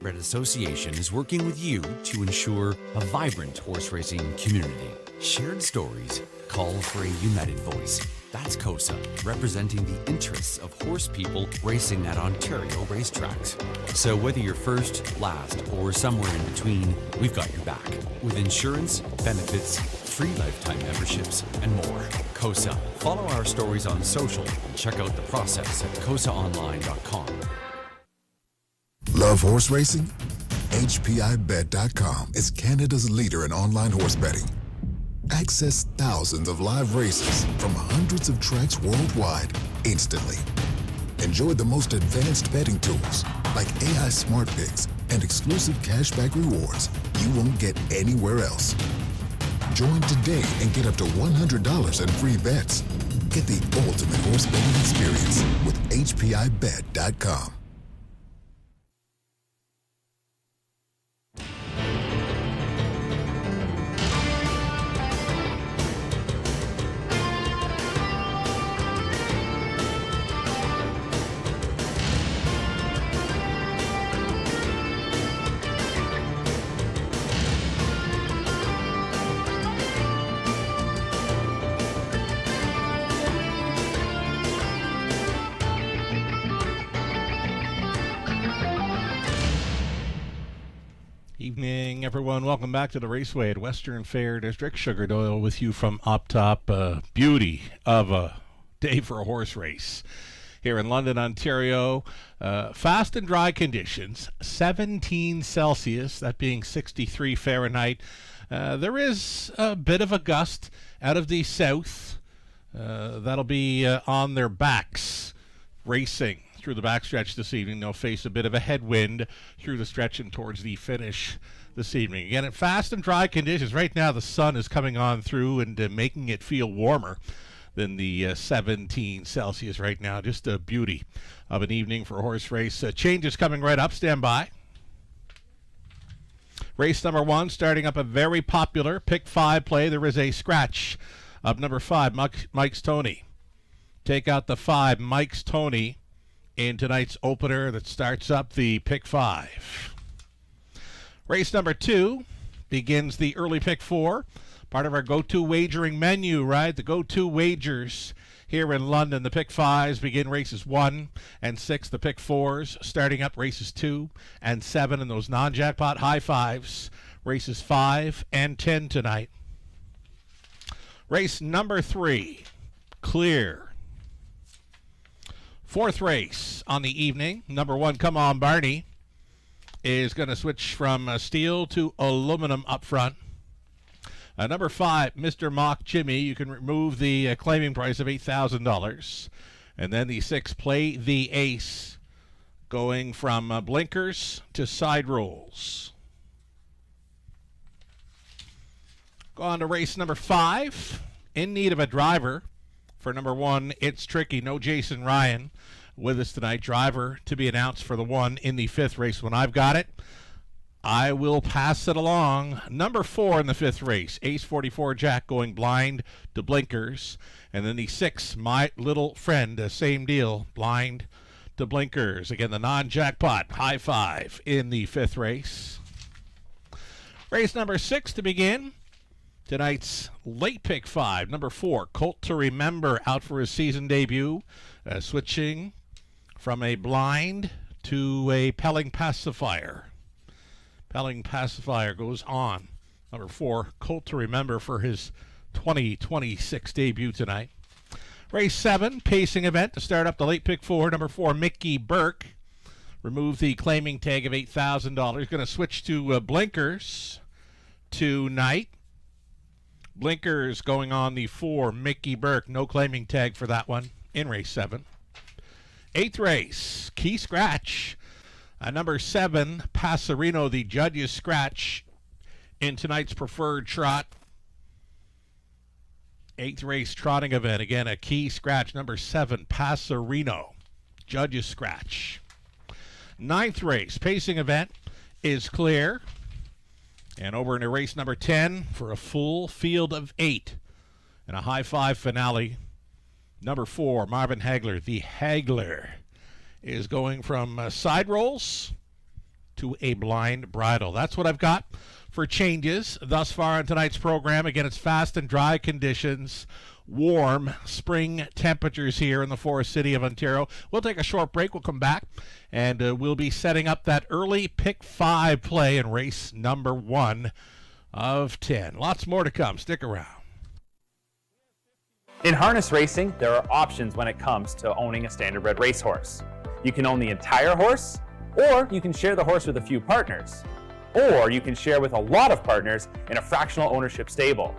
Red Association is working with you to ensure a vibrant horse racing community. Shared stories call for a united voice. That's COSA, representing the interests of horse people racing at Ontario racetracks. So whether you're first, last, or somewhere in between, we've got your back. With insurance, benefits, free lifetime memberships, and more. COSA. Follow our stories on social and check out the process at cosaonline.com. Love horse racing? HPIBet.com is Canada's leader in online horse betting. Access thousands of live races from hundreds of tracks worldwide instantly. Enjoy the most advanced betting tools like AI Smart Picks and exclusive cashback rewards you won't get anywhere else. Join today and get up to $100 in free bets. Get the ultimate horse betting experience with HPIBet.com. Evening, everyone. Welcome back to the Raceway at Western Fair District. Sugar Doyle with you from up top. Beauty of a day for a horse race here in London, Ontario. Fast and dry conditions, 17 Celsius, that being 63 Fahrenheit. There is a bit of a gust out of the south. That'll be on their backs racing through the backstretch this evening. They'll face a bit of a headwind through the stretch and towards the finish this evening. Again, at fast and dry conditions, right now the sun is coming on through and making it feel warmer than the 17 Celsius right now. Just a beauty of an evening for a horse race. Changes coming right up. Stand by. Race number 1, starting up a very popular pick 5 play. There is a scratch of number 5, Mike's Tony. Take out the 5, Mike's Tony, in tonight's opener that starts up the pick 5. Race number 2 begins the early pick 4, part of our go-to wagering menu, right? The go-to wagers here in London. The pick 5s begin races 1 and 6. The pick 4s starting up races 2 and 7, and those non-jackpot high 5s, races 5 and 10 tonight. Race number 3, clear. 4th race on the evening. Number 1, Come On Barney, is going to switch from steel to aluminum up front. Number 5, Mr. Mock Jimmy. You can remove the claiming price of $8,000. And then the 6, Play the Ace, going from blinkers to side rolls. Go on to race number 5. In need of a driver. For number 1, It's Tricky. No Jason Ryan with us tonight. Driver to be announced for the 1 in the 5th race. When I've got it, I will pass it along. Number 4 in the 5th race, Ace 44 Jack, going blind to blinkers. And then the 6, My Little Friend, same deal, blind to blinkers. Again, the non-jackpot high 5 in the 5th race. Race number 6 to begin. Tonight's late pick 5, number 4, Colt to Remember, out for his season debut, switching from a blind to a Pelling Pacifier. Pelling Pacifier goes on. Number 4, Colt to Remember, for his 2026 debut tonight. Race 7, pacing event to start up the late pick 4, number 4, Mickey Burke. Remove the claiming tag of $8,000. Going to switch to blinkers tonight. Blinkers going on the 4, Mickey Burke. No claiming tag for that one in race 7. 8th race, key scratch. Number 7, Passerino, the judge's scratch in tonight's preferred trot. 8th race trotting event. Again, a key scratch. Number 7, Passerino, judge's scratch. 9th race, pacing event is clear. And over into race number 10 for a full field of 8 and a high 5 finale. Number 4, Marvin Hagler. The Hagler is going from side rolls to a blind bridle. That's what I've got for changes thus far in tonight's program. Again, it's fast and dry conditions, warm spring temperatures here in the Forest City of Ontario. We'll take a short break. We'll come back, and we'll be setting up that early pick 5 play in race number 1 of 10. Lots more to come. Stick around. In harness racing, there are options when it comes to owning a standardbred racehorse. You can own the entire horse, or you can share the horse with a few partners, or you can share with a lot of partners in a fractional ownership stable.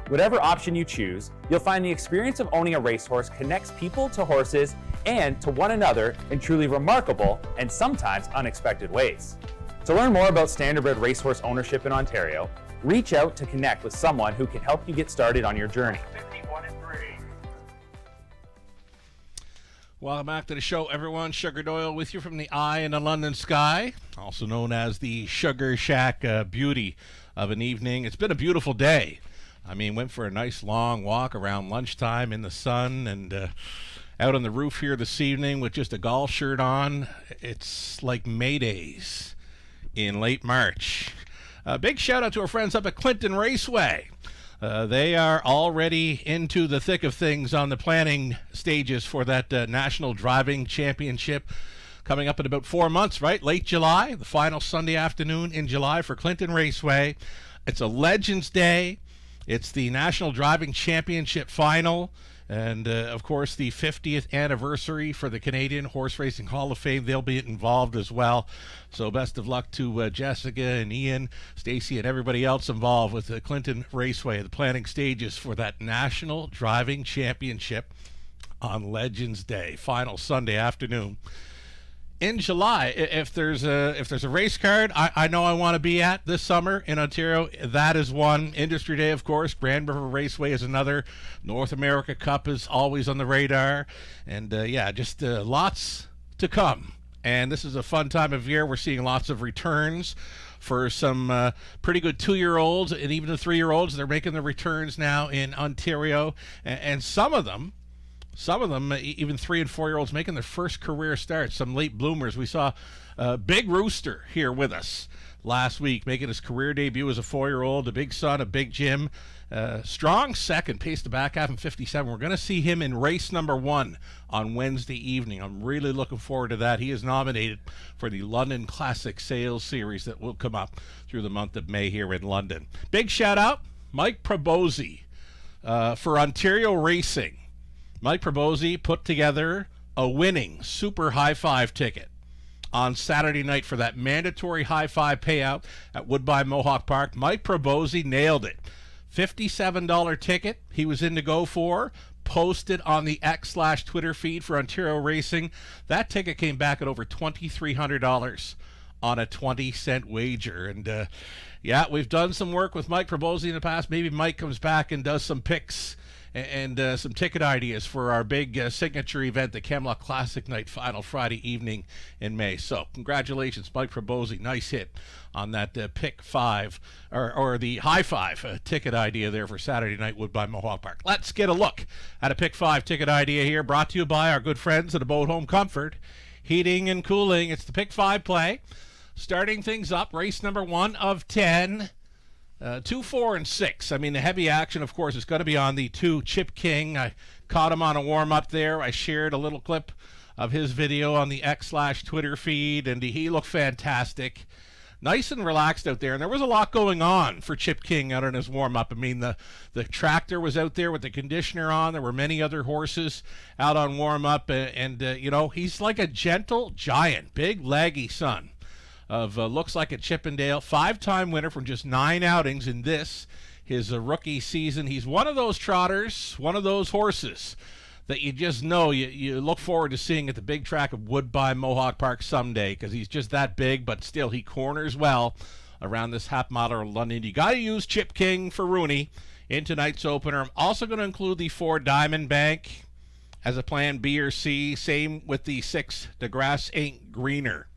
Whatever option you choose, you'll find the experience of owning a racehorse connects people to horses and to one another in truly remarkable and sometimes unexpected ways. To learn more about standardbred racehorse ownership in Ontario, reach out to connect with someone who can help you get started on your journey. Welcome back to the show, everyone. Sugar Doyle with you from the Eye in the London Sky, also known as the Sugar Shack beauty of an evening. It's been a beautiful day. I mean, went for a nice long walk around lunchtime in the sun, and out on the roof here this evening with just a golf shirt on. It's like May Days in late March. Big shout out to our friends up at Clinton Raceway. They are already into the thick of things on the planning stages for that National Driving Championship coming up in about 4 months, right? Late July, the final Sunday afternoon in July for Clinton Raceway. It's a Legends Day. It's the National Driving Championship final. And, of course, the 50th anniversary for the Canadian Horse Racing Hall of Fame. They'll be involved as well. So best of luck to Jessica and Ian, Stacy, and everybody else involved with the Clinton Raceway, the planning stages for that National Driving Championship on Legends Day, final Sunday afternoon. In July, if there's a race card I know I want to be at this summer in Ontario, that is one. Industry Day, of course. Grand River Raceway is another. North America Cup is always on the radar. And, just lots to come. And this is a fun time of year. We're seeing lots of returns for some pretty good 2-year-olds and even the 3-year-olds. They're making their returns now in Ontario. And some of them, even 3- and 4-year-olds, making their first career start. Some late bloomers. We saw Big Rooster here with us last week, making his career debut as a 4-year-old. A big son of Big Jim. Strong second, paced the back half in 57. We're going to see him in race number 1 on Wednesday evening. I'm really looking forward to that. He is nominated for the London Classic Sales Series that will come up through the month of May here in London. Big shout out, Mike Probozzi for Ontario Racing. Mike Probozzi put together a winning Super High Five ticket on Saturday night for that mandatory High Five payout at Woodbine Mohawk Park. Mike Probozzi nailed it. $57 ticket he was in to go for, posted on the X/Twitter feed for Ontario Racing. That ticket came back at over $2,300 on a 20-cent wager. And, we've done some work with Mike Probozzi in the past. Maybe Mike comes back and does some picks and some ticket ideas for our big signature event, the Camelot Classic Night final Friday evening in May. So congratulations, Mike Probozzi. Nice hit on that pick 5 or the high 5 ticket idea there for Saturday night Woodbine Mohawk Park. Let's get a look at a pick 5 ticket idea here, brought to you by our good friends at Abode Home Comfort Heating and Cooling. It's the pick 5 play. Starting things up, race number 1 of 10. 2, 4, and 6. I mean, the heavy action, of course, is going to be on the 2 Chip King. I caught him on a warm-up there. I shared a little clip of his video on the X/Twitter feed, and he looked fantastic. Nice and relaxed out there, and there was a lot going on for Chip King out on his warm-up. I mean, the tractor was out there with the conditioner on. There were many other horses out on warm-up, and he's like a gentle giant, big, leggy son of looks like a Chippendale, 5-time winner from just 9 outings in his rookie season. He's one of those trotters, one of those horses that you just know you look forward to seeing at the big track of Woodbine Mohawk Park someday, because he's just that big, but still he corners well around this half mile of London. You got to use Chip King for Rooney in tonight's opener. I'm also going to include the 4 Diamond Bank as a plan B or C. Same with the 6 The Grass Ain't Greener.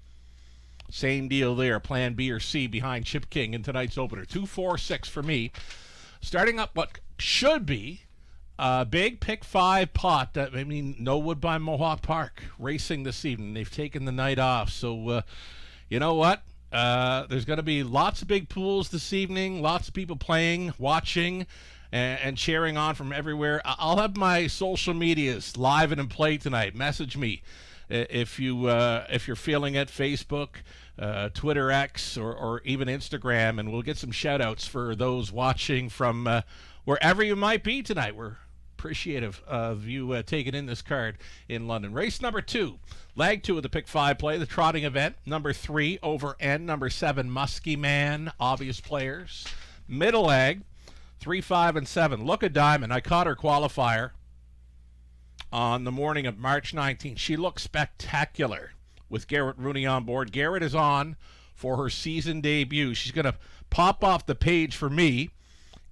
Same deal there, plan B or C behind Chip King in tonight's opener. 2, 4, 6 for me. Starting up what should be a big pick 5 pot. No Woodbine Mohawk Park racing this evening. They've taken the night off. So, you know what? There's going to be lots of big pools this evening, lots of people playing, watching, and cheering on from everywhere. I'll have my social medias live and in play tonight. Message me if you're feeling it. Facebook, Twitter X, or even Instagram, and we'll get some shout outs for those watching from wherever you might be tonight. We're appreciative of you taking in this card in London. Race number 2, leg 2 of the Pick 5 play, the trotting event. Number 3, Over N. Number 7, Muskie Man, obvious players. Middle leg, 3, 5, and 7. Look at Diamond. I caught her qualifier on the morning of March 19th. She looks spectacular with Garrett Rooney on board. Garrett is on for her season debut. She's going to pop off the page for me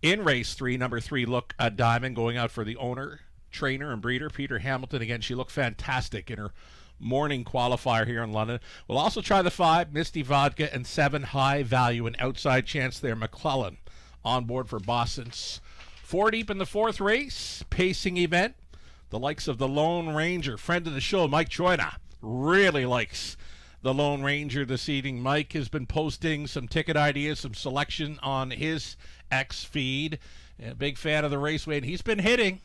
in race 3, number 3, Look at Diamond, going out for the owner, trainer, and breeder, Peter Hamilton. Again, she looked fantastic in her morning qualifier here in London. We'll also try the 5, Misty Vodka, and 7, High Value, an outside chance there, McClellan, on board for Boston's. 4 deep in the 4th race, pacing event. The likes of the Lone Ranger, friend of the show, Mike Joyna, really likes the Lone Ranger this evening. Mike has been posting some ticket ideas, some selection on his X feed. A big fan of the raceway, and he's been hitting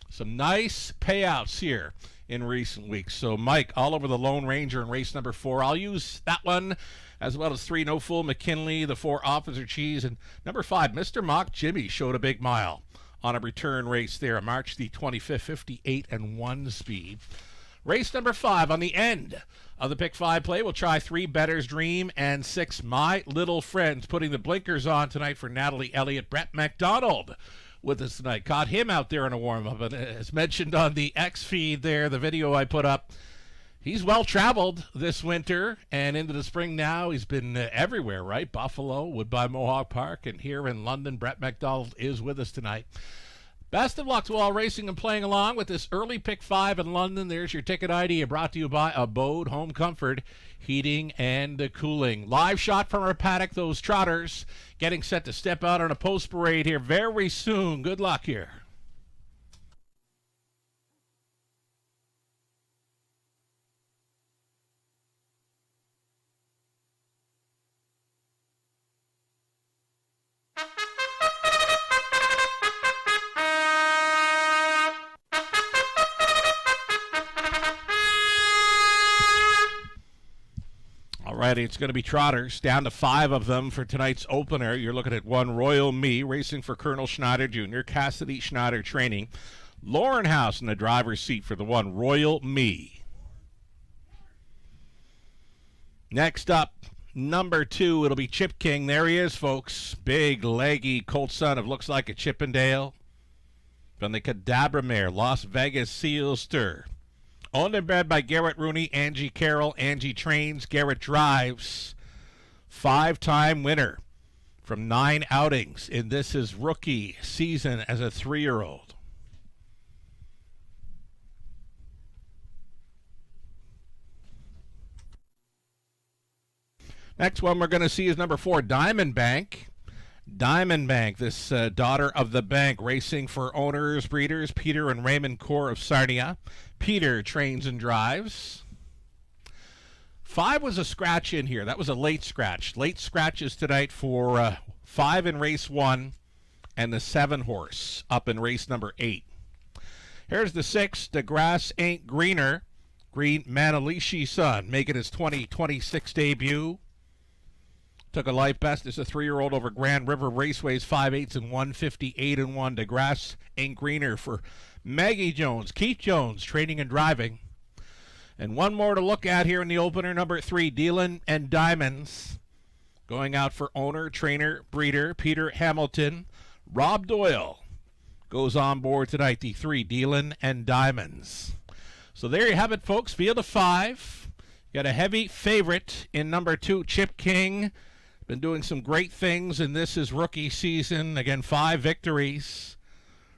some nice payouts here in recent weeks. So Mike, all over the Lone Ranger in race number 4. I'll use that one, as well as 3, No Fool McKinley, the 4, Officer Cheese, and number 5, Mr. Mock Jimmy showed a big mile on a return race there, March the 25th, 58 and 1 speed. Race number 5 on the end of the Pick 5 play. We'll try 3, Better's Dream, and 6, My Little Friends. Putting the blinkers on tonight for Natalie Elliott. Brett McDonald with us tonight. Caught him out there in a warm-up. And as mentioned on the X feed there, the video I put up, he's well-traveled this winter and into the spring now. He's been everywhere, right? Buffalo, Woodbine Mohawk Park, and here in London. Brett McDonald is with us tonight. Best of luck to all racing and playing along with this early Pick 5 in London. There's your ticket idea, brought to you by Abode Home Comfort, Heating and Cooling. Live shot from our paddock, those trotters getting set to step out on a post parade here very soon. Good luck here. Alrighty, it's going to be trotters, down to 5 of them for tonight's opener. You're looking at 1, Royal Me, racing for Colonel Schneider Jr., Cassidy Schneider training. Lauren House in the driver's seat for the 1, Royal Me. Next up, number 2, it'll be Chip King. There he is, folks. Big, leggy colt son of looks like a Chippendale. From the Cadabra mare, Las Vegas Seal Stir. Owned and bred by Garrett Rooney, Angie Carroll. Angie trains, Garrett drives. 5-time winner from 9 outings in this his rookie season as a 3-year-old. Next one we're going to see is number 4, Diamond Bank. Diamond Bank, this daughter of the bank, racing for owners, breeders, Peter and Raymond Core of Sarnia. Peter trains and drives. 5 was a scratch in here. That was a late scratch. Late scratches tonight for 5 in race 1 and the 7 horse up in race number 8. Here's the 6, The Grass Ain't Greener. Green Manalishi son making his 2026 debut. Took a life best as a 3-year-old over Grand River Raceway's 5/8 and 158 and 1. DeGrasse Ain't Greener for Maggie Jones. Keith Jones training and driving. And one more to look at here in the opener, number 3, Dealin' and Diamonds. Going out for owner, trainer, breeder, Peter Hamilton. Rob Doyle goes on board tonight, the 3, Dealin' and Diamonds. So there you have it, folks. Field of 5. Got a heavy favorite in number 2, Chip King. Been doing some great things in this his rookie season. Again, 5 victories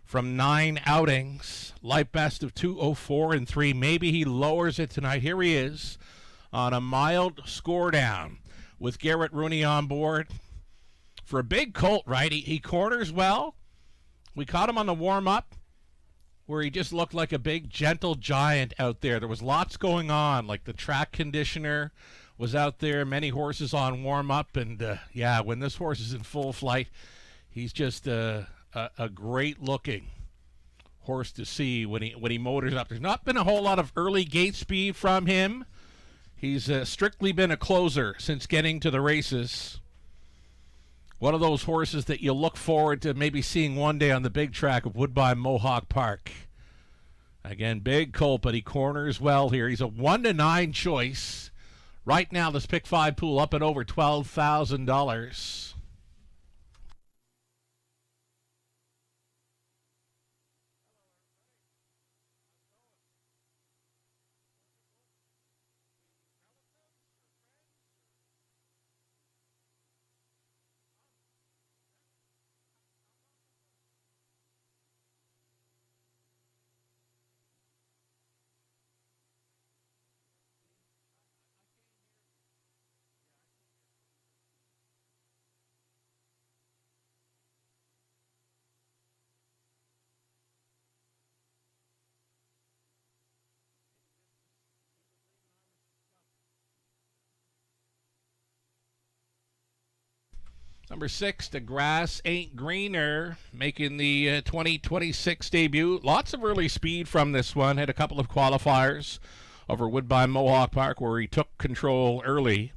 from 9 outings. Life best of 204 and 3. Maybe he lowers it tonight. Here he is on a mild score down with Garrett Rooney on board. For a big colt, right? He corners well. We caught him on the warm-up where he just looked like a big, gentle giant out there. There was lots going on, like the track conditioner was out there, many horses on warm-up, and yeah, when this horse is in full flight, he's just a great-looking horse to see when he motors up. There's not been a whole lot of early gate speed from him. He's strictly been a closer since getting to the races. One of those horses that you look forward to maybe seeing one day on the big track of Woodbine Mohawk Park. Again, big colt, but he corners well here. He's a 1-9 choice. Right now, this pick 5 pool up at over $12,000. Number 6, The Grass Ain't Greener, making the 2026 debut. Lots of early speed from this one. Had a couple of qualifiers over Woodbine Mohawk Park where he took control early.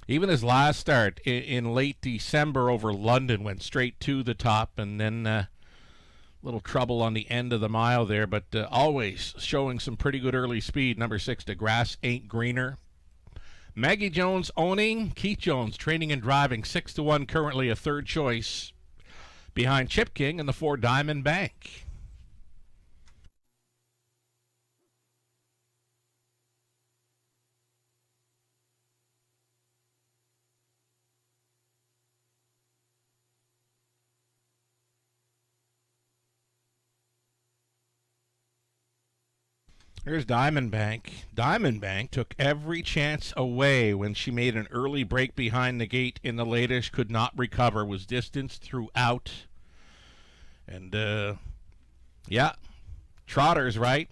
Even his last start in late December over London went straight to the top, and then a little trouble on the end of the mile there, but always showing some pretty good early speed. Number 6, The Grass Ain't Greener. Maggie Jones owning, Keith Jones training and driving, 6-1 currently a third choice behind Chip King and the 4 Diamond Bank. Here's Diamond Bank. Diamond Bank took every chance away when she made an early break behind the gate in the latest, could not recover, was distanced throughout. And, yeah, trotters, right?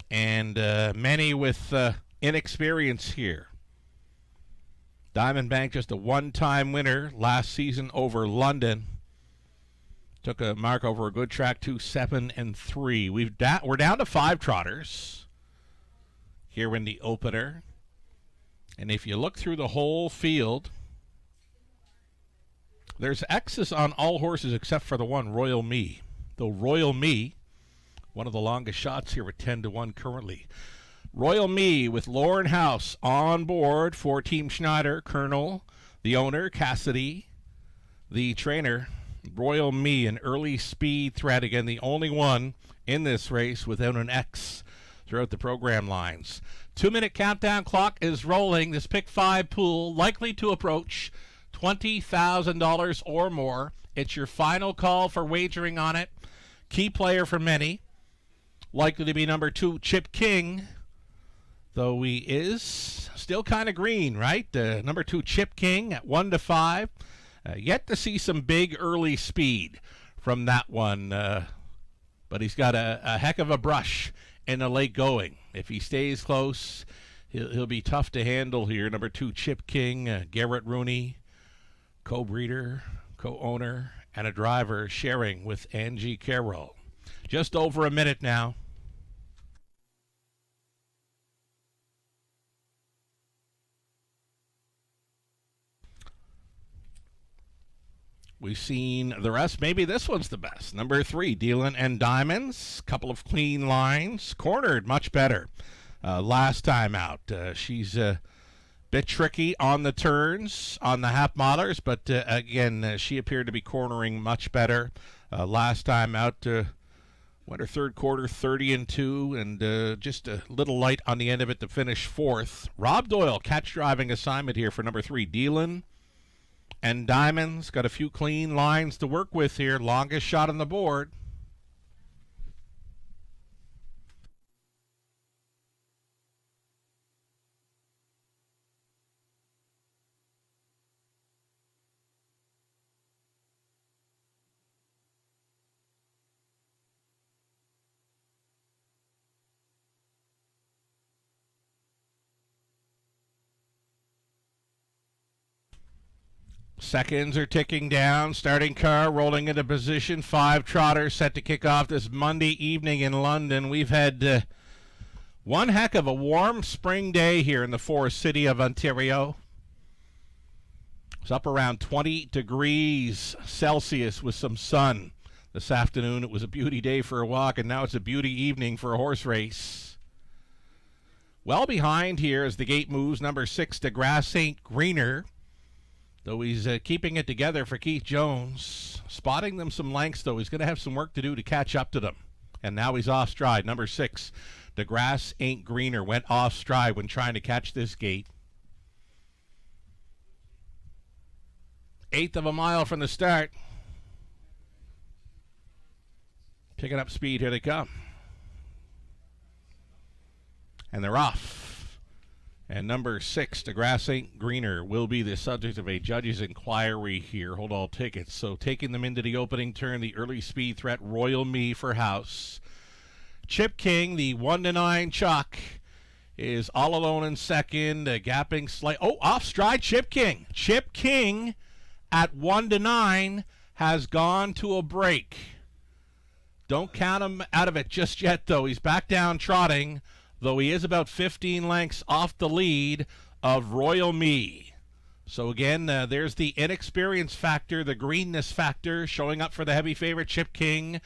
And many with inexperience here. Diamond Bank just a one-time winner last season over London. Took a mark over a good track, 2-7-3. We're down to 5 trotters here in the opener. And if you look through the whole field, there's X's on all horses except for the one, Royal Me. Though Royal Me, one of the longest shots here at 10-1 currently. Royal Me with Lauren House on board for Team Schneider, Colonel, the owner, Cassidy, the trainer. Royal Me, an early speed threat. Again, the only one in this race without an X throughout the program lines. 2-minute countdown clock is rolling. This pick 5 pool likely to approach $20,000 or more. It's your final call for wagering on it. Key player for many. Likely to be number 2, Chip King, though he is still kind of green, right? Number 2, Chip King at 1-5. Yet to see some big early speed from that one, but he's got a heck of a brush in the late going. If he stays close, he'll be tough to handle here. Number 2, Chip King, Garrett Rooney, co-breeder, co-owner, and a driver sharing with Angie Carroll. Just over a minute now. We've seen the rest. Maybe this one's the best. Number 3, Dealin' and Diamonds. Couple of clean lines. Cornered much better last time out. She's a bit tricky on the turns, on the half milers, but again, she appeared to be cornering much better last time out. Went her third quarter 30-2, and just a little light on the end of it to finish 4th. Rob Doyle, catch driving assignment here for number 3, Dealin' and Diamonds. Got a few clean lines to work with here. Longest shot on the board. Seconds are ticking down. Starting car rolling into position. 5 trotters set to kick off this Monday evening in London. We've had one heck of a warm spring day here in the forest city of Ontario. It's up around 20 degrees Celsius with some sun. This afternoon it was a beauty day for a walk, and now it's a beauty evening for a horse race. Well behind here as the gate moves, number 6, DeGrasse St. Greener. Though he's keeping it together for Keith Jones. Spotting them some lengths, though. He's going to have some work to do to catch up to them. And now he's off stride. Number 6, DeGrasse St. Greener went off stride when trying to catch this gate. 1/8 of a mile from the start. Picking up speed, here they come. And they're off. And number 6, DeGrasse St. Greener, will be the subject of a judge's inquiry here. Hold all tickets. So taking them into the opening turn, the early speed threat, Royal Me for House. Chip King, the 1-9 chalk, is all alone in second, gapping slight. Oh, off stride, Chip King. Chip King at 1-9 has gone to a break. Don't count him out of it just yet, though. He's back down trotting, though he is about 15 lengths off the lead of Royal Me. So again, there's the inexperience factor, the greenness factor, showing up for the heavy favorite, Chip King.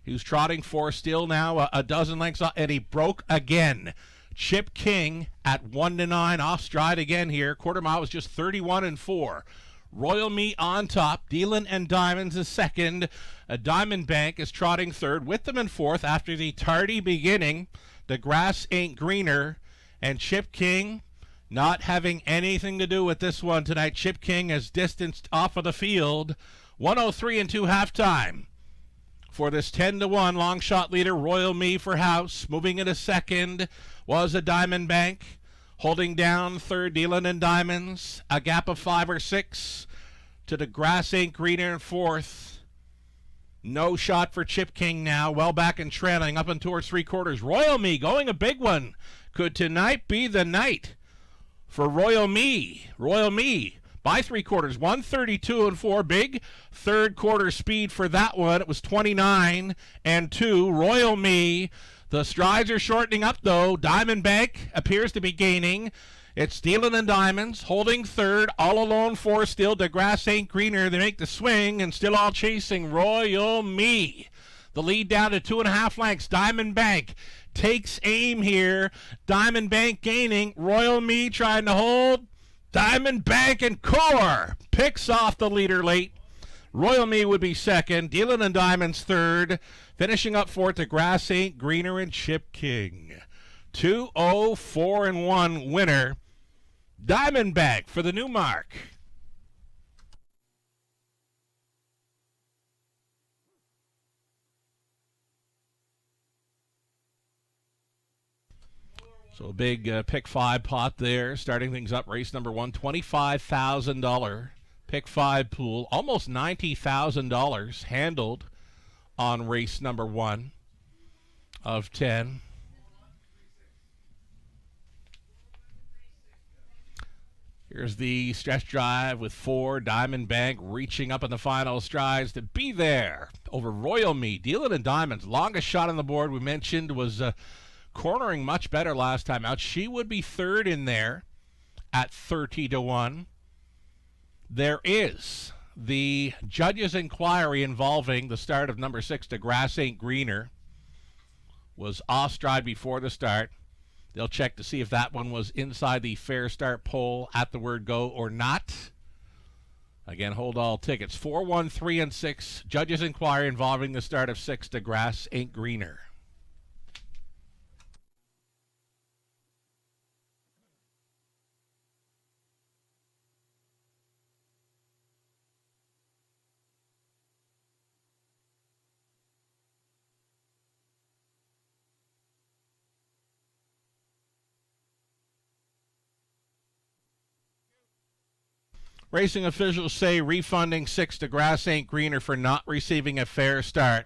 He's trotting for still now a dozen lengths off, and he broke again. Chip King at 1-9, off stride again here. Quarter mile was just 31-4. Royal Me on top. Dealin' and Diamonds is second. Diamond Bank is trotting third. With them in fourth after the tardy beginning. The grass ain't greener. And Chip King not having anything to do with this one tonight. Chip King has distanced off of the field. 103 and 2 halftime. For this 10-1 long shot leader, Royal Me for House. Moving into second was a Diamond Bank. Holding down third, Dealin' and Diamonds. A gap of 5 or 6 to the grass ain't greener in fourth. No shot for Chip King now. Well back and trailing up and towards 3/4. Royal Me going a big one. Could tonight be the night for Royal Me? Royal Me by 3/4. 132 and 4. Big third quarter speed for that one. It was 29 and 2. Royal Me. The strides are shortening up, though. Diamond Bank appears to be gaining. It's Dealin' and Diamonds holding third. All alone four still. DeGrasse ain't greener. They make the swing and still all chasing Royal Me. The lead down to 2.5 lengths. Diamond Bank takes aim here. Diamond Bank gaining. Royal Me trying to hold. Diamond Bank and Core picks off the leader late. Royal Me would be second. Dealin' and Diamonds third. Finishing up fourth, the grass ain't greener and Chip King. 2-0-4-1 winner. Diamond Bank for the new mark. So a big pick 5 pot there. Starting things up, race number 1, $25,000 pick 5 pool. Almost $90,000 handled on race number 1 of 10. Here's the stretch drive with 4. Diamond Bank reaching up in the final strides to be there over Royal Me. Dealin' and Diamonds, longest shot on the board we mentioned, was cornering much better last time out. She would be third in there at 30-1. There is the judge's inquiry involving the start of number 6, DeGrasse ain't greener. Was off stride before the start. They'll check to see if that one was inside the fair start pole at the word go or not. Again, hold all tickets. 4, 1, 3, and 6. Judge's inquiry involving the start of 6, DeGrasse ain't greener. Racing officials say refunding 6, DeGrasse ain't greener for not receiving a fair start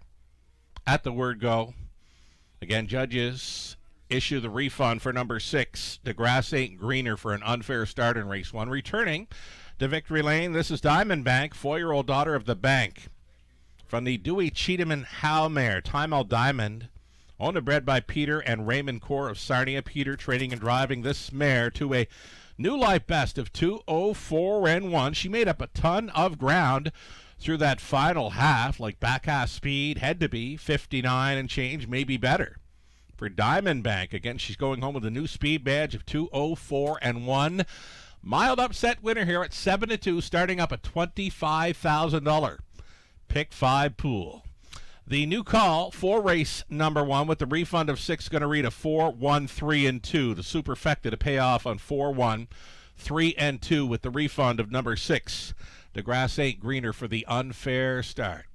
at the word go. Again, judges issue the refund for number 6, DeGrasse ain't greener, for an unfair start in race 1. Returning to Victory Lane. This is Diamond Bank, 4-year-old daughter of the bank. From the Dewey Cheatham Howe mare, Time Out Diamond, owned and bred by Peter and Raymond Core of Sarnia. Peter training and driving this mare to a new life best of 2:04.1. She made up a ton of ground through that final half, like back half speed, had to be 59 and change, maybe better. For Diamond Bank, again, she's going home with a new speed badge of 2:04.1. Mild upset winner here at 7-2, starting up at $25,000. Pick 5 pool. The new call for race number 1 with the refund of 6 going to read a 4, 1, 3, and 2. The superfecta to pay off on 4, 1, 3, and 2 with the refund of number 6. The grass ain't greener for the unfair start.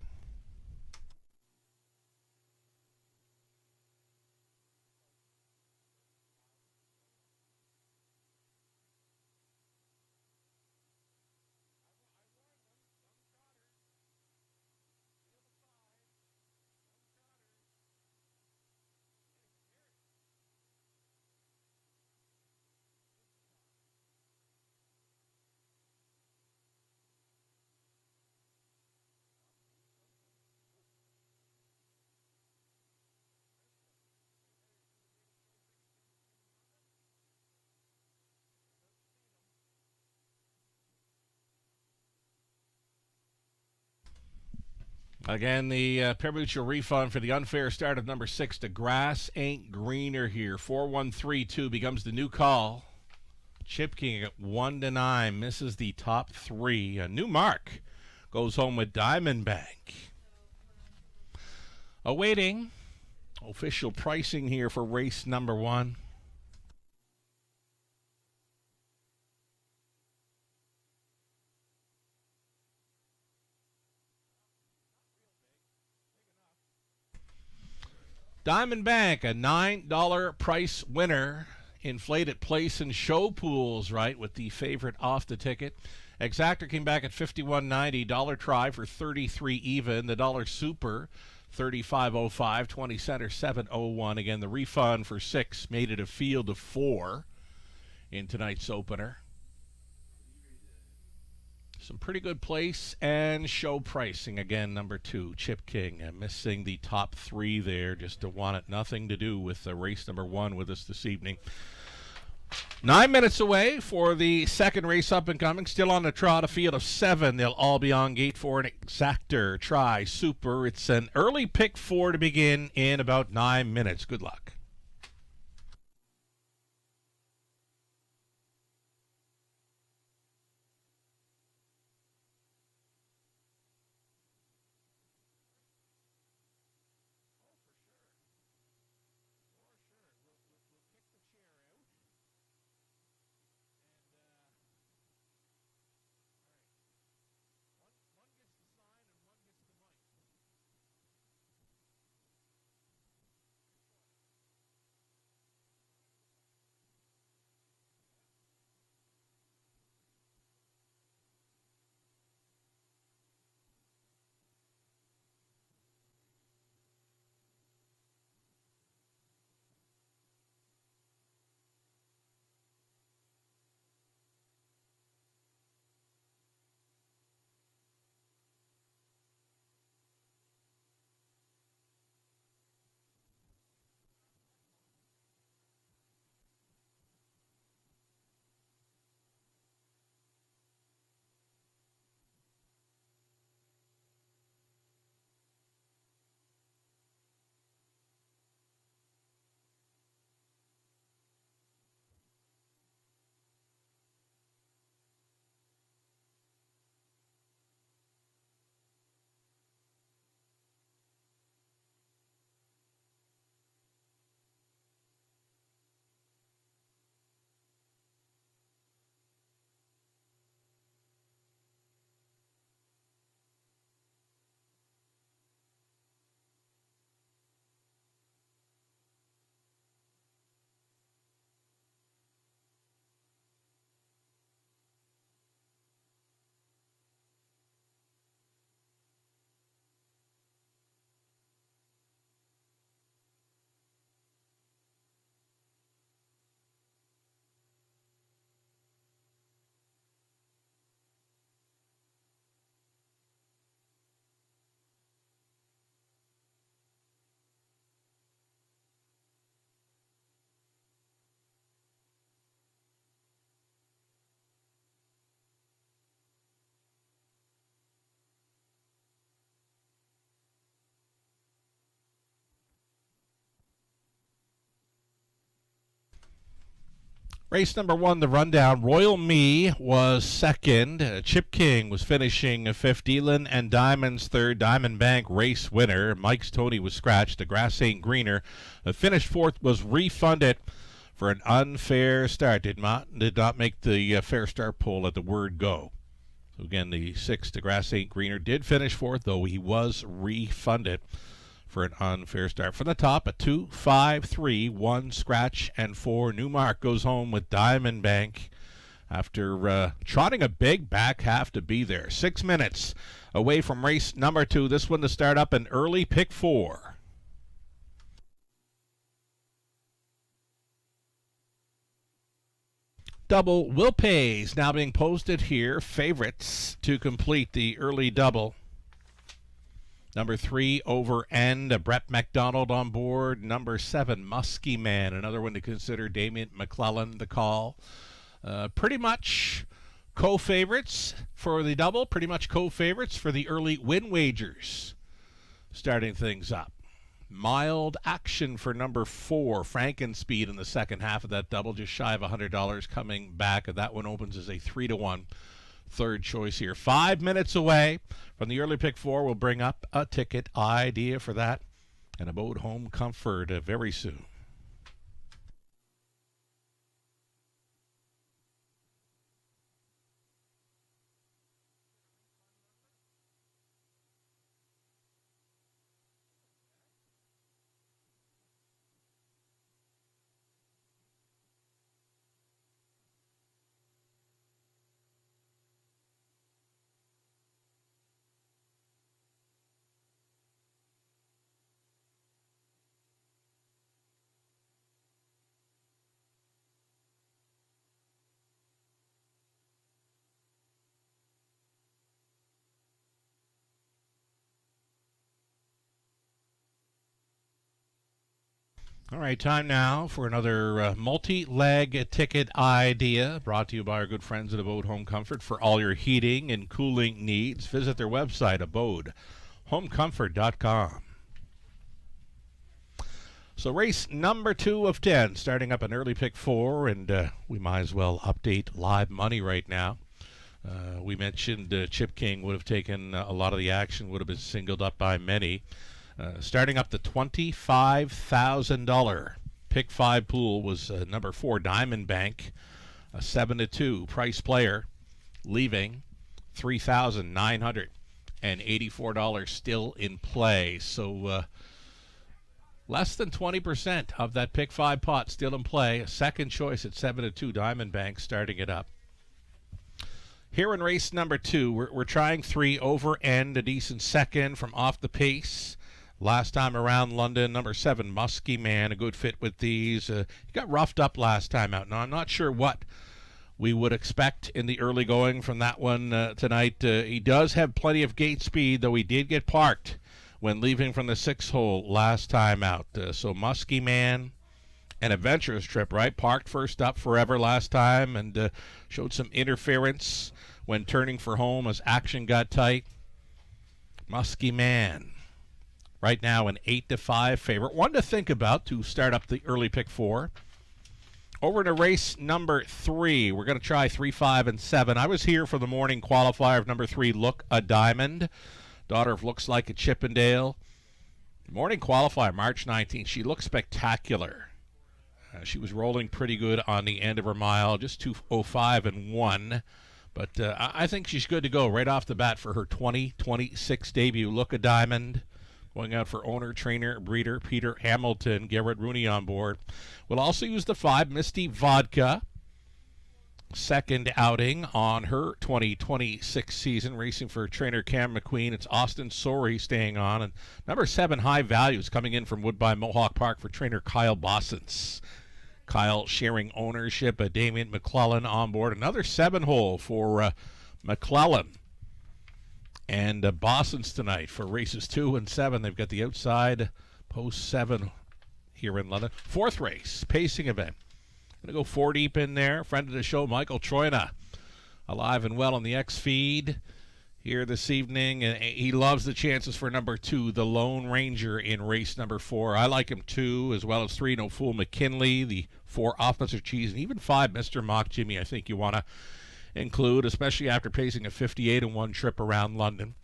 Again, the parimutuel refund for the unfair start of number 6. The grass ain't greener here. 4-1-3-2 becomes the new call. Chip King at 1-9 misses the top 3. A new mark goes home with Diamond Bank. Awaiting official pricing here for race number 1. Diamond Bank, a $9 price winner. Inflated place and show pools, right, with the favorite off the ticket. Exactor came back at $51.90. Dollar try for 33 even. The dollar super, 35.05. 20 center, 7.01. Again, the refund for 6 made it a field of 4 in tonight's opener. Some pretty good place and show pricing. Again, number 2, Chip King, missing the top 3 there. Just to want it nothing to do with race number 1 with us this evening. 9 minutes away for the second race up and coming. Still on the trot, a field of 7. They'll all be on gate for an Exactor, Try, Super. It's an early pick 4 to begin in about 9 minutes. Good luck. Race number 1, the rundown. Royal Me was second. Chip King was finishing fifth. Dealin and Diamonds third. Diamond Bank race winner. Mike's Tony was scratched. The Grass Ain't Greener finished fourth, was refunded for an unfair start. Did not make the fair start poll at the word go. So again, the 6th, the Grass Ain't Greener, did finish fourth, though he was refunded for an unfair start. From the top, a 2, 5, 3, 1, scratch, and 4. Newmark goes home with Diamond Bank after trotting a big back half to be there. 6 minutes away from race number 2. This one to start up an early pick 4. Double Will Pays now being posted here. Favorites to complete the early double. Number 3, Over End, Brett McDonald on board. Number 7, Muskie Man, another one to consider. Damien McClellan, the call. Pretty much co-favorites for the double, pretty much co-favorites for the early win wagers. Starting things up. Mild action for number 4, Frankenspeed in the second half of that double, just shy of $100 coming back. That one opens as a 3-1. Third choice here. 5 minutes away from the early pick 4. We'll bring up a ticket idea for that and Abode Home Comfort very soon. All right, time now for another multi-leg ticket idea brought to you by our good friends at Abode Home Comfort. For all your heating and cooling needs, visit their website, abodehomecomfort.com. So race number 2 of 10, starting up an early pick 4, and we might as well update live money right now. We mentioned Chip King would have taken a lot of the action, would have been singled up by many. Starting up the $25,000 pick 5 pool was number 4, Diamond Bank, a 7-2 price player, leaving $3,984 still in play. So less than 20% of that pick 5 pot still in play. A second choice at 7-2, Diamond Bank starting it up. Here in race number 2, we're trying 3, Over End, a decent second from off the pace. Last time around London, number 7, Muskie Man, a good fit with these. He got roughed up last time out. Now, I'm not sure what we would expect in the early going from that one tonight. He does have plenty of gate speed, though he did get parked when leaving from the 6th hole last time out. So Muskie Man, an adventurous trip, right? Parked first up forever last time and showed some interference when turning for home as action got tight. Muskie Man. Right now an 8-5 favorite. One to think about to start up the early pick 4. Over to race number 3. We're going to try 3, 5, and 7. I was here for the morning qualifier of number 3, Look a Diamond. Daughter of Looks Like a Chippendale. Morning qualifier, March 19th. She looked spectacular. She was rolling pretty good on the end of her mile, just 2:05 and 1. But I think she's good to go right off the bat for her 2026 debut. Look a Diamond. Going out for owner, trainer, breeder Peter Hamilton, Garrett Rooney on board. We'll also use the 5, Misty Vodka. Second outing on her 2026 season, racing for trainer Cam McQueen. It's Austin Sorey staying on. And number 7, High Values, coming in from Woodbine Mohawk Park for trainer Kyle Bossens. Kyle sharing ownership, Damien McClellan on board. Another 7-hole for McClellan. And Bossens tonight for races 2 and 7. They've got the outside post 7 here in London. 4th race, pacing event. Going to go 4 deep in there. Friend of the show, Michael Troina, alive and well on the X feed. here this evening. And he loves the chances for number 2, the Lone Ranger, in race number 4. I like him 2, as well as 3, No Fool McKinley, the 4, Officer Cheese, and even 5, Mr. Mock Jimmy. I think you want to include, especially after pacing a 58 in one trip around London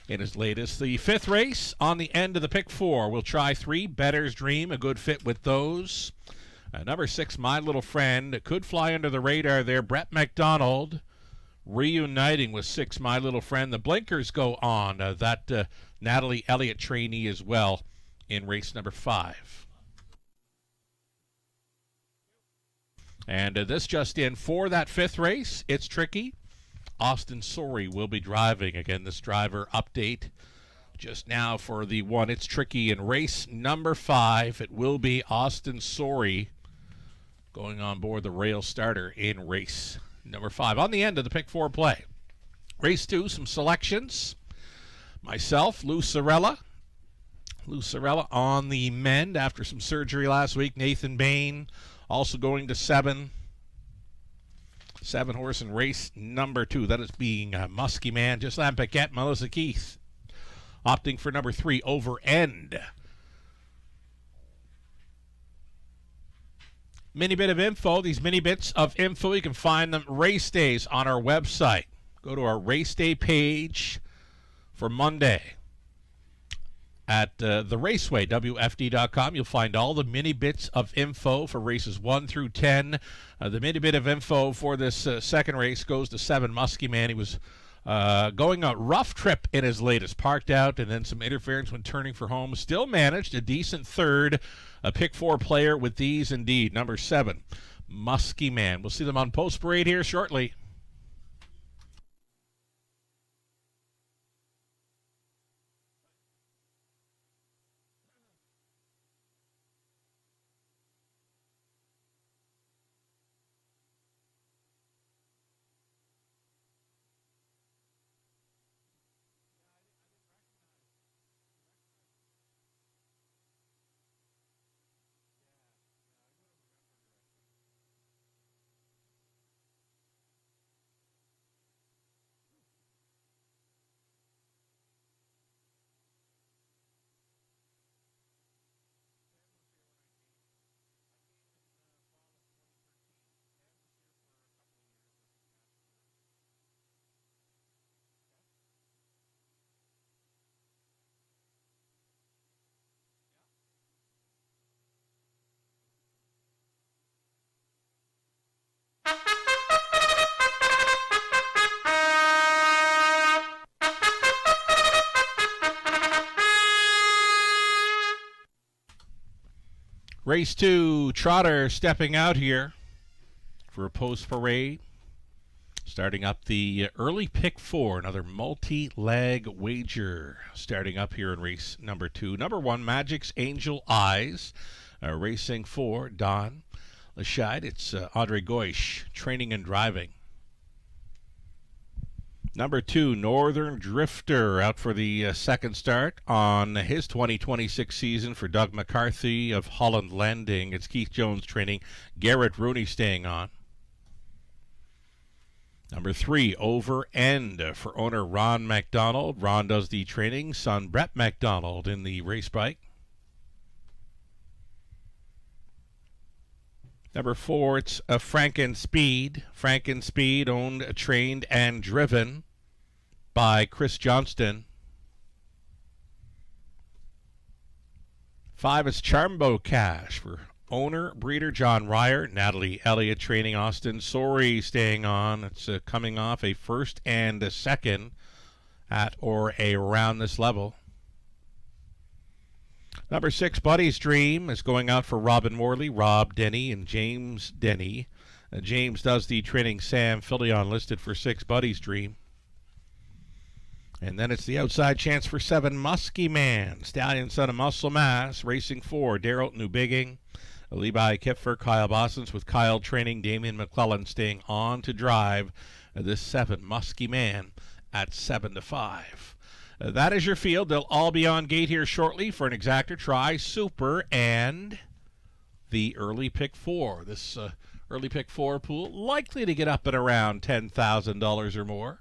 in his latest. The 5th race on the end of the pick 4. We'll try 3, Better's Dream, a good fit with those. Number 6, My Little Friend, could fly under the radar there. Brett McDonald reuniting with 6, My Little Friend. The blinkers go on. That Natalie Elliott trainee as well in race number 5. And this just in for that 5th race. It's tricky. Austin Sorey will be driving. Again, this driver update just now for the one. It's tricky in race number 5. It will be Austin Sorey going on board the rail starter in race number 5. On the end of the pick 4 play. Race 2, some selections. Myself, Lou Sorella. Lou Sorella on the mend after some surgery last week. Nathan Bain also going to 7. 7 horse in race number 2. That is being Muskie Man. Gislain Paquette, Melissa Keith. Opting for number 3, Over End. Mini bit of info. These mini bits of info, you can find them race days on our website. Go to our race day page for Monday at the Raceway, WFD.com. You'll find all the mini bits of info for races 1 through 10. The mini bit of info for this second race goes to 7, Muskie Man. He was going a rough trip in his latest, parked out, and then some interference when turning for home. Still managed a decent third. A pick 4 player with these indeed. Number 7, Muskie Man. We'll see them on Post Parade here shortly. Race 2, Trotter stepping out here for a Post Parade. Starting up the early pick 4, another multi-leg wager. Starting up here in race number 2. Number 1, Magic's Angel Eyes. Racing 4, Don Lashide. It's Andre Goish, training and driving. Number 2, Northern Drifter, out for the second start on his 2026 season for Doug McCarthy of Holland Landing. It's Keith Jones training, Garrett Rooney staying on. Number 3, Over End, for owner Ron McDonald. Ron does the training, son Brett McDonald in the race bike. Number 4, it's a Franken Speed. Franken Speed, owned, trained, and driven by Chris Johnston. 5, it's Charmbo Cash for owner, breeder John Ryer. Natalie Elliott training, Austin Sorey staying on. It's coming off a first and a second at or around this level. Number 6, Buddy's Dream, is going out for Robin Morley, Rob Denny, and James Denny. James does the training, Sam Filion listed for 6, Buddy's Dream. And then it's the outside chance for 7, Muskie Man, Stallion Son of Muscle Mass, racing 4, Daryl Newbigging, Levi Kipfer, Kyle Bossens with Kyle training, Damian McClellan staying on to drive this 7, Muskie Man at 7-5. That is your field. They'll all be on gate here shortly for an exactor, try, super, and the early pick 4. This early pick 4 pool likely to get up at around $10,000 or more.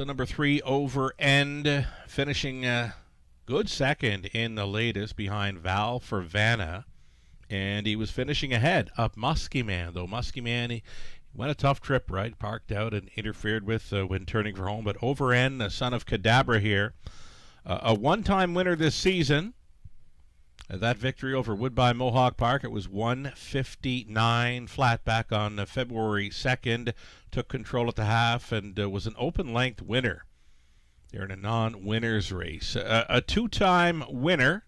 So number 3, Over End, finishing good second in the latest behind Val for Vanna. And he was finishing ahead of Muskie Man, though Muskie Man, he went a tough trip, right? Parked out and interfered with when turning for home. But Over End, the son of Cadabra here, a one-time winner this season. That victory over Woodbine Mohawk Park, it was 159 flat back on February 2nd. Took control at the half and was an open-length winner. They're in a non-winners race. A two-time winner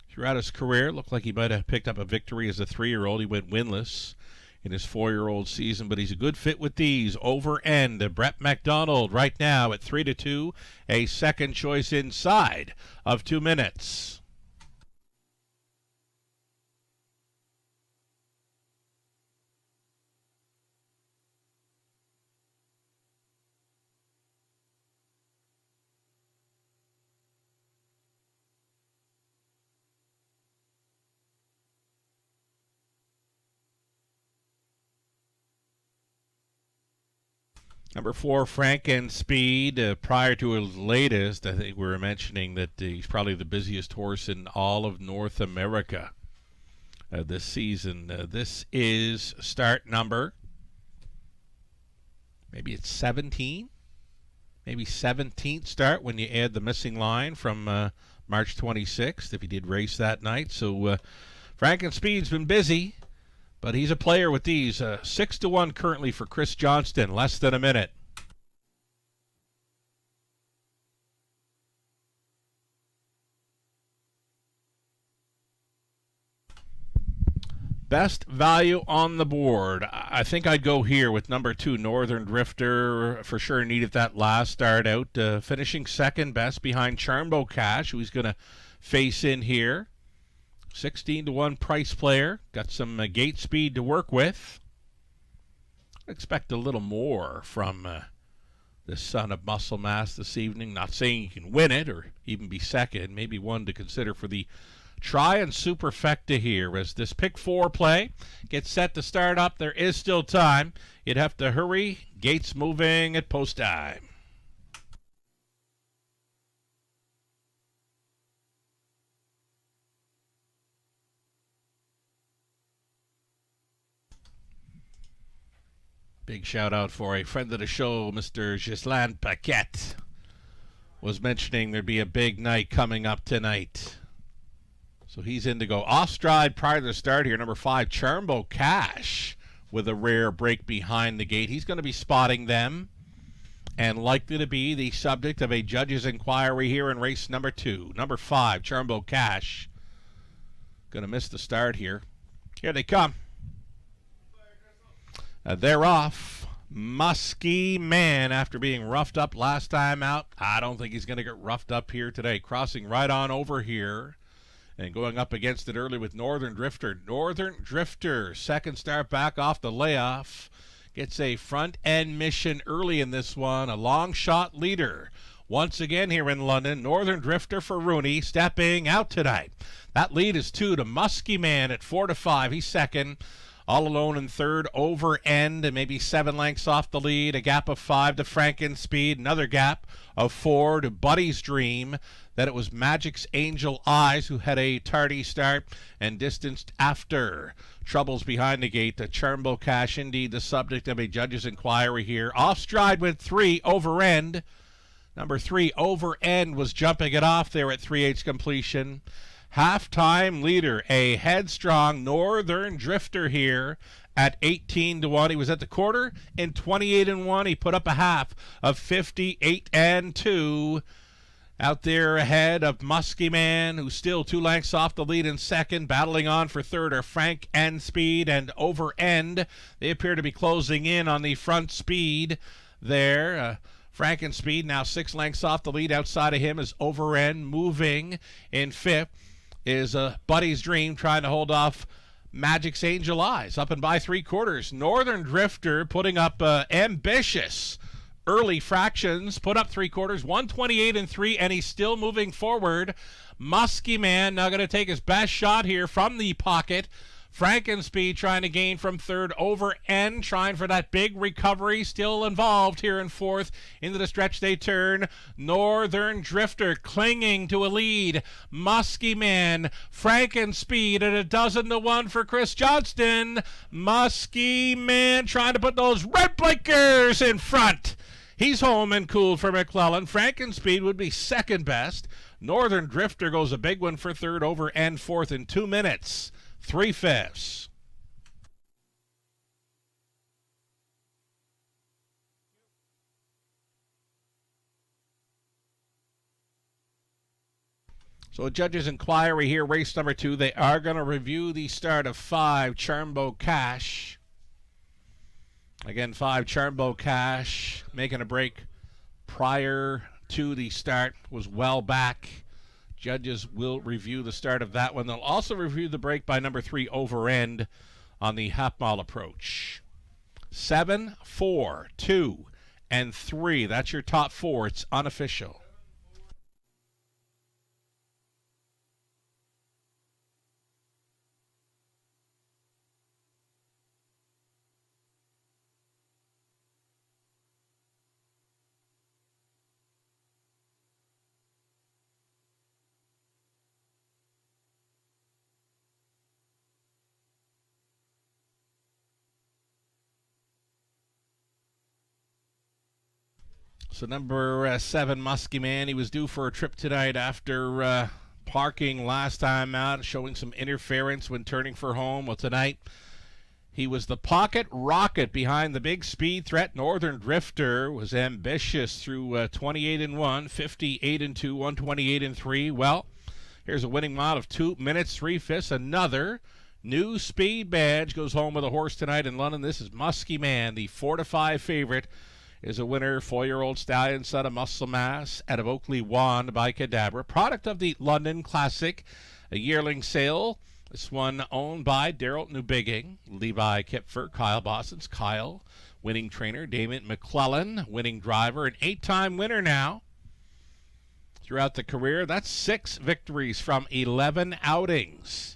throughout his career. Looked like he might have picked up a victory as a 3-year-old. He went winless in his 4-year-old season, but he's a good fit with these. Over End, Brett McDonald right now at 3-2, a second choice inside of 2 minutes. Number 4, Franken Speed. Prior to his latest, I think we were mentioning that he's probably the busiest horse in all of North America this season. This is start number, maybe it's 17? Maybe 17th start when you add the missing line from March 26th, if he did race that night. So Franken Speed's been busy. But he's a player with these. 6-1 currently for Chris Johnston. Less than a minute. Best value on the board. I think I'd go here with number 2, Northern Drifter. For sure needed that last start out. Finishing second best behind Charmbo Cash, who he's going to face in here. 16-1 price player. Got some gate speed to work with. Expect a little more from the son of Muscle Mass this evening. Not saying he can win it or even be second. Maybe one to consider for the Try and Superfecta here as this pick 4 play gets set to start up. There is still time. You'd have to hurry. Gates moving at post time. Big shout out for a friend of the show, Mr. Ghislain Paquette. Was mentioning there'd be a big night coming up tonight. So he's in to go off stride prior to the start here. Number 5, Charmbo Cash with a rare break behind the gate. He's going to be spotting them and likely to be the subject of a judge's inquiry here in race number 2. Number 5, Charmbo Cash. Going to miss the start here. Here they come. They're off. Muskie Man, after being roughed up last time out. I don't think he's going to get roughed up here today. Crossing right on over here and going up against it early with Northern Drifter. Northern Drifter, second start back off the layoff. Gets a front end mission early in this one. A long shot leader. Once again here in London, Northern Drifter for Rooney stepping out tonight. That lead is 2 to Muskie Man at 4-5. He's second. All alone in third, Over End, and maybe 7 lengths off the lead. A gap of 5 to Franken Speed. Another gap of 4 to Buddy's Dream. Then it was Magic's Angel Eyes, who had a tardy start and distanced after. Troubles behind the gate. The Charmbo Cash, indeed, the subject of a judge's inquiry here. Off stride went 3, Over End. Number 3, Over End, was jumping it off there at 3/8 completion. Halftime leader, a headstrong Northern Drifter here at 18-1. He was at the quarter in 28-1. He put up a half of 58-2. Out there ahead of Muskie Man, who's still 2 lengths off the lead in second. Battling on for third are Franken Speed and Over End. They appear to be closing in on the front speed there. Franken Speed now 6 lengths off the lead. Outside of him is Over End. Moving in fifth is Buddy's Dream, trying to hold off Magic's Angel Eyes. Up and by 3/4. Northern Drifter putting up ambitious early fractions. Put up 3/4, 128-3, and he's still moving forward. Muskie Man now going to take his best shot here from the pocket. Frankenspeed trying to gain from third over N, trying for that big recovery. Still involved here in fourth. Into the stretch they turn. Northern Drifter clinging to a lead. Muskie Man, Frankenspeed at 12-1 for Chris Johnston. Muskie Man trying to put those red blinkers in front. He's home and cool for McClellan. Frankenspeed would be second best. Northern Drifter goes a big one for third over and fourth in 2 minutes. 3/5. So judges' inquiry here, race number 2. They are going to review the start of 5, Charmbo Cash. Again, 5, Charmbo Cash, making a break prior to the start, was well back. Judges will review the start of that one. They'll also review the break by number 3, Over End, on the half-mile approach. 7, 4, 2, and 3. That's your top 4. It's unofficial. So number 7, Muskie Man, he was due for a trip tonight after parking last time out, showing some interference when turning for home. Well, tonight he was the pocket rocket behind the big speed threat. Northern Drifter was ambitious through 28-1, 58-2, 128-3. Well, here's a winning mile of 2 minutes 3/5. Another new speed badge goes home with a horse tonight in London. This is Muskie Man, the 4-5 favorite. Is a winner, 4-year-old stallion, son of Muscle Mass, out of Oakley Wand by Cadabra. Product of the London Classic, a yearling sale. This one owned by Daryl Newbigging, Levi Kipfer, Kyle Bossons. Kyle, winning trainer. Damon McClellan, winning driver. An 8-time winner now throughout the career. That's 6 victories from 11 outings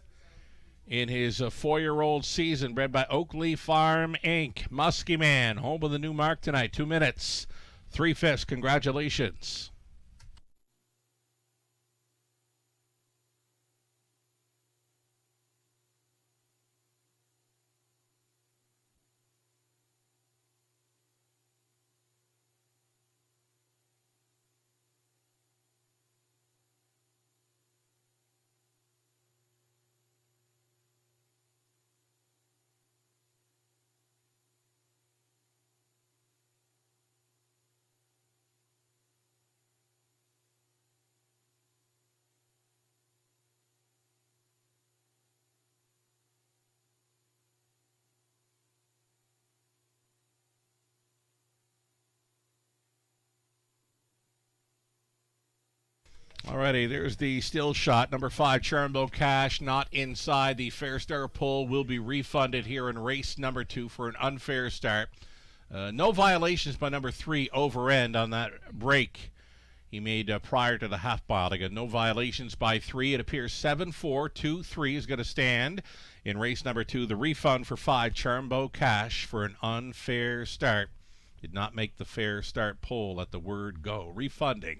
in his 4-year-old season, bred by Oakley Farm Inc. Muskie Man, home with a new mark tonight. 2 minutes 3/5. Congratulations. Alrighty, there's the still shot. Number 5, Charmbo Cash, not inside the Fair Start poll, will be refunded here in race number 2 for an unfair start. No violations by number 3, Over End, on that break he made prior to the half mile. Again, no violations by 3. It appears 7-4-2-3 is going to stand in race number 2. The refund for 5, Charmbo Cash, for an unfair start. Did not make the Fair Start poll at the word go. Refunding.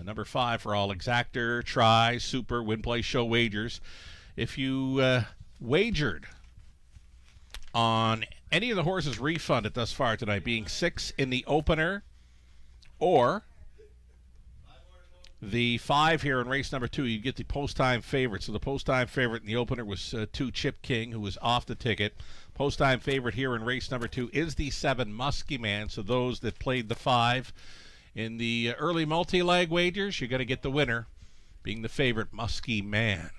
Number 5 for all exactor, try, super, win, play, show wagers. If you wagered on any of the horses refunded thus far tonight, being 6 in the opener or the 5 here in race number 2, you get the post-time favorite. So the post-time favorite in the opener was 2, Chip King, who was off the ticket. Post-time favorite here in race number 2 is the 7, Muskie Man. So those that played the 5 in the early multi-leg wagers, you're going to get the winner, being the favorite, Muskie Man.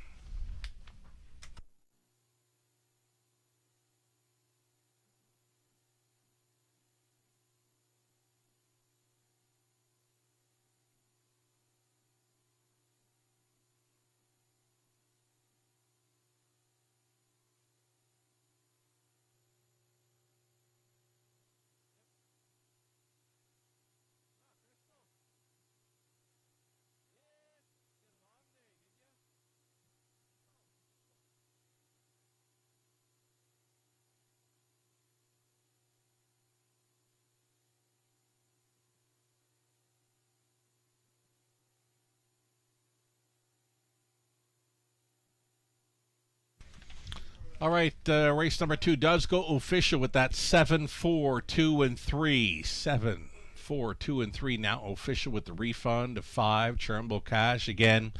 All right, race number 2 does go official with that 7-4, 2 and 3. 7-4, 2 and 3 now official with the refund of 5 Turnbull Cash. Again,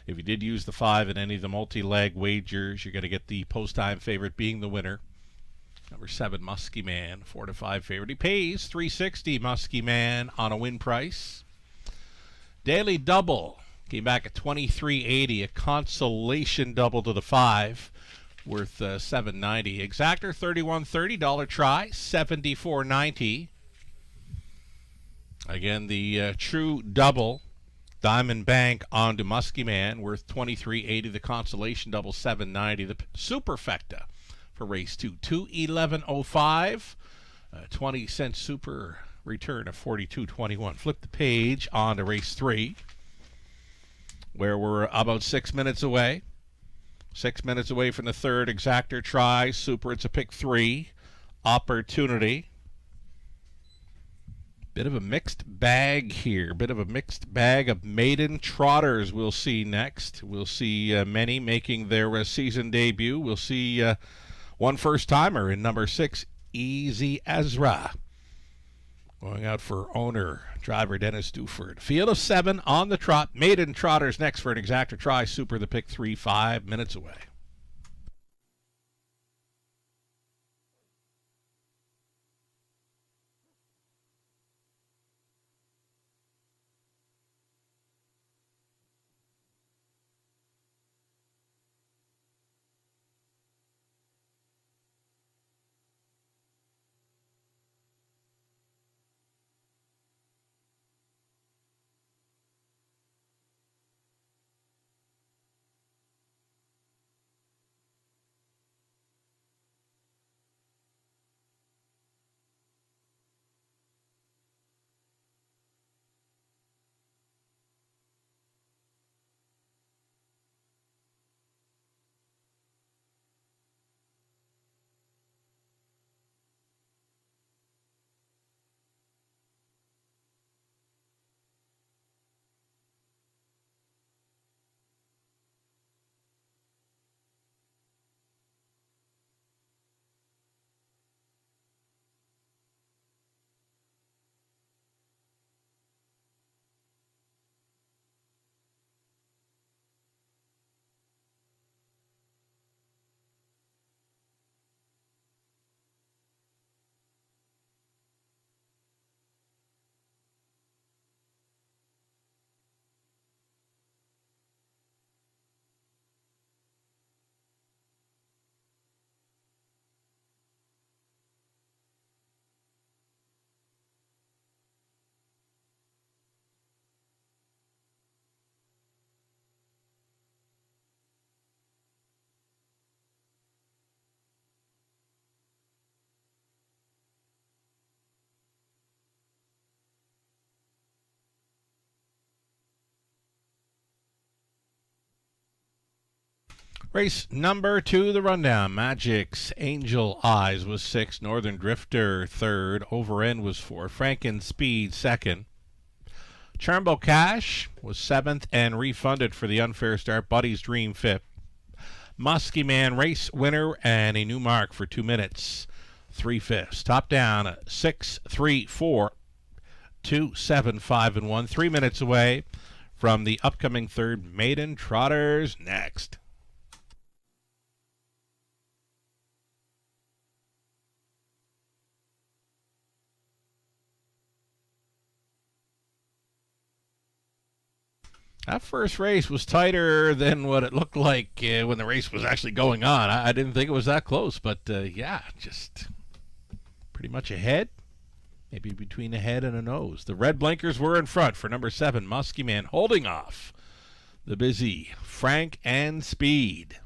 if you did use the 5 in any of the multi-leg wagers, you're going to get the post-time favorite being the winner. Number 7, Muskie Man, 4-5 favorite. He pays $360, Muskie Man, on a win price. Daily double came back at $23.80, a consolation double to the 5, worth $7.90. Exactor $31.30, dollar try $74.90. Again, the true double Diamond Bank onto Muskie Man, worth $23.80. The consolation double $7.90. The superfecta for race 2, $211.05. 20-cent super return of $42.21. Flip the page on to race 3, where we're about 6 minutes away. 6 minutes away from the third. Exactor try super. It's a pick 3 opportunity. Bit of a mixed bag here. Bit of a mixed bag of maiden trotters we'll see next. We'll see many making their season debut. We'll see one first-timer in number 6, Easy Ezra, going out for owner, driver Dennis Duford. Field of 7 on the trot. Maiden trotters next for an Exactor try super. The pick 3, 5 minutes away. Race number 2, the rundown. Magic's Angel Eyes was 6. Northern Drifter 3rd. Over End was 4. Franken Speed 2nd. Turnbull Cash was 7th and refunded for the unfair start. Buddy's Dream 5th. Muskie Man race winner and a new mark for 2 minutes 3/5. Top down 6, 3, 4, 2, 7, 5 and 1. 3 minutes away from the upcoming third. Maiden trotters next. That first race was tighter than what it looked like when the race was actually going on. I didn't think it was that close, but yeah, just pretty much ahead. Maybe between a head and a nose. The red blinkers were in front for number 7, Muskie Man, holding off the busy Frank and Speed.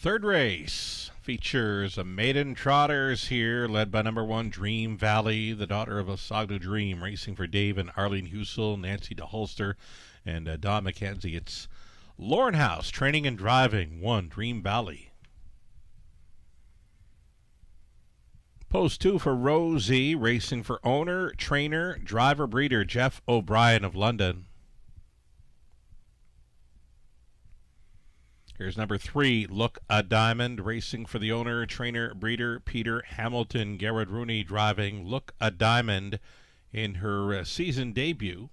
Third race features a maiden trotters here, led by number 1, Dream Valley, the daughter of Osagdo Dream, racing for Dave and Arlene Husel, Nancy DeHolster, and Don McKenzie. It's Lauren House, training and driving, 1, Dream Valley. Post 2 for Rosie, racing for owner, trainer, driver, breeder, Jeff O'Brien of London. Here's number 3, Look a Diamond, racing for the owner, trainer, breeder, Peter Hamilton. Garrett Rooney driving Look a Diamond in her season debut.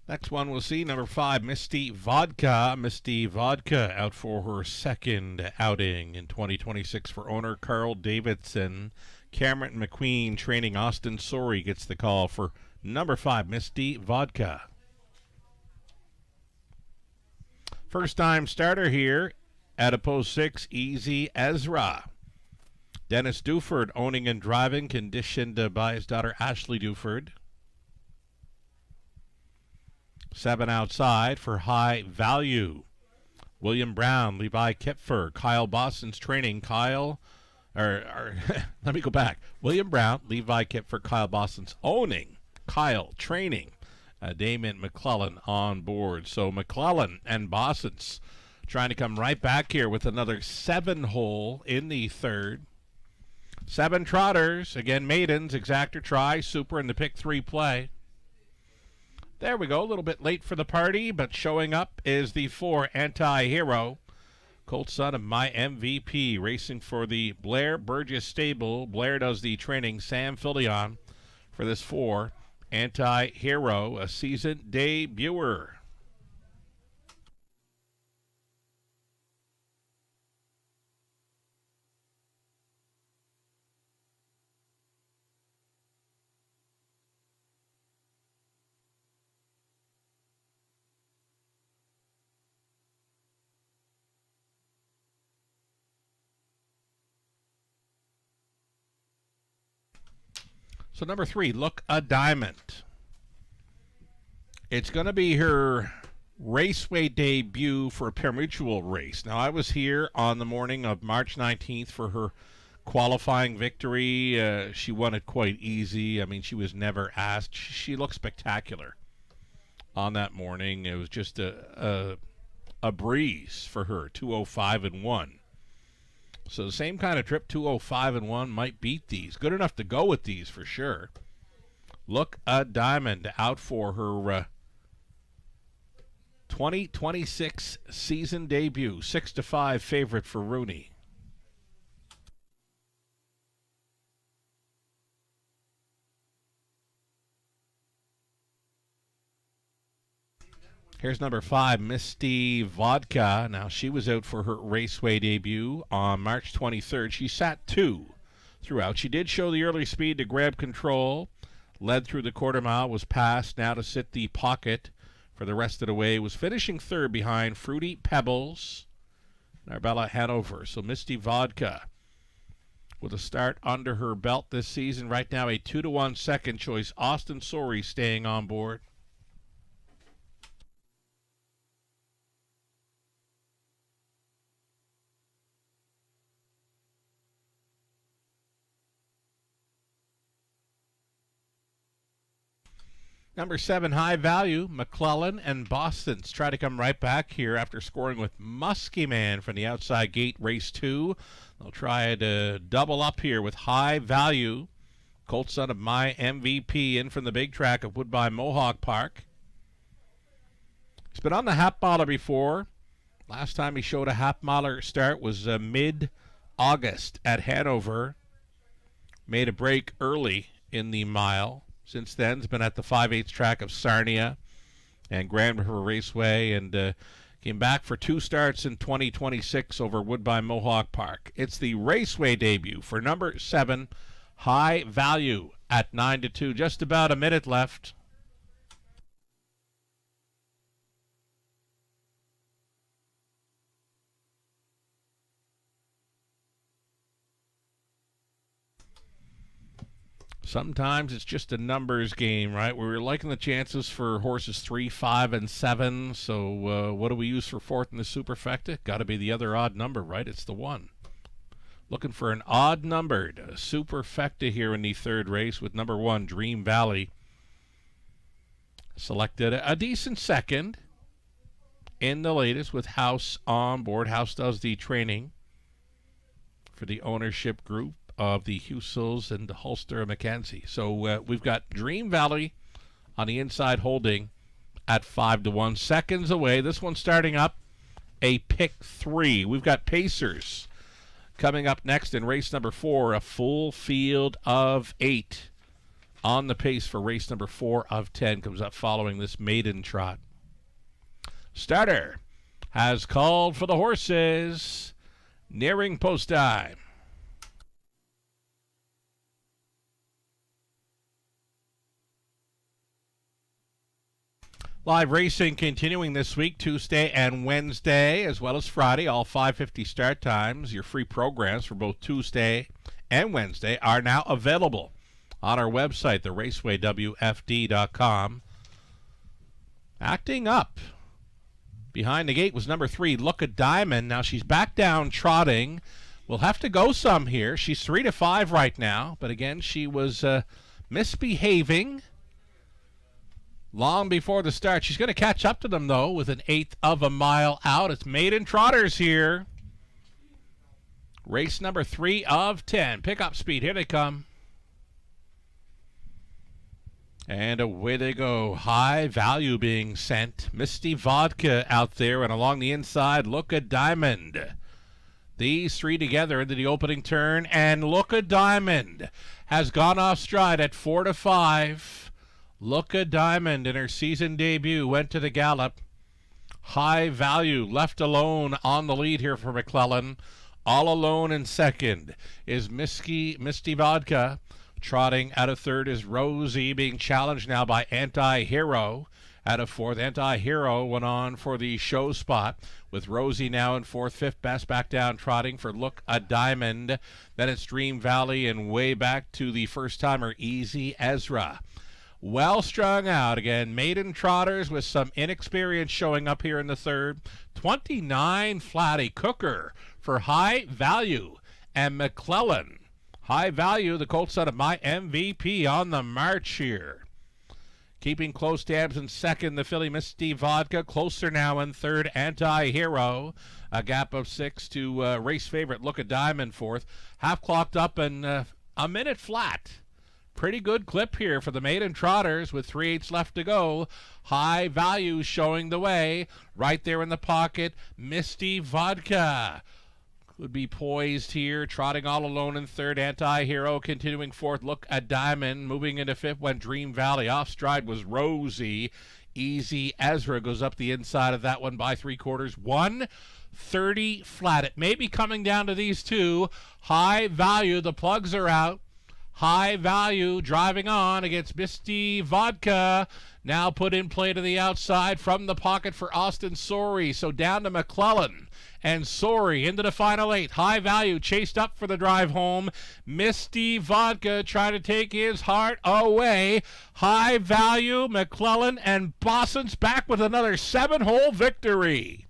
Next one we'll see, number 5, Misty Vodka. Misty Vodka out for her second outing in 2026 for owner Carl Davidson. Cameron McQueen training Austin Sorey gets the call for number 5, Misty Vodka. First time starter here at a post 6, Easy Ezra. Dennis Duford owning and driving, conditioned by his daughter Ashley Duford. 7 outside for High Value. William Brown, Levi Kipfer, Kyle Boston's training. Let me go back. William Brown, Levi Kipfer, Kyle Boston's owning. Kyle training. Damon McClellan on board. So McClellan and Boston's trying to come right back here with another 7-hole in the third. 7 trotters, again maidens, exactor, try, super, and the pick 3 play. There we go, a little bit late for the party, but showing up is the 4, Anti-Hero. Colt son of my MVP, racing for the Blair Burgess stable. Blair does the training. Sam Fillion for this 4, Anti-Hero, a season debuter. So number 3, Look a Diamond. It's going to be her raceway debut for a pari-mutuel race. Now, I was here on the morning of March 19th for her qualifying victory. She won it quite easy. I mean, she was never asked. She looked spectacular on that morning. It was just a breeze for her, 2:05-1. So the same kind of trip, 2:05-1, might beat these. Good enough to go with these for sure. Look a Diamond out for her 2026 season debut. 6-5 favorite for Rooney. Here's number 5, Misty Vodka. Now, she was out for her raceway debut on March 23rd. She sat 2 throughout. She did show the early speed to grab control. Led through the quarter mile, was passed. Now to sit the pocket for the rest of the way. Was finishing 3rd behind Fruity Pebbles and Arbella Hanover. So Misty Vodka with a start under her belt this season. Right now, a 2-1 second choice. Austin Sorey staying on board. Number 7, High Value. McClellan and Boston's try to come right back here after scoring with Muskie Man from the outside gate, race 2. They'll try to double up here with High Value. Colt son of my MVP in from the big track of Woodbine Mohawk Park. He's been on the half miler before. Last time he showed a half miler start was mid-August at Hanover. Made a break early in the mile. Since then, has been at the 5/8 track of Sarnia and Grand River Raceway, and came back for 2 starts in 2026 over Woodbine Mohawk Park. It's the raceway debut for number 7, High Value at 9-2. Just about a minute left. Sometimes it's just a numbers game, right? We're liking the chances for horses 3, 5, and 7. So what do we use for fourth in the superfecta? Got to be the other odd number, right? It's the 1. Looking for an odd-numbered superfecta here in the third race with number 1, Dream Valley. Selected a decent second in the latest with House on board. House does the training for the ownership group of the Husels and the Holster and Mackenzie. So we've got Dream Valley on the inside holding at 5-1. Seconds away. This one starting up a pick 3. We've got Pacers coming up next in race number 4, a full field of 8 on the pace for race number 4 of 10 comes up following this maiden trot. Starter has called for the horses, nearing post time. Live racing continuing this week, Tuesday and Wednesday, as well as Friday, all 5:50 start times. Your free programs for both Tuesday and Wednesday are now available on our website, theracewaywfd.com. Acting up behind the gate was number 3, Look a Diamond. Now she's back down trotting. We'll have to go some here. She's 3-5 right now, but again, she was misbehaving long before the start. She's going to catch up to them, though, with an 1/8 of a mile out. It's maiden trotters here. Race number 3 of 10. Pick up speed. Here they come. And away they go. High Value being sent. Misty Vodka out there, and along the inside, Look a Diamond. These 3 together into the opening turn, and Look a Diamond has gone off stride at 4-5. Look a Diamond in her season debut went to the gallop. High Value left alone on the lead here for McClellan. All alone in second is Misty Vodka. Trotting out of third is Rosie, being challenged now by Anti-Hero. Out of fourth, Anti-Hero went on for the show spot, with Rosie now in fourth. Fifth best back down trotting for Look a Diamond. Then it's Dream Valley, and way back to the first-timer, Easy Ezra. Well strung out again. Maiden trotters with some inexperience showing up here in the third. 29 flat, a cooker for High Value and McClellan. High Value, the colt son of my MVP on the march here. Keeping close tabs in second, the filly Misty Vodka. Closer now in third, Anti-Hero. A gap of 6 to race favorite Look a Diamond fourth. Half clocked up and a minute flat. Pretty good clip here for the maiden trotters with 3/8 left to go. High Value showing the way. Right there in the pocket, Misty Vodka would be poised here, trotting all alone in third. Anti-Hero continuing fourth. Look a Diamond moving into fifth when Dream Valley. Off stride was Rosie. Easy Ezra goes up the inside of that one by 3/4. 1:30 flat. It may be coming down to these two. High Value, the plugs are out. High Value driving on against Misty Vodka. Now put in play to the outside from the pocket for Austin Sorey. So down to McClellan and Sorey into the final 8. High Value chased up for the drive home. Misty Vodka trying to take his heart away. High Value, McClellan, and Bosson's back with another 7-hole victory.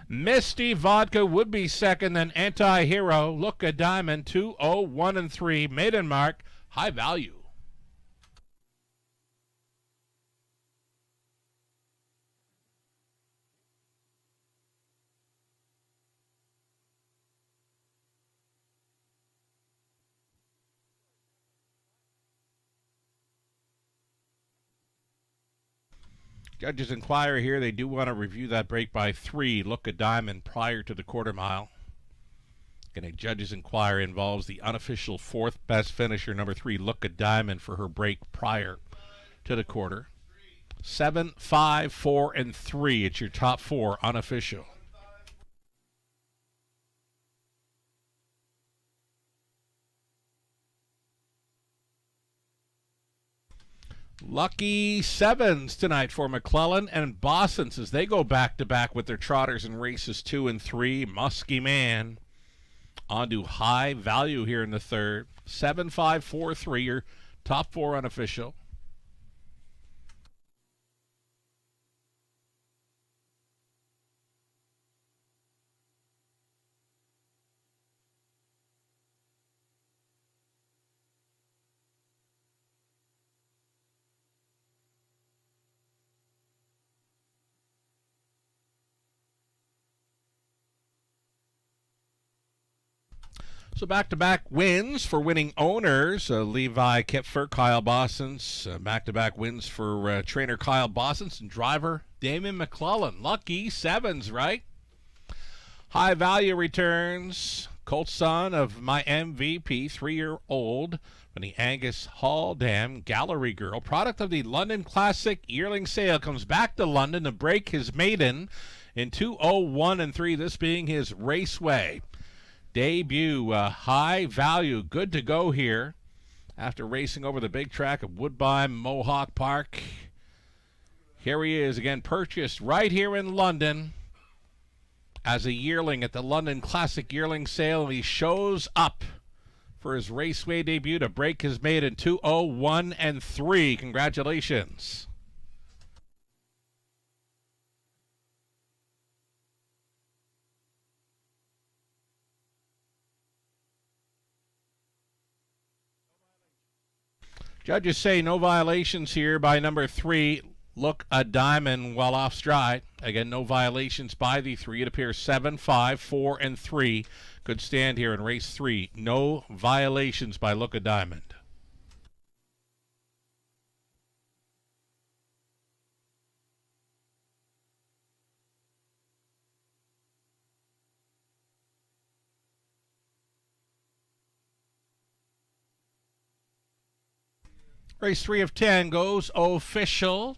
Misty Vodka would be second, then Anti-Hero. Look a Diamond, 2-0-1-3. Maiden mark, High Value. Judges inquire here. They do want to review that break by 3. Look a Diamond prior to the quarter mile. And a judges inquire involves the unofficial 4th best finisher, number 3, Look a Diamond, for her break prior to the quarter. 7, 5, 4, and 3. It's your top 4 unofficial. Lucky 7s tonight for McClellan and Bossons as they go back-to-back with their trotters in races 2 and 3. Muskie Man on to High Value here in the third. 7, 5, 4, 3, your Top 4 unofficial. So back-to-back wins for winning owners. Levi Kipfer, Kyle Bossens. Back-to-back wins for trainer Kyle Bossens and driver Damon McClellan. Lucky sevens, right? High value returns. Colt son of my MVP, 3-year-old, from the Angus Hall Dam Gallery Girl. Product of the London Classic Yearling Sale. Comes back to London to break his maiden in 2:01 and 3, this being his Raceway debut. High value, good to go here after racing over the big track of Woodbine Mohawk Park. Here he is again, purchased right here in London as a yearling at the London Classic Yearling Sale, and he shows up for his Raceway debut to break his maiden 2:01 and 3. Congratulations. Judges say no violations here by number 3, Look a Diamond, well off stride. Again, no violations by the 3. It appears 7, 5, 4, and 3 could stand here in race 3. No violations by Look a Diamond. Race 3 of 10 goes official.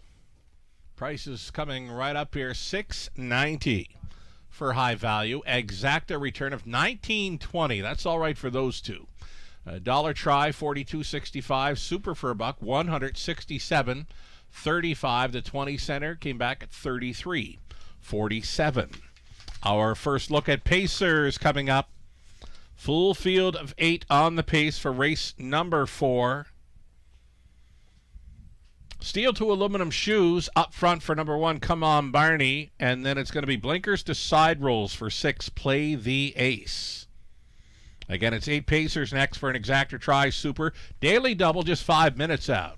Price is coming right up here, $6.90 for high value. Exacta return of $19.20. That's all right for those two. Dollar try, $42.65. Super for a buck, $167.35. The 20 center came back at $33.47. Our first look at Pacers coming up. Full field of 8 on the pace for race number 4. Steel to aluminum shoes up front for number 1, Come On Barney. And then it's going to be blinkers to side rolls for 6, Play the Ace. Again, it's 8 Pacers next for an exacta try super. Daily double, just 5 minutes out.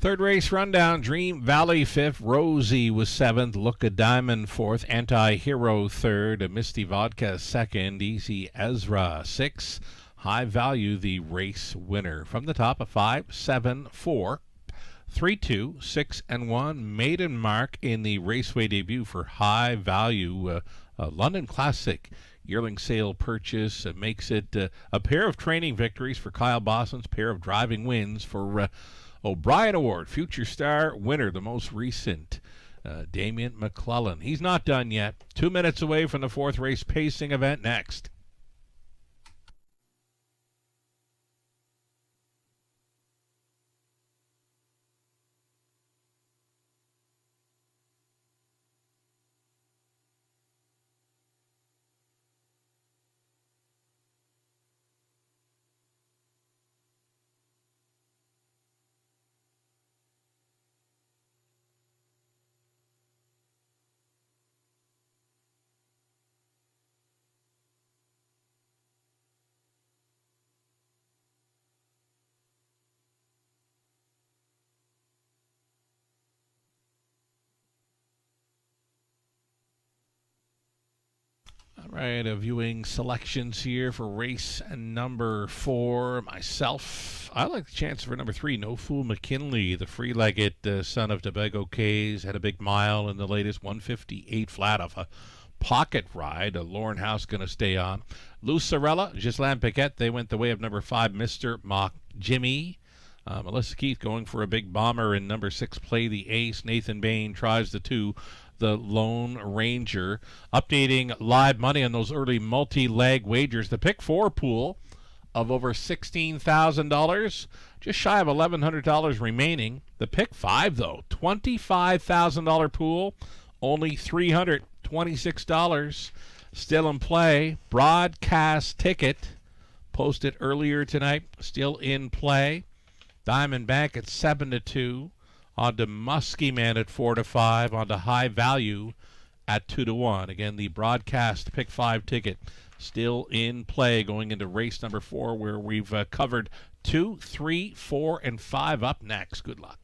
Third race rundown, Dream Valley 5th, Rosie was 7th, Look a Diamond 4th, Anti-Hero 3rd, Misty Vodka 2nd, Easy Ezra 6th, High Value the race winner. From the top, a 5, 7, 4, 3, 2, 6, and 1. Maiden mark in the Raceway debut for High Value, London Classic yearling sale purchase. Makes it a pair of training victories for Kyle Boston's, pair of driving wins for O'Brien Award Future Star winner, the most recent, Damian McClellan. He's not done yet. 2 minutes away from the fourth race pacing event next. All right, viewing selections here for race number 4. Myself, I like the chance for number 3, No Fool McKinley, the free-legged son of Tobago Cays. Had a big mile in the latest 158 flat off a pocket ride. Lauren House going to stay on. Lucerella, Ghislaine Paquette, they went the way of number 5, Mr. Mock Jimmy. Melissa Keith going for a big bomber in number 6, Play the Ace. Nathan Bain tries the 2, the Lone Ranger. Updating live money on those early multi-leg wagers. The pick 4 pool of over $16,000, just shy of $1,100 remaining. The pick 5, though, $25,000 pool, only $326 still in play. Broadcast ticket posted earlier tonight, still in play. Diamond Bank at 7-2. On to Muskie Man at 4-5. On to High Value at 2-1. Again, the broadcast pick 5 ticket still in play going into race number 4, where we've covered 2, 3, 4, and 5 up next. Good luck.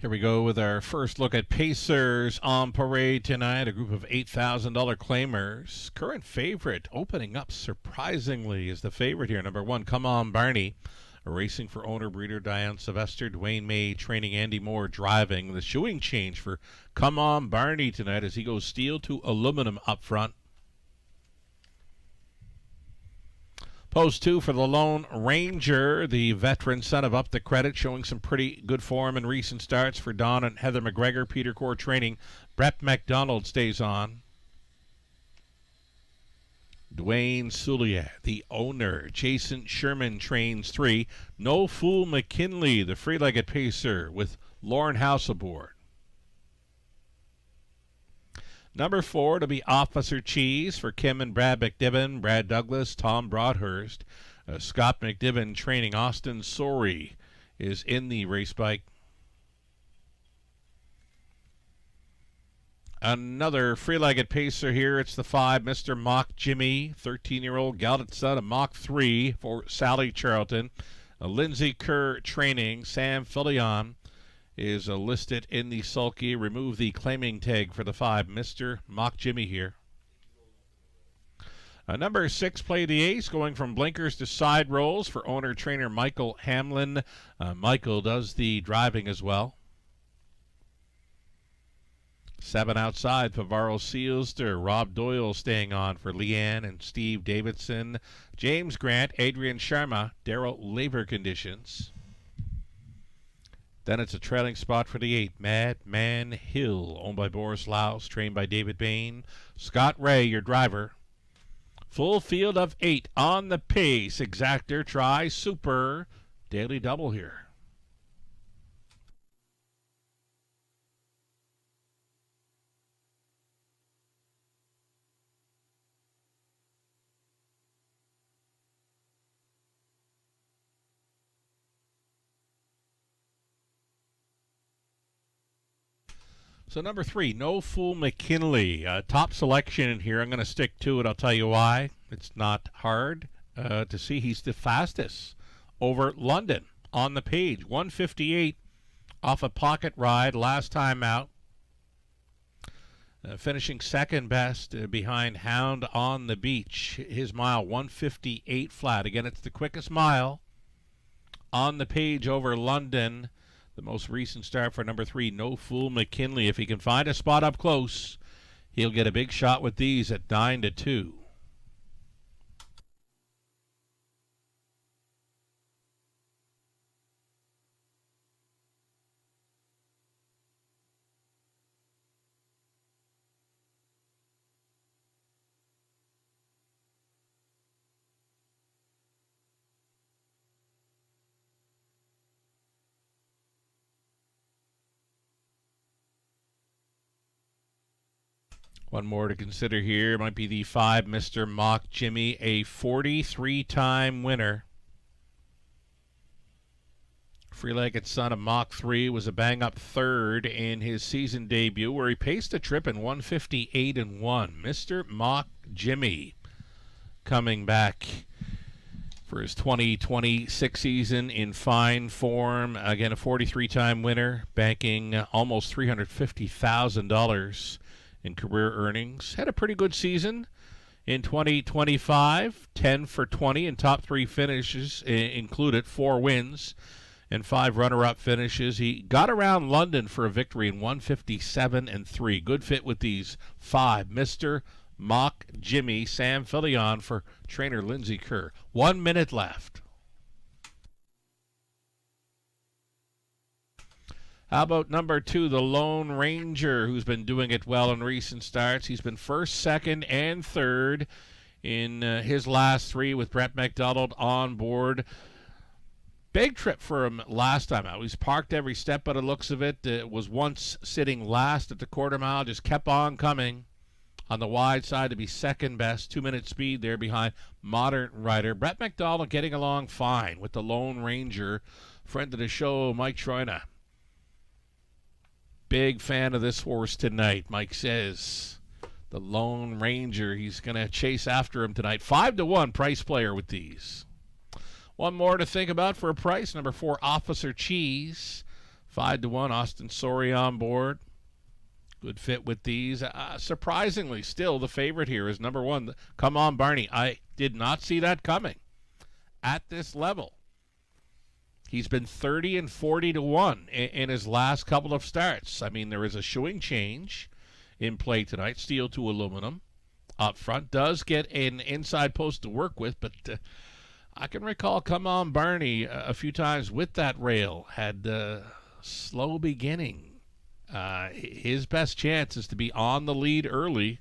Here we go with our first look at Pacers on parade tonight. A group of $8,000 claimers. Current favorite opening up surprisingly is the favorite here. Number 1, Come On Barney. Racing for owner breeder Diane Sylvester. Dwayne May training, Andy Moore driving. The shoeing change for Come On Barney tonight as he goes steel to aluminum up front. Post 2 for the Lone Ranger, the veteran son of Up the Credit, showing some pretty good form in recent starts for Don and Heather McGregor. Peter Core training. Brett McDonald stays on. Dwayne Soulier, the owner. Jason Sherman trains 3. No Fool McKinley, the free-legged pacer, with Lauren House aboard. Number 4 to be Officer Cheese for Kim and Brad McDiven, Brad Douglas, Tom Broadhurst. Scott McDiven training. Austin Sorey is in the race bike. Another free-legged pacer here. It's the 5, Mr. Mock Jimmy, 13-year-old gelded son of Mach 3 for Sally Charlton. Lindsay Kerr training. Sam Filion is listed in the sulky. Remove the claiming tag for the 5, Mr. Mock Jimmy here. Number 6, Play the Ace, going from blinkers to side rolls for owner-trainer Michael Hamlin. Michael does the driving as well. 7 outside, Pavaro Sealster. Rob Doyle staying on for Leanne and Steve Davidson. James Grant, Adrian Sharma, Darrell Labor Conditions. Then it's a trailing spot for the 8, Madman Hill, owned by Boris Laus, trained by David Bain. Scott Ray, your driver. Full field of 8 on the pace. Exactor, try, super. Daily double here. So number 3, No Fool McKinley. Top selection in here. I'm going to stick to it. I'll tell you why. It's not hard to see. He's the fastest over London on the page. 158 off a pocket ride last time out. Finishing second best behind Hound on the Beach. His mile 158 flat. Again, it's the quickest mile on the page over London. The most recent start for number 3, No Fool McKinley. If he can find a spot up close, he'll get a big shot with these at 9-2. One more to consider here might be the 5, Mr. Mock Jimmy, a 43-time winner. Free-legged son of Mach 3 was a bang-up third in his season debut, where he paced a trip in 158-1. Mr. Mock Jimmy coming back for his 2026 season in fine form. Again, a 43-time winner, banking almost $350,000 in career earnings. Had a pretty good season in 2025. 10 for 20 in top 3 finishes included 4 wins and 5 runner-up finishes. He got around London for a victory in 157-3. Good fit with these 5. Mr. Mock Jimmy, Sam Filion for trainer Lindsay Kerr. 1 minute left. How about number 2, the Lone Ranger, who's been doing it well in recent starts? He's been first, second, and third in his last 3 with Brett McDonald on board. Big trip for him last time out. He's parked every step by the looks of it. Was once sitting last at the quarter mile, just kept on coming on the wide side to be second best. 2-minute speed there behind Modern Rider. Brett McDonald getting along fine with the Lone Ranger. Friend of the show, Mike Troina. Big fan of this horse tonight. Mike says the Lone Ranger, he's going to chase after him tonight. 5-1 price player with these. One more to think about for a price. Number 4, Officer Cheese. 5-1, Austin Sorey on board. Good fit with these. Surprisingly, still the favorite here is number 1, Come On Barney. I did not see that coming at this level. He's been 30 and 40-1 in his last couple of starts. I mean, there is a shoeing change in play tonight. Steel to aluminum up front. Does get an inside post to work with, but I can recall Come On Barney a few times with that rail. Had slow beginning. His best chance is to be on the lead early.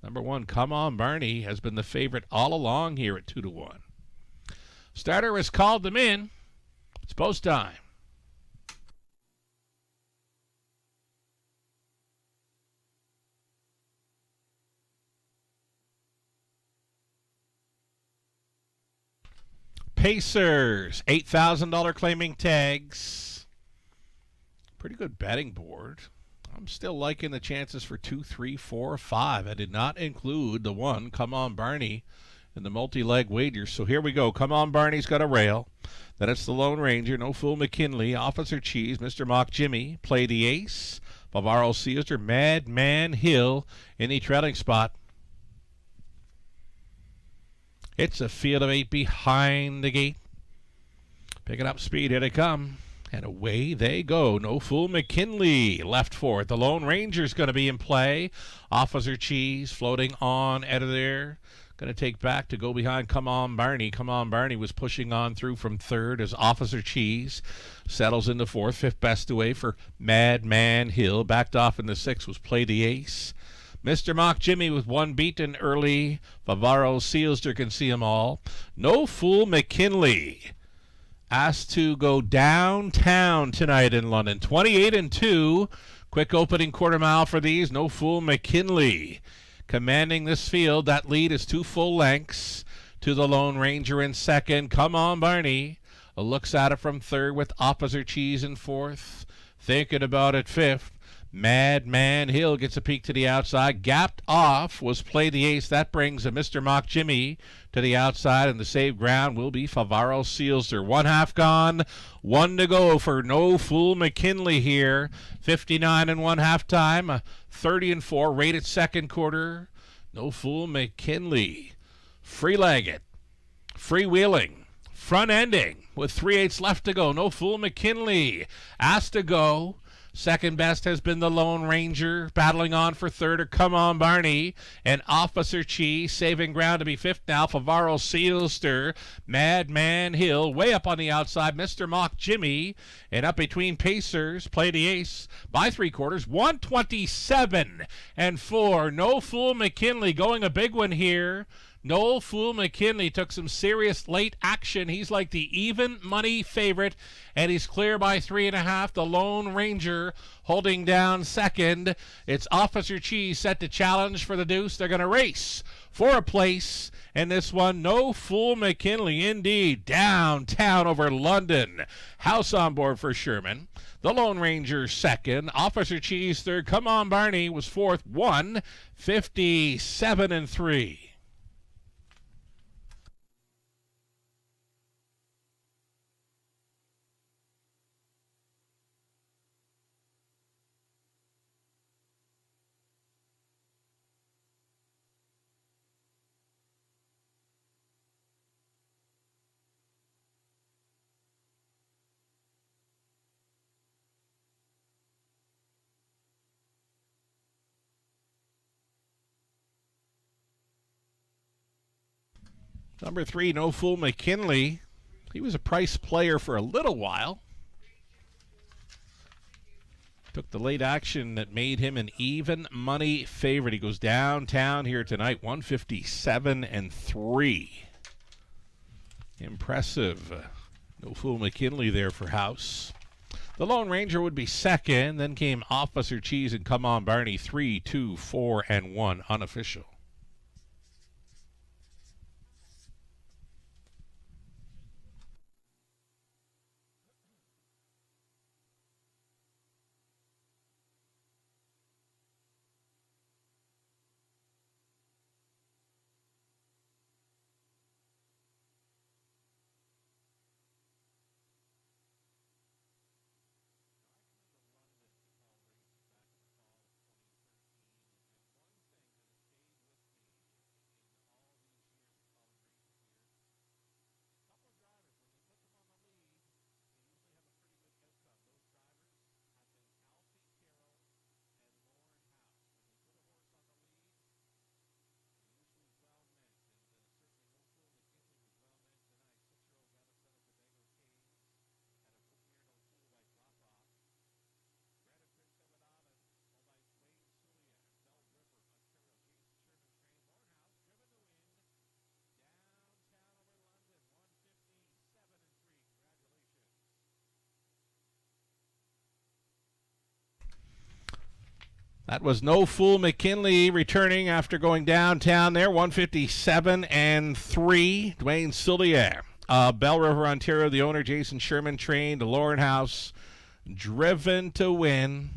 Number 1, Come On Barney, has been the favorite all along here at 2-1. Starter has called them in. It's post time. Pacers, $8,000 claiming tags. Pretty good betting board. I'm still liking the chances for 2, 3, 4, 5. I did not include the 1, Come On Barney, in the multi-leg wager. So here we go. Come On Barney's got a rail. Then it's the Lone Ranger, No Fool McKinley, Officer Cheese, Mr. Mock Jimmy, Play the Ace, Bavaro Caesar, Madman Hill in the trailing spot. It's a field of 8 behind the gate. Picking up speed, here they come. And away they go. No Fool McKinley left for it. The Lone Ranger's going to be in play. Officer Cheese floating on out of there. Going to take back to go behind Come On Barney. Come On Barney was pushing on through from third as Officer Cheese settles into fourth. Fifth best away for Madman Hill. Backed off in the sixth was Play the Ace. Mr. Mock Jimmy with one beaten early. Bavaro Sealster can see them all. No Fool McKinley asked to go downtown tonight in London. 28-2. Quick opening quarter mile for these. No Fool McKinley commanding this field. That lead is 2 full lengths to the Lone Ranger in second. Come On Barney looks at it from third with Officer Cheese in fourth. Thinking about it fifth. Madman Hill gets a peek to the outside. Gapped off was Play the Ace. That brings a Mr. Mock Jimmy to the outside, and the save ground will be Favaro Sealster. 1/2 gone, 1 to go for No Fool McKinley here. 59 1/2 time, 30-4 rated second quarter. No Fool McKinley, free-legged, freewheeling, front-ending with 3/8 left to go. No Fool McKinley asked to go. Second best has been the Lone Ranger, battling on for third or Come On Barney, and Officer Cheese saving ground to be fifth now. Favaro Sealster, Madman Hill, way up on the outside, Mr. Mock Jimmy, and up between Pacers, Play the Ace by 3/4, 127-4. No Fool McKinley going a big one here. No Fool McKinley took some serious late action. He's like the even money favorite, and he's clear by 3.5. The Lone Ranger holding down second. It's Officer Cheese set to challenge for the deuce. They're going to race for a place. And this one, No Fool McKinley, indeed, downtown over London. House on board for Sherman. The Lone Ranger second. Officer Cheese third. Come On Barney was fourth. 157-3. Number 3, No Fool McKinley. He was a price player for a little while. Took the late action that made him an even money favorite. He goes downtown here tonight, 157-3. Impressive. No Fool McKinley there for House. The Lone Ranger would be second. Then came Officer Cheese and Come On Barney, 3, 2, 4, and 1 unofficial. That was No Fool McKinley returning after going downtown there, 157-3. Dwayne Sillier, Bell River, Ontario, the owner, Jason Sherman, trained to Lauren House, driven to win.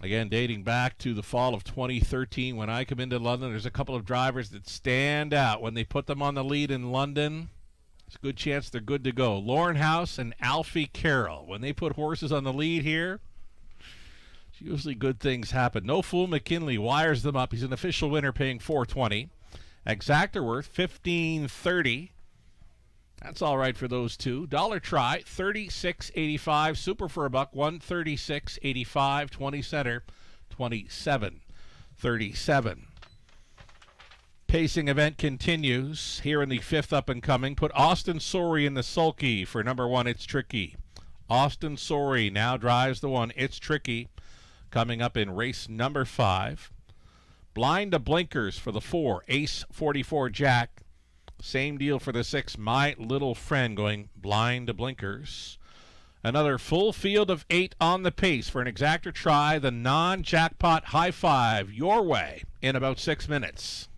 Again, dating back to the fall of 2013 when I come into London, there's a couple of drivers that stand out. When they put them on the lead in London, it's a good chance they're good to go. Lauren House and Alfie Carroll. When they put horses on the lead here, usually good things happen. No Fool McKinley wires them up. He's an official winner paying $4.20. Exactorworth, $15.30. That's all right for those two. Dollar Try, $36.85. Super for a buck, $136.85. 20 center, $27.37. Pacing event continues here in the fifth up and coming. Put Austin Sorey in the sulky for number one, It's Tricky. Austin Sorey now drives the one, It's Tricky, coming up in race number 5. Blind to Blinkers for the 4, Ace 44 Jack. Same deal for the 6, My Little Friend, going blind to blinkers. Another full field of 8 on the pace for an exactor try. The non-jackpot high five your way in about 6 minutes.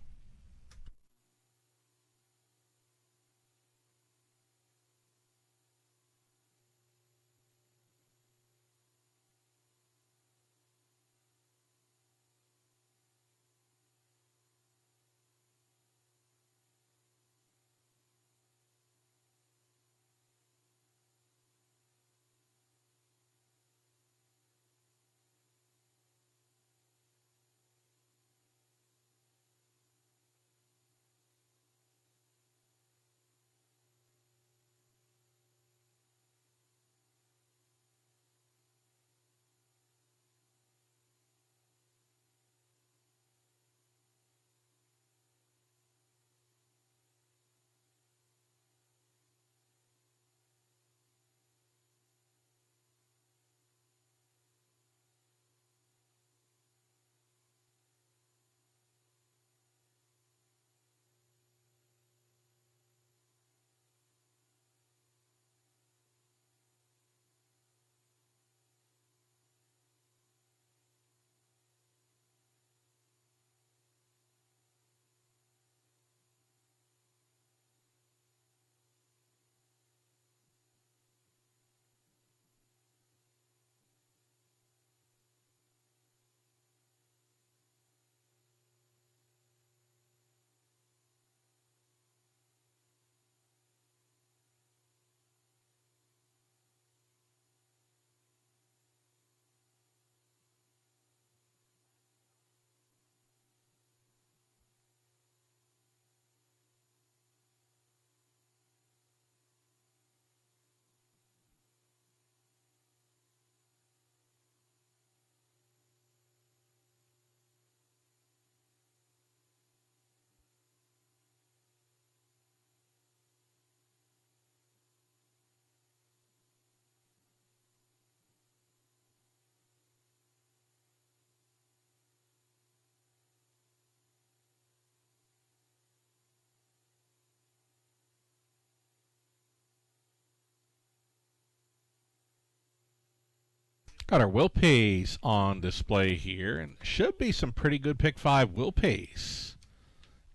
Got our Will Pays on display here, and should be some pretty good pick 5 Will Pays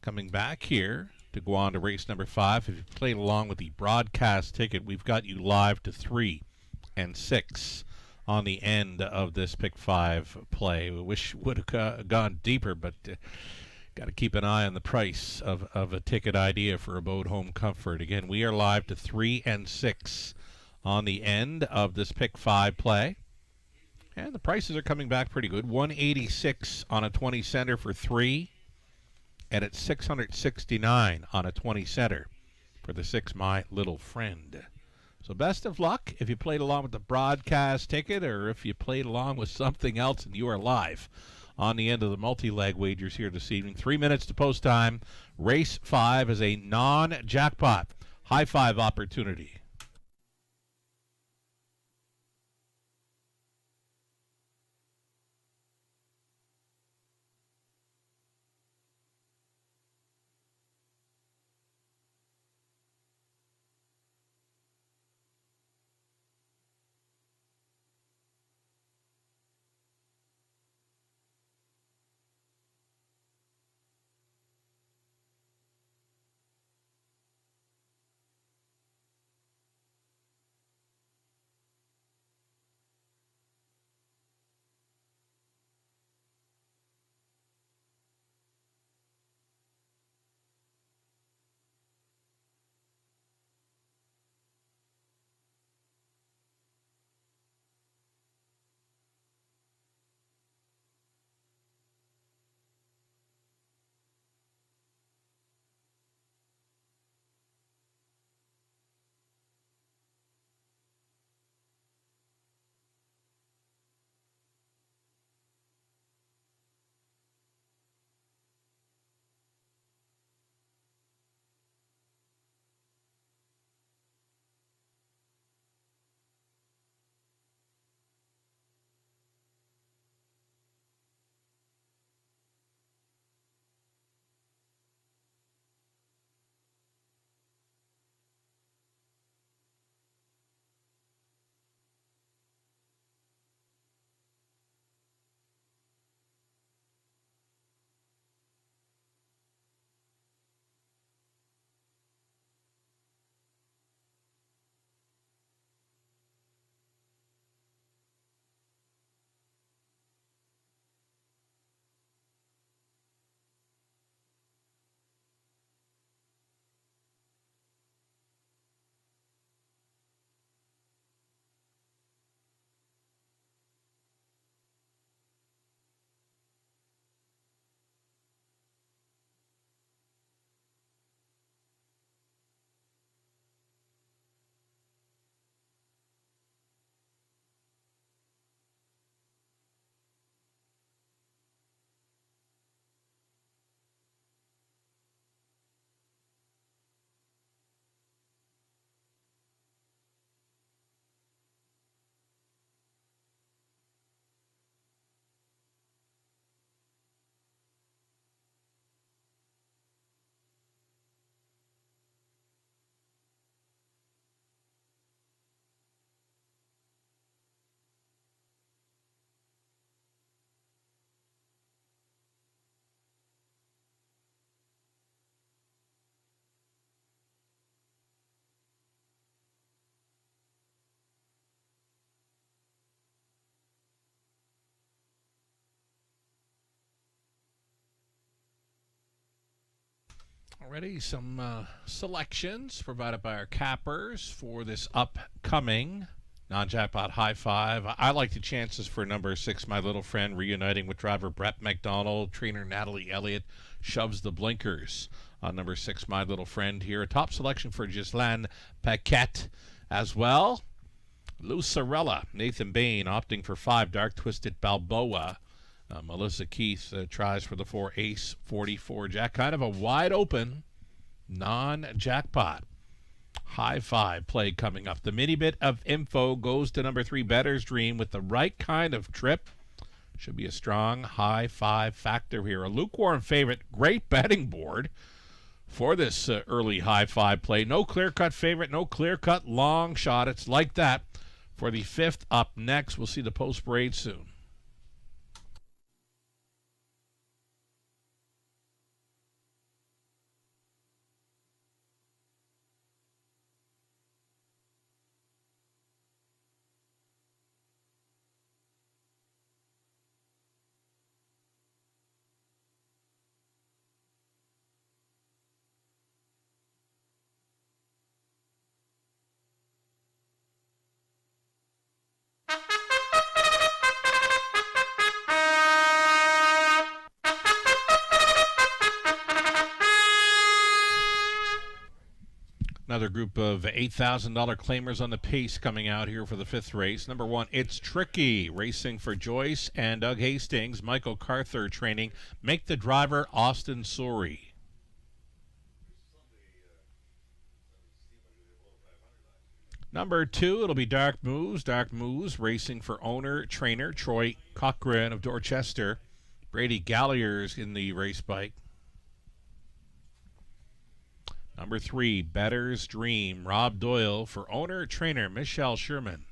coming back here to go on to race number 5. If you played along with the broadcast ticket, we've got you live to 3 and 6 on the end of this pick 5 play. We wish we would have gone deeper, but got to keep an eye on the price of a ticket idea for Abode Home Comfort. Again, we are live to 3 and 6 on the end of this pick 5 play. And the prices are coming back pretty good. $186 on a 20 center for 3. And it's $669 on a 20 center for the 6, My Little Friend. So best of luck if you played along with the broadcast ticket, or if you played along with something else and you are live on the end of the multi-leg wagers here this evening. 3 minutes to post time. Race 5 is a non-jackpot high five opportunity. Already some selections provided by our cappers for this upcoming non-jackpot high five. I like the chances for number 6, My Little Friend, reuniting with driver Brett McDonald. Trainer Natalie Elliott shoves the blinkers on number 6, My Little Friend here. A top selection for Ghislaine Paquette as well. Lucerella, Nathan Bain opting for 5, Dark Twisted Balboa. Melissa Keith tries for the 4, Ace 44 Jack. Kind of a wide open non-jackpot high five play coming up. The mini bit of info goes to number 3, Bettor's Dream, with the right kind of trip. Should be a strong high five factor here. A lukewarm favorite. Great betting board for this early high five play. No clear-cut favorite, no clear-cut long shot. It's like that for the 5th up next. We'll see the post parade soon. Another group of $8,000 claimers on the pace coming out here for the 5th race. Number 1, It's Tricky, racing for Joyce and Doug Hastings. Michael Carther training. Make the driver Austin Suri. Number 2, it'll be Dark Moves. Dark Moves racing for owner, trainer Troy Cochran of Dorchester. Brady Gallier's in the race bike. Number 3, Bettor's Dream, Rob Doyle for owner, trainer Michelle Sherman.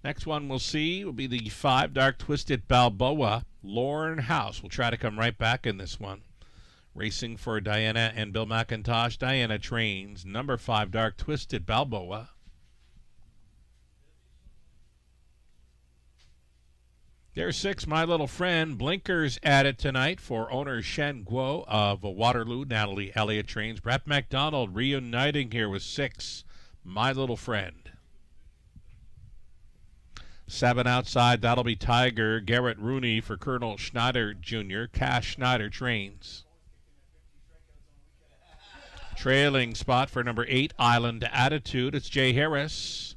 Next one we'll see will be the 5, Dark Twisted Balboa. Lauren House will try to come right back in this one. Racing for Diana and Bill McIntosh. Diana trains number 5, Dark Twisted Balboa. There's 6, My Little Friend. Blinkers added tonight for owner Shen Guo of Waterloo. Natalie Elliott trains. Brett McDonald reuniting here with 6, My Little Friend. 7 outside, that'll be Tiger. Garrett Rooney for Colonel Schneider Jr. Cash Schneider trains. Trailing spot for number 8, Island Attitude. It's Jay Harris.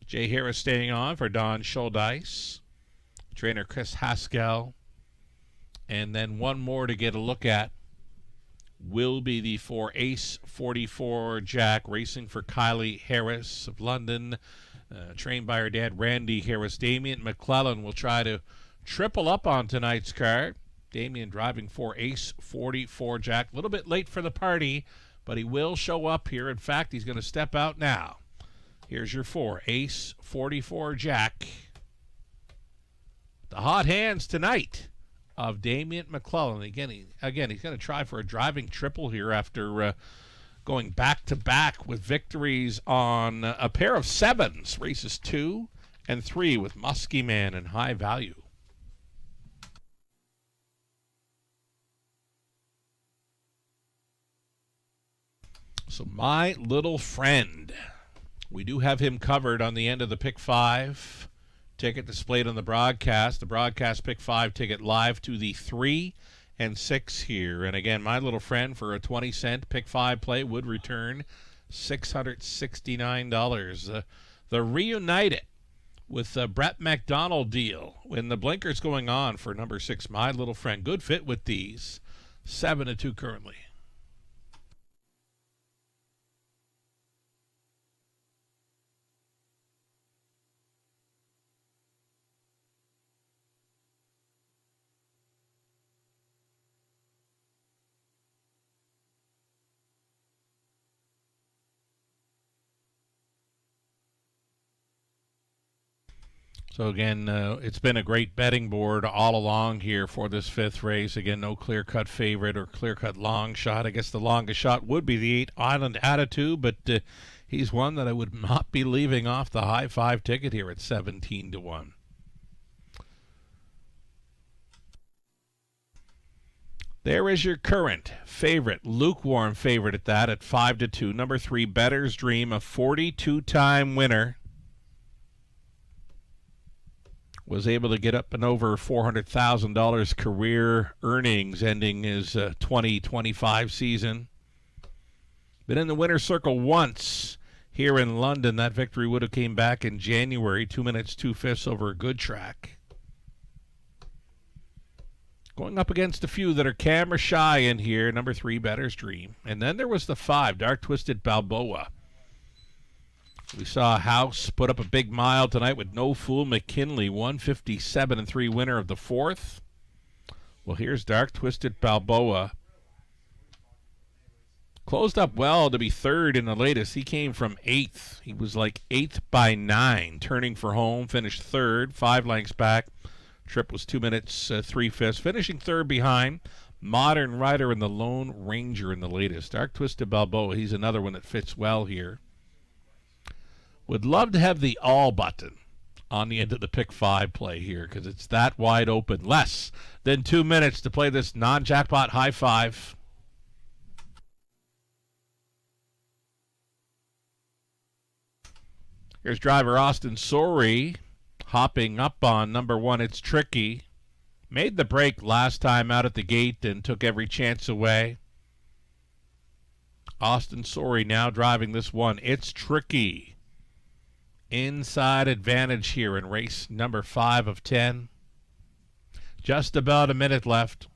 Jay Harris staying on for Don Schuldeis. Trainer Chris Haskell. And then one more to get a look at will be the 4, Ace 44 Jack, racing for Kylie Harris of London. Trained by her dad, Randy Harris. Damian McClellan will try to triple up on tonight's card. Damian driving for Ace 44 Jack. A little bit late for the party, but he will show up here. In fact, he's going to step out now. Here's your 4, Ace 44 Jack. The hot hands tonight of Damian McClellan. Again, he's going to try for a driving triple here after going back-to-back with victories on a pair of 7s, races 2 and 3 with Muskie Man and High Value. So My Little Friend, we do have him covered on the end of the Pick 5 ticket displayed on the broadcast. The broadcast Pick 5 ticket live to the 3 and 6 here. And again, My Little Friend for a 20-cent Pick 5 play would return $669. The reunited with the Brett McDonald deal when the blinker's going on for number 6, My Little Friend. Good fit with these. 7-2 currently. So again, it's been a great betting board all along here for this 5th race. Again, no clear-cut favorite or clear-cut long shot. I guess the longest shot would be the 8, Island Attitude, but he's one that I would not be leaving off the high 5 ticket here at 17-1. There is your current favorite, lukewarm favorite at that, at 5-2. Number 3, Bettor's Dream, a 42-time winner. Was able to get up and over $400,000 career earnings, ending his 2025 season. Been in the winner's circle once here in London. That victory would have came back in January, 2 minutes, 2/5 over a good track. Going up against a few that are camera shy in here. Number 3, Bettor's Dream. And then there was the 5, Dark Twisted Balboa. We saw House put up a big mile tonight with No Fool McKinley, 157-3 winner of the 4th. Well, here's Dark Twisted Balboa. Closed up well to be 3rd in the latest. He came from 8th. He was like 8th by 9, turning for home, finished 3rd, 5 lengths back. Trip was 2 minutes, 3/5, finishing 3rd behind Modern Rider and the Lone Ranger in the latest. Dark Twisted Balboa, he's another one that fits well here. Would love to have the all button on the end of the pick 5 play here because it's that wide open. Less than 2 minutes to play this non-jackpot high 5. Here's driver Austin Sorey hopping up on number 1, It's Tricky. Made the break last time out at the gate and took every chance away. Austin Sorey now driving this one, It's Tricky. Inside advantage here in race number 5 of 10. Just about a minute left.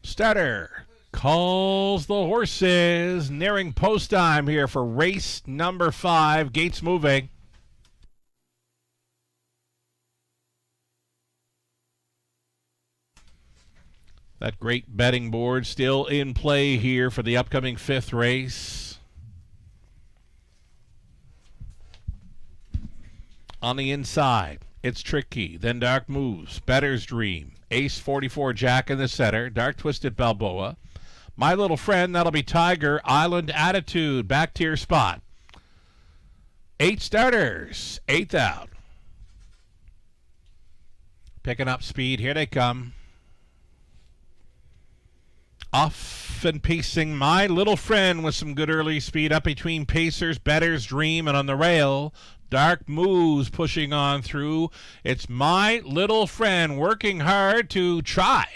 Starter calls the horses. Nearing post time here for race number 5. Gates moving. That great betting board still in play here for the upcoming 5th race. On the inside, It's Tricky. Then Dark Moves. Bettor's Dream. Ace 44 Jack in the center. Dark Twisted Balboa. My Little Friend, that'll be Tiger. Island Attitude, back to your spot. 8 starters, 8th out. Picking up speed, here they come. Off and pacing, My Little Friend with some good early speed up between Pacers, Bettor's Dream, and on the rail, Dark Moves pushing on through. It's My Little Friend working hard to try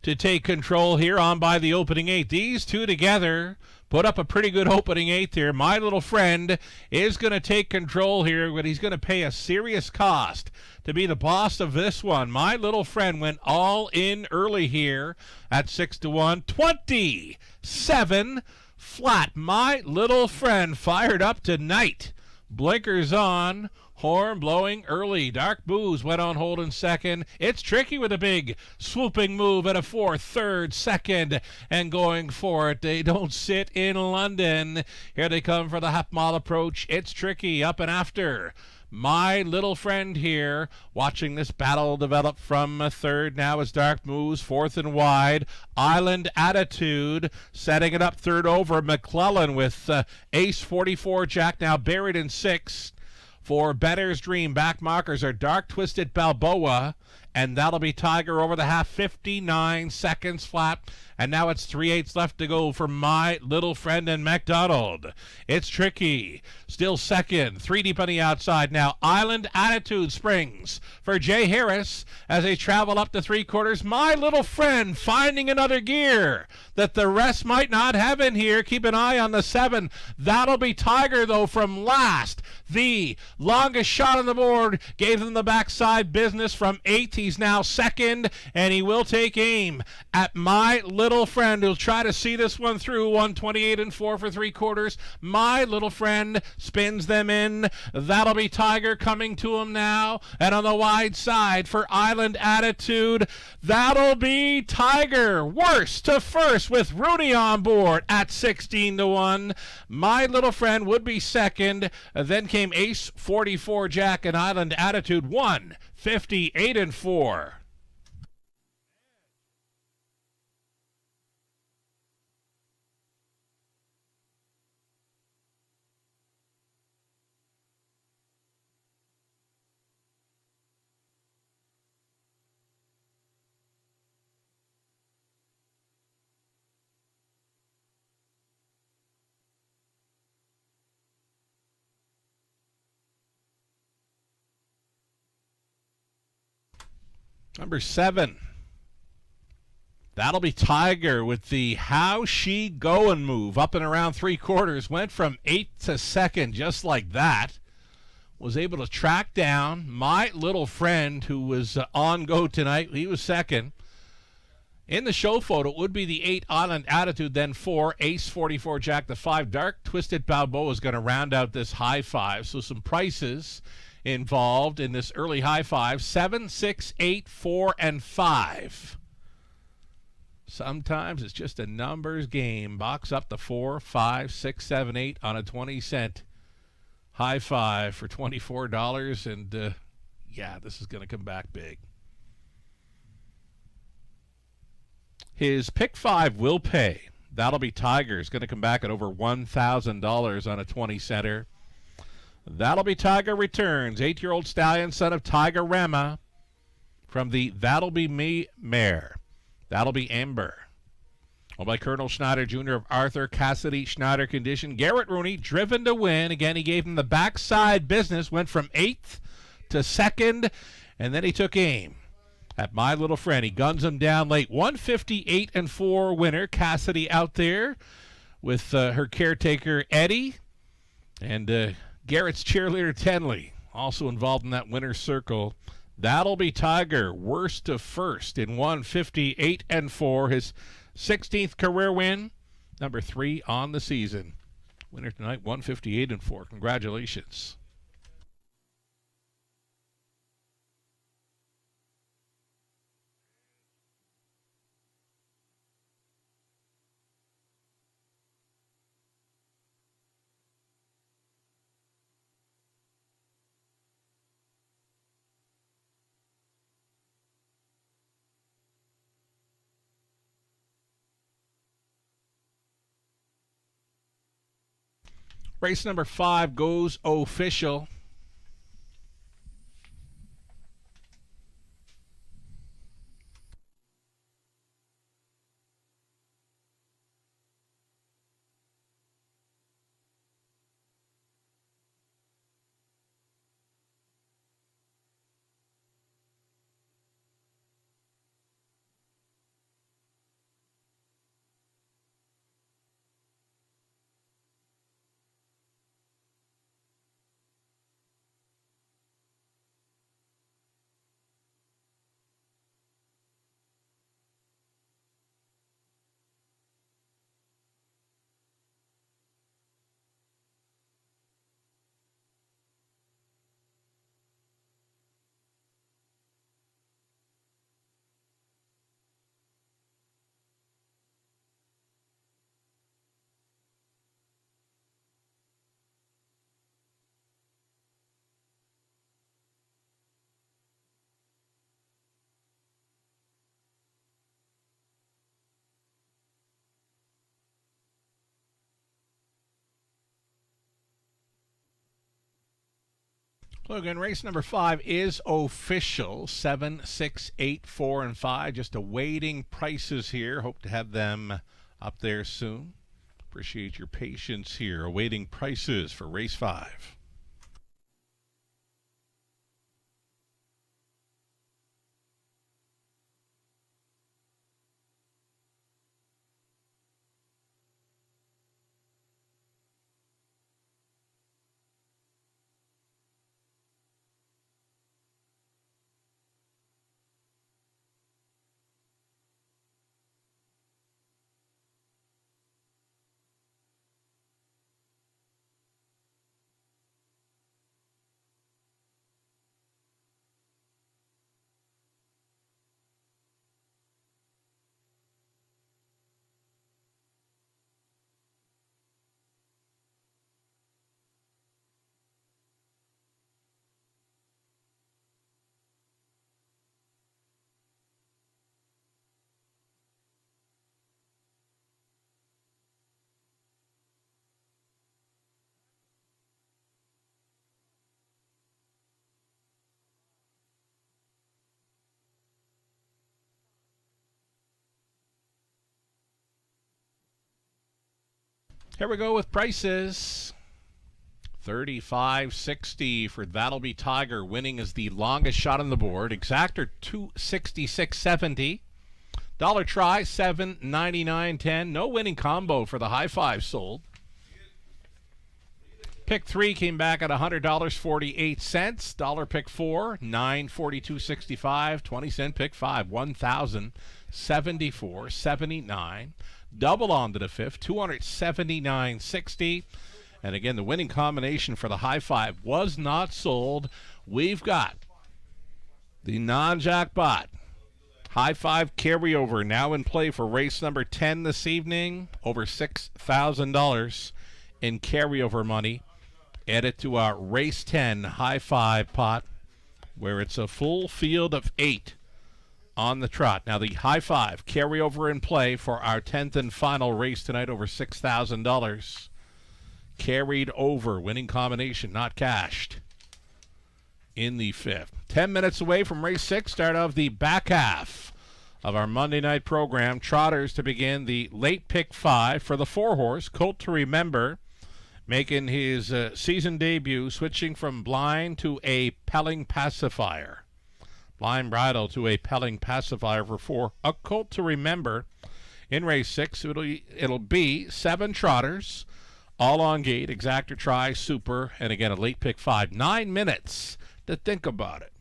to take control here on by the opening 8. These two together put up a pretty good opening 8 here. My Little Friend is going to take control here, but he's going to pay a serious cost to be the boss of this one. My Little Friend went all in early here at 6-1. 27 flat. My Little Friend fired up tonight. Blinkers on, horn blowing early. Dark Moves went on hold in second. It's Tricky with a big swooping move at a 4th, 3rd, 2nd, and going for it. They don't sit in London. Here they come for the half-mile approach. It's Tricky up and after. My Little Friend here, watching this battle develop from 3rd. Now as Dark Moves, 4th and wide. Island Attitude setting it up 3rd over. McClellan with Ace 44 Jack now buried in 6th. For Bettor's Dream, back markers are Dark Twisted Balboa and that'll be Tiger over the half, 59 seconds flat. And now it's 3/8 left to go for My Little Friend and McDonald. It's Tricky, still second, 3 deep on the outside now. Island Attitude springs for Jay Harris as they travel up to 3/4. My Little Friend finding another gear that the rest might not have in here. Keep an eye on the 7. That'll be Tiger, though, from last. The longest shot on the board gave them the backside business from 8th. He's now second, and he will take aim at My Little Friend, who'll try to see this one through. 128 and 4 for 3/4. My Little Friend spins them in. That'll be Tiger coming to him now. And on the wide side for Island Attitude, that'll be Tiger. Worst to first with Rooney on board at 16 to 1. My Little Friend would be second. Then came Ace 44 Jack and Island Attitude 158 and 4. Number 7. That'll be Tiger with the How She Goin' move. Up and around 3/4. Went from 8th to 2nd just like that. Was able to track down My Little Friend, who was on go tonight. He was second. In the show photo, it would be the 8 Island Attitude, then 4 Ace 44 Jack, the 5 Dark Twisted Balboa is going to round out this high 5. So some prices involved in this early high 5. 7, 6, 8, 4, and 5. Sometimes it's just a numbers game. Box up to 4, 5, 6, 7, 8 on a 20-cent high 5 for $24. And yeah, this is going to come back big. His pick 5 will pay. That'll be Tiger's going to come back at over $1,000 on a 20-center. That'll be Tiger Returns, 8-year-old stallion, son of Tiger Rama, from the That'll Be Me mare. That'll be Amber. Owned by Colonel Schneider Jr. of Arthur Cassidy Schneider Condition. Garrett Rooney, driven to win. Again, he gave him the backside business, went from 8th to 2nd, and then he took aim at My Little Friend. He guns him down late. 158 and 4 winner. Cassidy out there with her caretaker, Eddie, and Garrett's cheerleader, Tenley, also involved in that winner's circle. That'll be Tiger, worst to first in 158 and 4. His 16th career win, number 3 on the season. Winner tonight, 158 and 4. Congratulations. Race number 5 goes official. Look, again, race number 5 is official. 7, 6, 8, 4, and 5. Just awaiting prices here. Hope to have them up there soon. Appreciate your patience here. Awaiting prices for race 5. Here we go with prices. 35.60 for That'll Be Tiger. Winning is the longest shot on the board. Exactor 266.70. Dollar try 7.99.10. No winning combo for the high five sold. Pick 3 came back at $100.48. Dollar pick 4 $942.65. 20-cent pick 5 $1,074.79. Double on to the 5th, $279.60. And again, the winning combination for the high five was not sold. We've got the non-jackpot high five carryover now in play for race number 10 this evening. Over $6,000 in carryover money. Add it to our race 10 high five pot, where it's a full field of 8 on the trot. Now the high five carryover in play for our 10th and final race tonight, over $6,000. Carried over, winning combination not cashed in the 5th. 10 minutes away from race 6, start of the back half of our Monday night program. Trotters to begin the late pick 5 for the 4-horse, Colt to Remember, making his season debut, switching from blind to a Pelling Pacifier. Blind bridle to a Pelling Pacifier for 4. A Colt to Remember in race 6. It'll be 7 trotters, all on gate, exactor, try, super, and again a late pick 5. 9 minutes to think about it.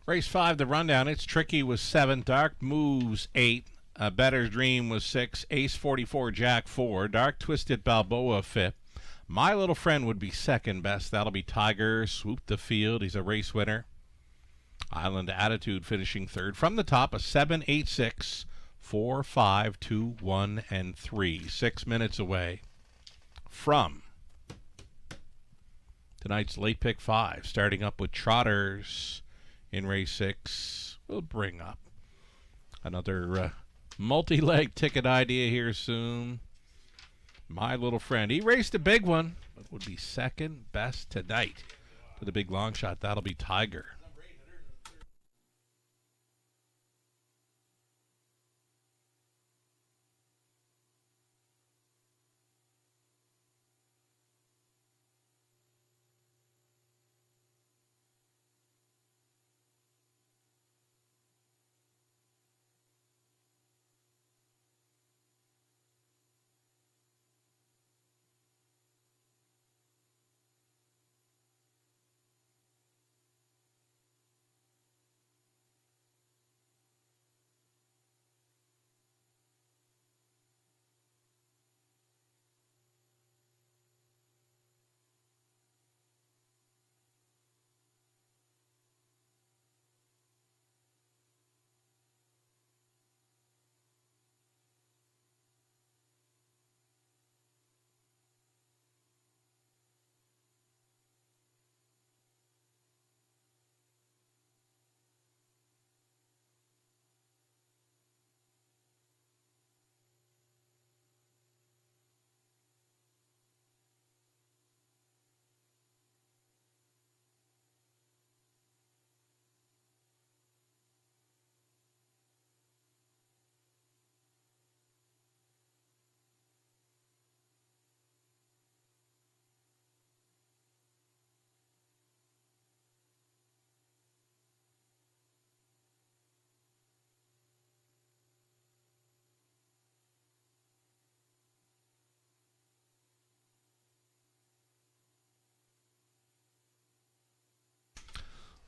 Race 5, the rundown. It's Tricky was 7. Dark Moves 8. Better's Dream was 6. Ace 44 Jack 4. Dark Twisted Balboa 5th. My Little Friend would be second best. That'll be Tiger. Swooped the field. He's a race winner. Island Attitude finishing third. From the top, a 7, 8, 6, 4, 5, 2, 1, and 3. 6 minutes away from tonight's late pick 5. Starting up with Trotters in race 6. We'll bring up another multi-leg ticket idea here soon. My Little Friend. He raced a big one, but would be second best tonight to the big long shot. That'll be Tiger.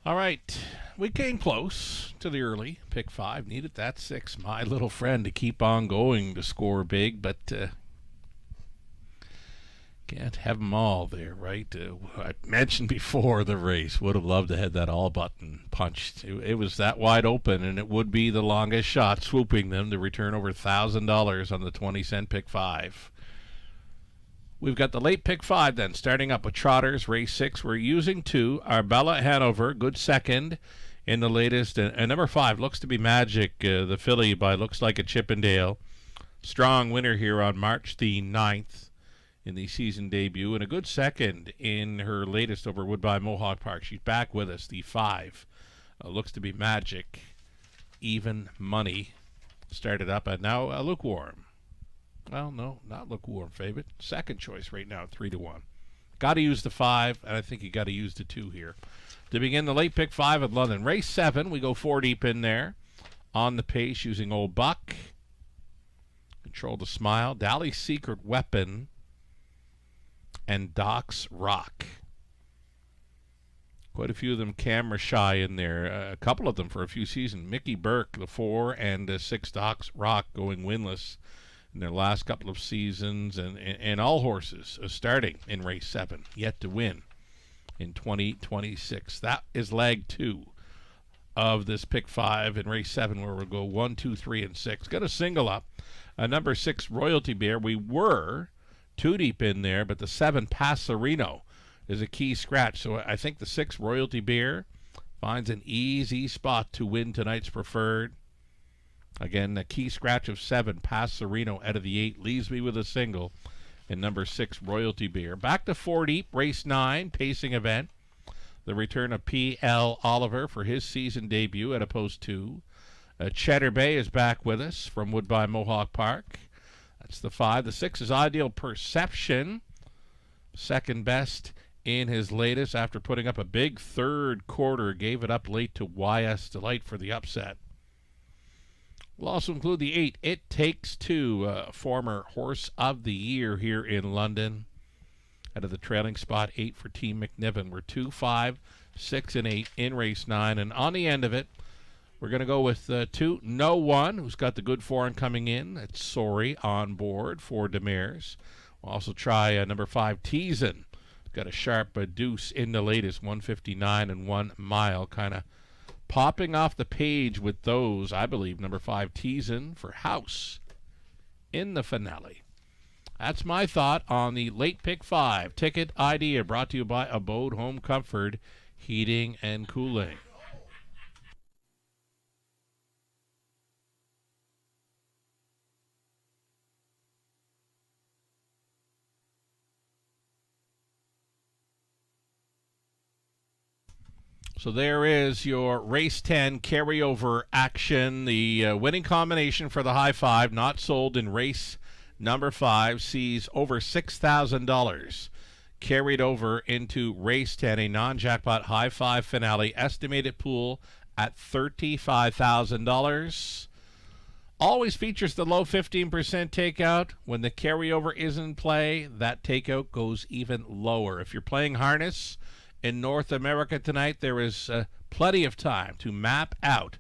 All right, we came close to the early pick 5. Needed that 6, My Little Friend, to keep on going to score big, but can't have them all there, right? I mentioned before the race, would have loved to have that all button punched. It was that wide open, and it would be the longest shot, swooping them to return over $1,000 on the 20-cent pick 5. We've got the late pick 5 then, starting up with Trotters, race 6. We're using 2. Arbella Hanover, good second in the latest. And number 5 looks to be Magic, the filly by Looks Like a Chippendale. Strong winner here on March the 9th in the season debut. And a good second in her latest over Woodbine Mohawk Park. She's back with us, the 5. Looks to be Magic. Even money started up and now lukewarm. Well, no, not lukewarm favorite. Second choice right now, 3-1. Got to use the 5, and I think you got to use the 2 here. To begin the late pick 5 at London. Race 7, we go 4 deep in there. On the pace using Old Buck. Control the Smile. Dally's Secret Weapon. And Doc's Rock. Quite a few of them camera shy in there. A couple of them for a few seasons. Mickey Burke, the 4, and 6 Doc's Rock going winless in their last couple of seasons, and all horses starting in race 7, yet to win in 2026. That is leg 2 of this pick 5 in race 7, where we'll go 1, 2, 3, and 6. Got a single up. Number 6, Royalty Bear. We were 2 deep in there, but the 7, Passerino, is a key scratch. So I think the 6, Royalty Bear, finds an easy spot to win tonight's preferred. Again, the key scratch of 7, Passerino out of the 8, leaves me with a single. And number 6, Royalty Beer. Back to 4 deep, race 9, pacing event. The return of P.L. Oliver for his season debut at a post 2. Cheddar Bay is back with us from Woodbine Mohawk Park. That's the 5. The 6 is Ideal Perception. Second best in his latest after putting up a big third quarter. Gave it up late to YS Delight for the upset. We'll also include the 8, It Takes Two, former Horse of the Year here in London. out of the trailing spot 8 for Team McNiven. We're 2, 5, 6, and 8 in race 9. And on the end of it, we're going to go with 2, No One, who's got the good form coming in. It's Sorry on board for Demers. We'll also try number 5, Teasin. Got a sharp deuce in the latest, 159 and 1 mile. Kind of popping off the page with those, I believe. Number 5, Teasin for House in the finale. That's my thought on the late pick 5. Ticket idea brought to you by Abode Home Comfort, Heating and Cooling. So there is your race 10 carryover action. The winning combination for the high 5, not sold in race number 5, sees over $6,000 carried over into race 10, a non-jackpot high 5 finale. Estimated pool at $35,000. Always features the low 15% takeout. When the carryover is in play, that takeout goes even lower. If you're playing harness in North America tonight, there is plenty of time to map out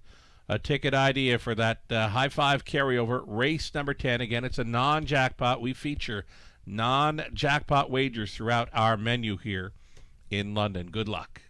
a ticket idea for that high 5 carryover, race number 10. Again, it's a non-jackpot. We feature non-jackpot wagers throughout our menu here in London. Good luck.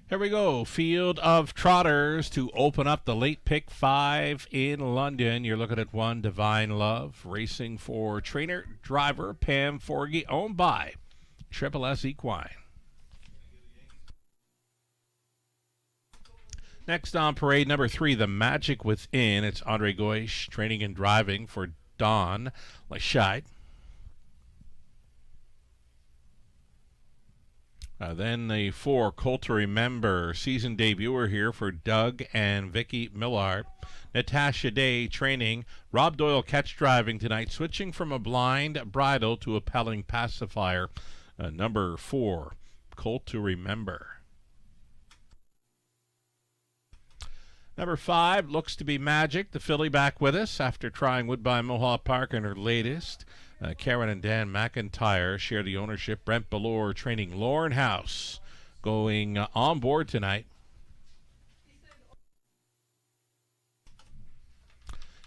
Here we go. Field of Trotters to open up the late pick 5 in London. You're looking at 1, Divine Love, racing for trainer, driver, Pam Forgy, owned by Triple S Equine. Next on parade, number 3, The Magic Within. It's Andre Goish, training and driving for Don Lachite. Then the 4, Colt to Remember, season debuter here for Doug and Vicky Millard. Natasha Day training. Rob Doyle catch driving tonight, switching from a blind bridle to a pelling pacifier. Number 4, Colt to Remember. Number 5, Looks to Be Magic. The filly back with us after trying Woodbine Mohawk Park in her latest. Karen and Dan McIntyre share the ownership. Brent Ballore training. Lauren House going on board tonight.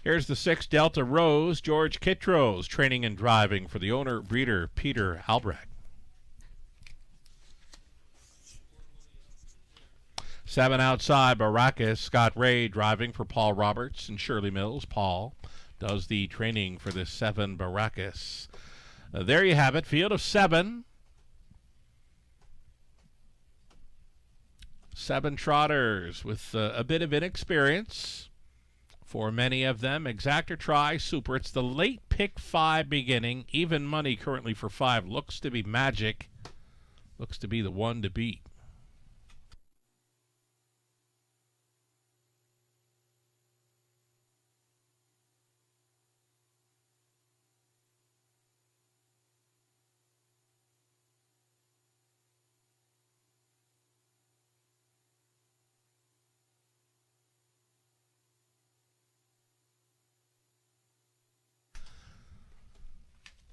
Here's the 6, Delta Rose. George Kittros training and driving for the owner breeder Peter Albrecht. 7 outside, Baracus. Scott Ray driving for Paul Roberts and Shirley Mills. Paul does the training for this 7, Baracus. There you have it. Field of 7. 7 trotters with a bit of inexperience. For many of them, exact or try, super. It's the late pick 5 beginning. Even money currently for 5. Looks to be Magic. Looks to be the one to beat.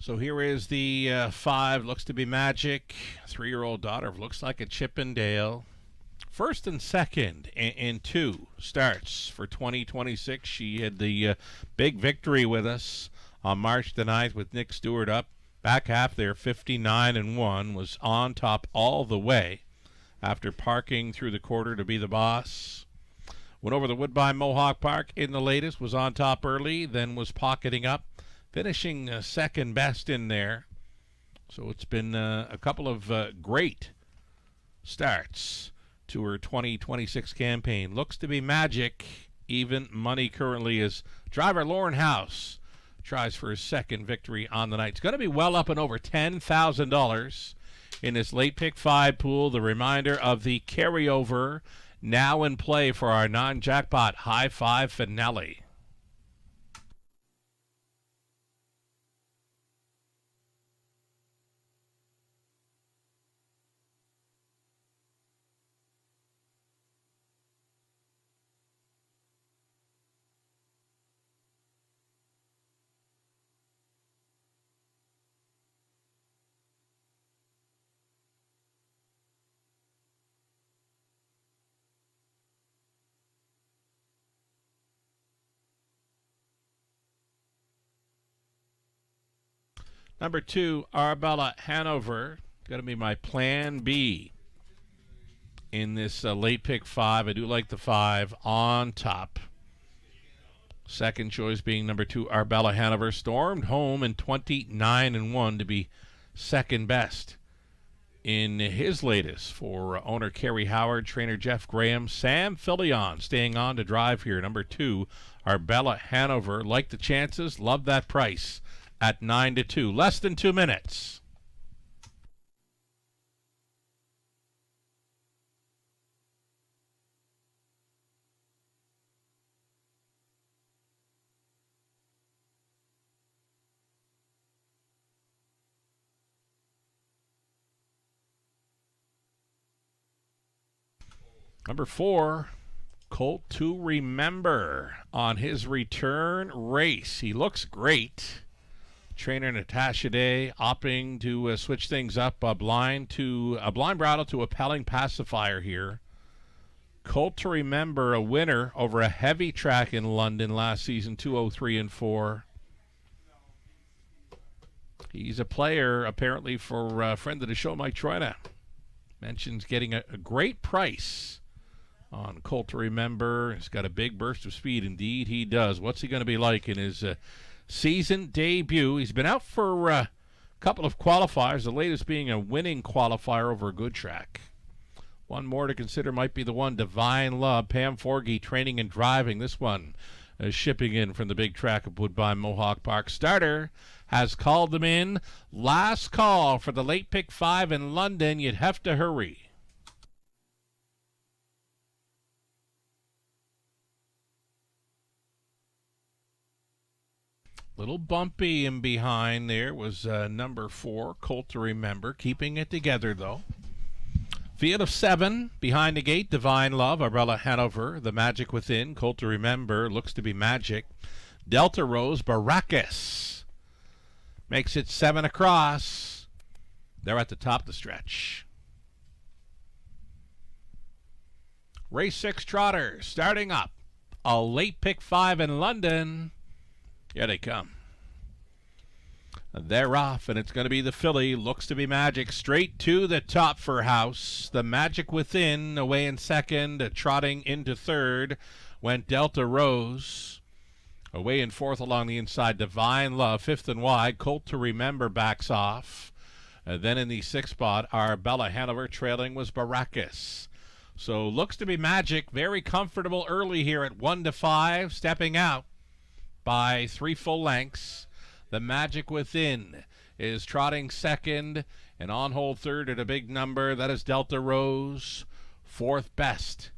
So here is the 5, looks to be Magic. 3-year-old daughter of looks like a Chippendale. First and second in 2 starts for 2026. She had the big victory with us on March the 9th with Nick Stewart up. Back half there, 59-1, was on top all the way after parking through the quarter to be the boss. Went over the Woodbine Mohawk Park in the latest, was on top early, then was pocketing up. Finishing second best in there. So it's been a couple of great starts to her 2026 campaign. Looks to be Magic. Even money currently is driver Lauren House tries for his second victory on the night. It's going to be well up and over $10,000 in this late pick 5 pool. The reminder of the carryover now in play for our non-jackpot high 5 finale. Number 2, Arbella Hanover. Going to be my plan B in this late pick 5. I do like the 5 on top. Second choice being number 2, Arbella Hanover. Stormed home in 29-1 to be second best in his latest for owner Kerry Howard, trainer Jeff Graham. Sam Filion staying on to drive here. Number 2, Arbella Hanover. Like the chances, love that price. At 9-2, less than 2 minutes. Number 4, Colt to Remember on his return race. He looks great. Trainer Natasha Day opting to switch things up, a blind bridle to a Pelling Pacifier here. Colt to Remember, a winner over a heavy track in London last season, 203-4. He's a player apparently for a friend of the show, Mike Troina. Mentions getting a great price on Colt to Remember. He's got a big burst of speed. Indeed, he does. What's he going to be like in his season debut? He's been out for a couple of qualifiers, the latest being a winning qualifier over a good track. One more to consider might be the one, Divine Love. Pam Forgey training and driving this one, shipping in from the big track of Woodbine Mohawk Park. Starter has called them in. Last call for the late pick 5 in London. You'd have to hurry. Little bumpy in behind there was number 4, Colt to Remember. Keeping it together, though. Field of 7, behind the gate, Divine Love, Arbella Hanover, The Magic Within, Colt to Remember, looks to be Magic. Delta Rose, Baracus. Makes it 7 across. They're at the top of the stretch. Race 6 trotters, starting up. A late pick 5 in London. Here they come. They're off, and it's going to be the filly. Looks to be Magic. Straight to the top for House. The Magic Within away in second. Trotting into third went Delta Rose. Away in fourth along the inside, Divine Love. Fifth and wide, Colt to Remember backs off. Then in the sixth spot, our Bella Hanover. Trailing was Baracus. So looks to be Magic. Very comfortable early here at 1-5. Stepping out by 3 full lengths. The Magic Within is trotting second, and on hold third at a big number. That is Delta Rose, fourth best.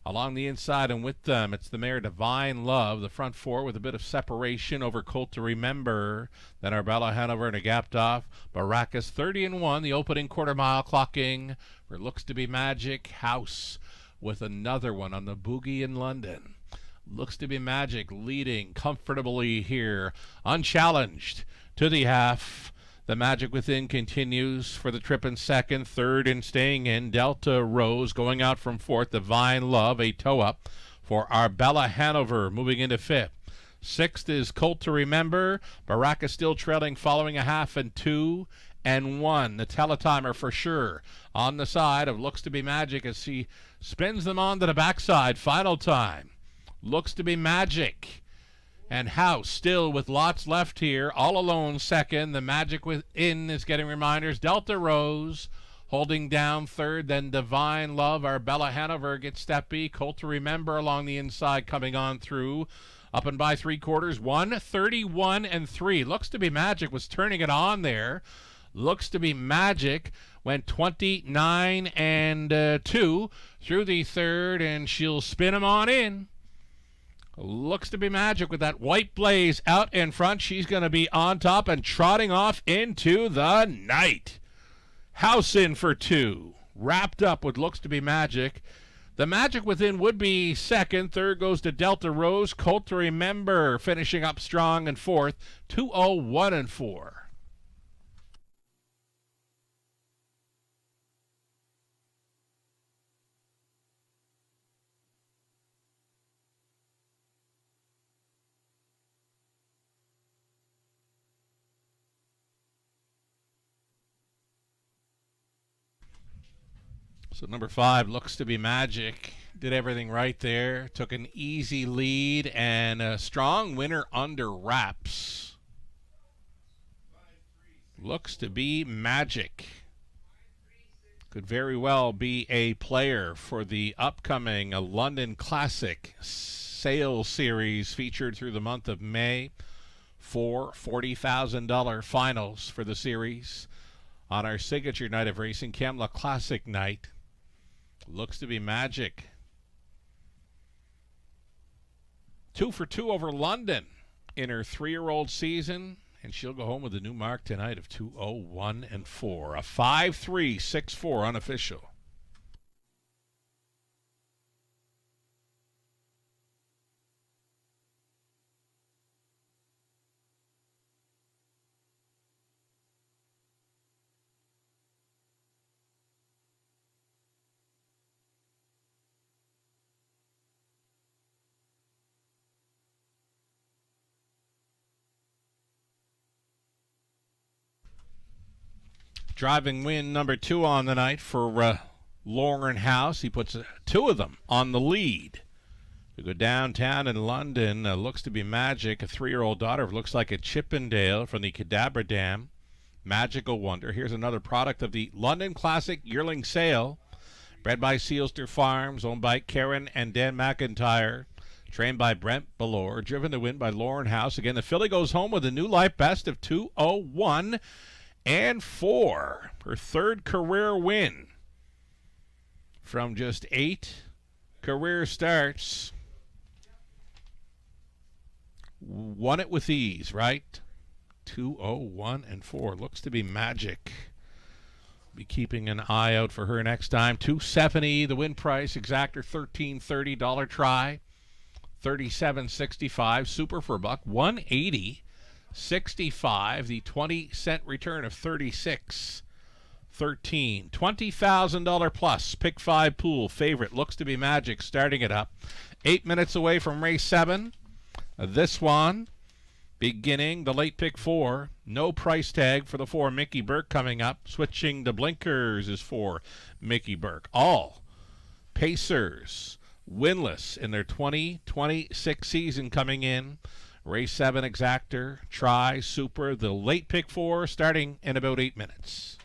Along the inside and with them, it's the mare Divine Love, the front four with a bit of separation over Colt to Remember. Then Arbella Hanover and a gapped off. Baracus 30-1, the opening quarter mile clocking for Looks to be Magic. House with another one on the boogie in London. Looks to be Magic leading comfortably here, unchallenged to the half. The Magic Within continues for the trip in second. Third and staying in, Delta Rose going out from fourth. Divine Love, a toe up for Arbella Hanover moving into fifth. Sixth is Colt to Remember. Baracus still trailing, following a half and 2 and 1. The teletimer for sure on the side of Looks to be Magic as he spins them on to the backside. Final time. Looks to be Magic. And House still with lots left here, all alone second. The Magic Within is getting reminders. Delta Rose holding down third. Then Divine Love. Arbella Hanover gets steppy. Colt to Remember along the inside coming on through. Up and by 3/4. 1:31-3. Looks to be Magic was turning it on there. Looks to be Magic went 29-2 through the third, and she'll spin him on in. Looks to be Magic with that white blaze out in front. She's going to be on top and trotting off into the night. House in for 2. Wrapped up with Looks to be Magic. The Magic Within would be second. Third goes to Delta Rose. Colt to Remember finishing up strong in fourth. 201-4. So number 5, Looks to be Magic. Did everything right there. Took an easy lead and a strong winner under wraps. Looks to be Magic. Could very well be a player for the upcoming London Classic Sales Series featured through the month of May. 4 $40,000 finals for the series on our signature night of racing, Kamla Classic night. Looks to be Magic. 2 for 2 over London in her 3-year-old season, and she'll go home with a new mark tonight of 201-4. A 5-3-6-4 unofficial. Driving win number 2 on the night for Lauren House. He puts 2 of them on the lead. To go downtown in London, Looks to be Magic, a 3-year-old daughter of Looks Like a Chippendale from the Cadabra Dam. Magical Wonder. Here's another product of the London Classic Yearling Sale. Bred by Sealster Farms, owned by Karen and Dan McIntyre. Trained by Brent Ballore. Driven to win by Lauren House. Again, the filly goes home with a new life best of 201-4. Her 3rd career win from just 8 career starts. Won it with ease, right? 201-4. Looks to be Magic. Be keeping an eye out for her next time. $270 the win price. Exactor $13.30 try. $37.65. Super for $1. $180. 65, the 20-cent return of 36, 13, $20,000 plus. Pick 5 pool favorite Looks to be Magic starting it up. 8 minutes away from race 7. This one Beginning the late pick 4, no price tag for the 4, Mickey Burke coming up. Switching to blinkers is 4, Mickey Burke. All Pacers winless in their 2026 season coming in. Race 7 exactor, try, super, the late pick 4 starting in about 8 minutes.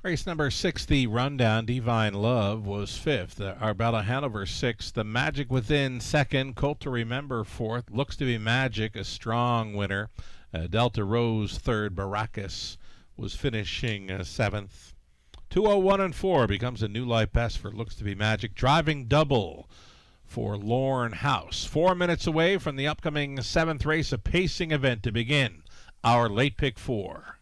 Race number 6, the Rundown, Divine Love, was 5th. Arbella Hanover 6th. The Magic Within 2nd. Colt to Remember 4th. Looks to be Magic, a strong winner. Delta Rose 3rd. Baracus was finishing 7th. 201 and 4 becomes a new life best for Looks to be Magic. Driving Double for Lorne House. 4 minutes away from the upcoming 7th race, a pacing event to begin our late pick 4.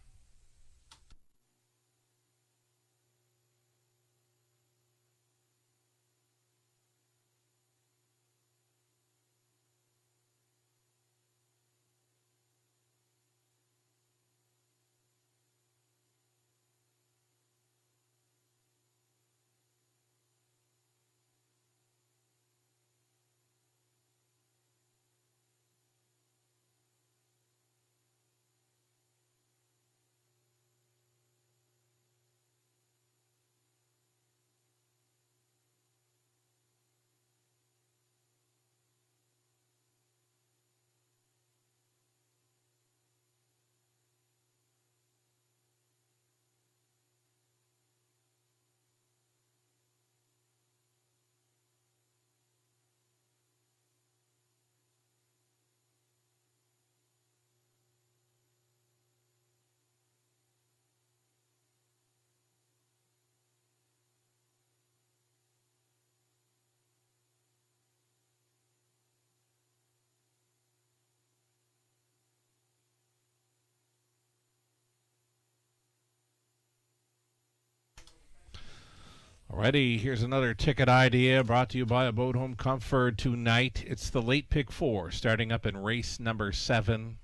Alrighty, here's another ticket idea brought to you by a Boat Home Comfort tonight. It's the late pick 4, starting up in race number 7.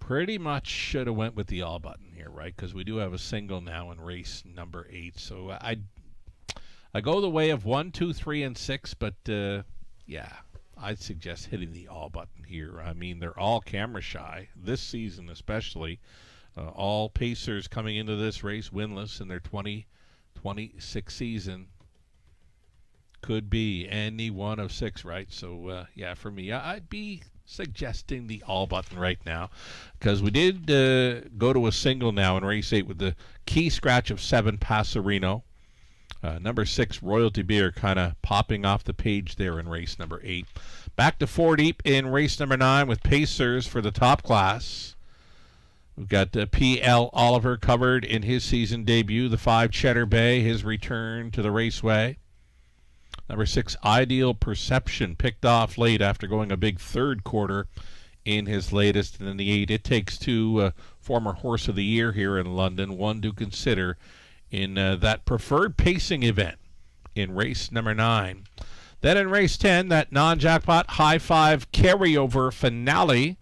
Pretty much should have went with the all button here, right? Because we do have a single now in race number 8. So I go the way of 1, 2, 3, and 6, but yeah, I'd suggest hitting the all button here. I mean, they're all camera shy this season, especially. All Pacers coming into this race winless in their 2026 season. Could be any one of 6, right? So yeah, for me, I'd be suggesting the all button right now, because we did go to a single now in race 8 with the key scratch of 7 Passerino. Number 6 Royalty Beer kind of popping off the page there in race number 8. Back to 4 deep in race number 9 with Pacers for the top class. We've got P.L. Oliver covered in his season debut. The 5 Cheddar Bay, his return to the raceway. Number 6 Ideal Perception picked off late after going a big third quarter in his latest. And then the 8 It Takes Two, former Horse of the Year here in London, one to consider in that preferred pacing event in race number 9. Then in race 10, that non-jackpot high 5 carryover finale.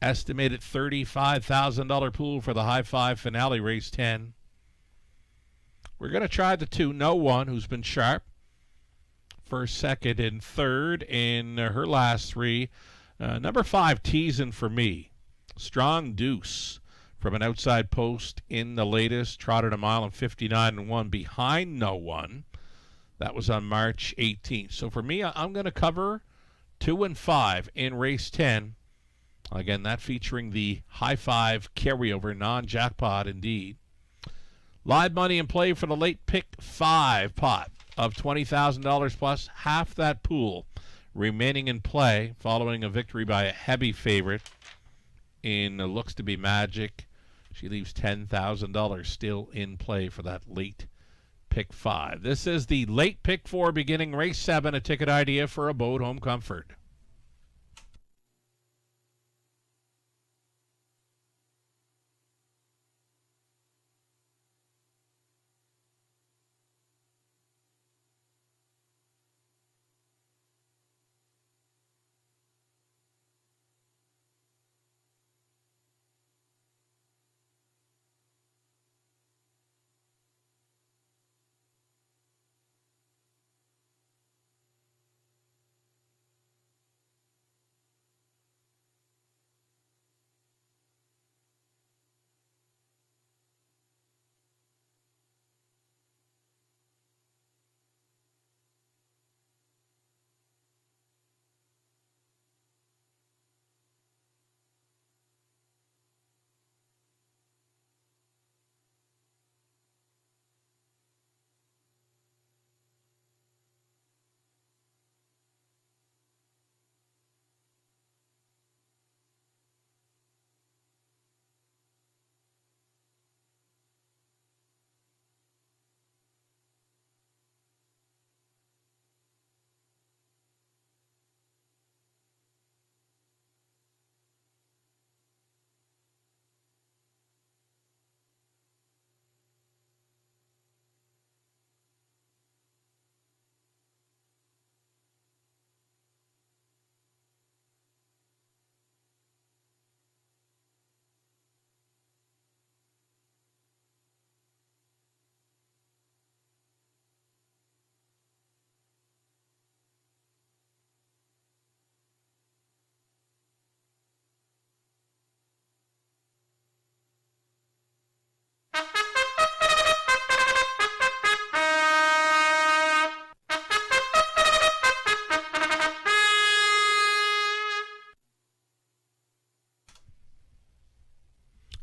Estimated $35,000 pool for the high 5 finale, race 10. We're going to try the 2 No One, who's been sharp. First, second, and third in her last 3. Number 5, Teasin' for Me. Strong Deuce from an outside post in the latest. Trotted a mile and 59-1 behind No One. That was on March 18th. So for me, I'm going to cover 2 and 5 in race 10. Again, that featuring the high 5 carryover, non-jackpot indeed. Live money in play for the late pick 5 pot of $20,000 plus, half that pool remaining in play following a victory by a heavy favorite in looks to be Magic. She leaves $10,000 still in play for that late pick 5. This is the late pick 4 beginning race 7, a ticket idea for a Boat Home Comfort.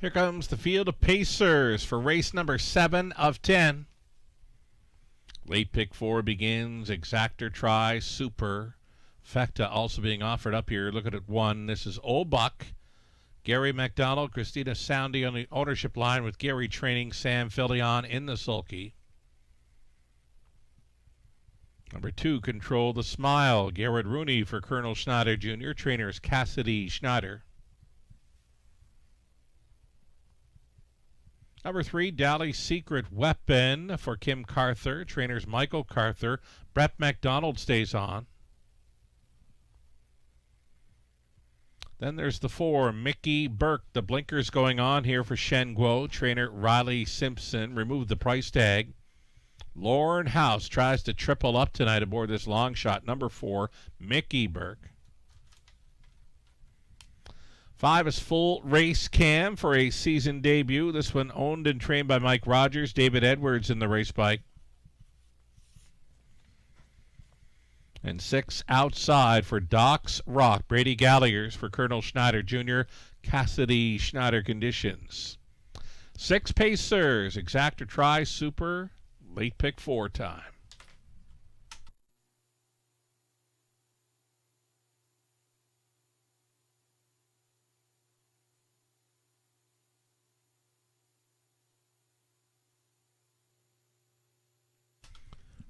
Here comes the field of Pacers for race number 7 of 10. Late pick 4 begins. Exactor Try, Super. Fecta also being offered up here. Look at 1. This is Old Buck. Gary McDonald, Christina Soundy on the ownership line with Gary training Sam Filion in the sulky. Number 2, Control the Smile. Garrett Rooney for Colonel Schneider Jr. Trainers Cassidy Schneider. Number 3, Dally Secret Weapon for Kim Carther. Trainers Michael Carther. Brett McDonald stays on. Then there's the 4, Mickey Burke. The blinkers going on here for Shen Guo. Trainer Riley Simpson. Remove the price tag. Lauren House tries to triple up tonight aboard this long shot. Number 4, Mickey Burke. 5 is Full Race Cam for a season debut. This one owned and trained by Mike Rogers. David Edwards in the race bike. And 6 Outside for Doc's Rock. Brady Galliers for Colonel Schneider Jr. Cassidy Schneider Conditions. 6 Pacers. Exacta Tri Super. Late pick 4 time.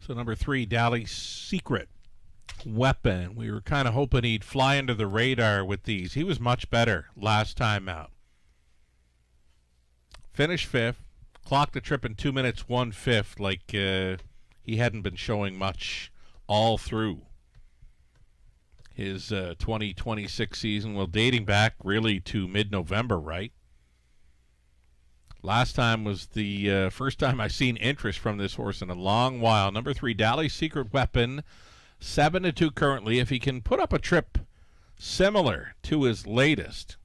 So number 3, Dally Secret Weapon. We were kind of hoping he'd fly under the radar with these. He was much better last time out. Finished 5th. Clocked the trip in 2 minutes 1/5. Like he hadn't been showing much all through his 2026 season. Well, dating back really to mid-November, right? Last time was the first time I've seen interest from this horse in a long while. Number 3, Dally Secret Weapon, 7-2 currently. If he can put up a trip similar to his latest,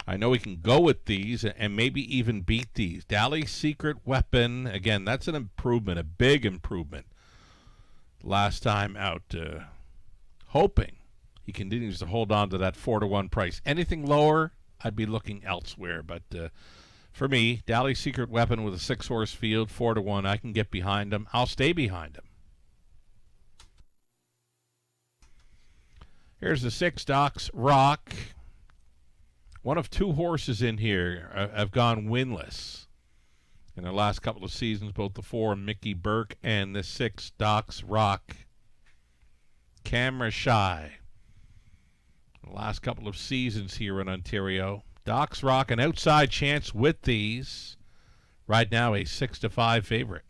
I know he can go with these and maybe even beat these. Dally Secret Weapon, again, that's an improvement, a big improvement. Last time out, hoping he continues to hold on to that 4-1 price. Anything lower, I'd be looking elsewhere, but for me, Dally Secret Weapon with a 6-horse field, 4-1. I can get behind him. I'll stay behind him. Here's the 6, Doc's Rock. One of 2 horses in here have gone winless in the last couple of seasons. Both the 4, Mickey Burke, and the 6, Doc's Rock. Camera Shy. The last couple of seasons here in Ontario. Doc's Rock, an outside chance with these. Right now, a 6-5 favorite.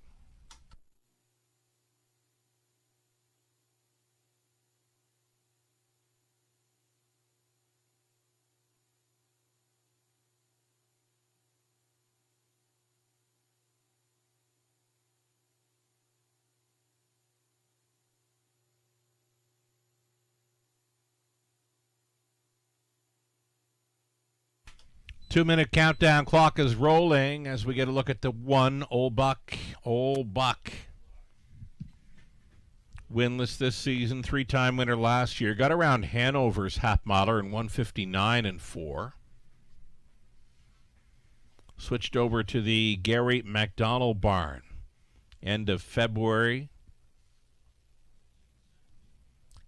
Two-minute countdown clock is rolling as we get a look at the 1, Old Buck. Old Buck. Winless this season, 3-time winner last year. Got around Hanover's half miler in 159-4. Switched over to the Gary McDonald barn. End of February.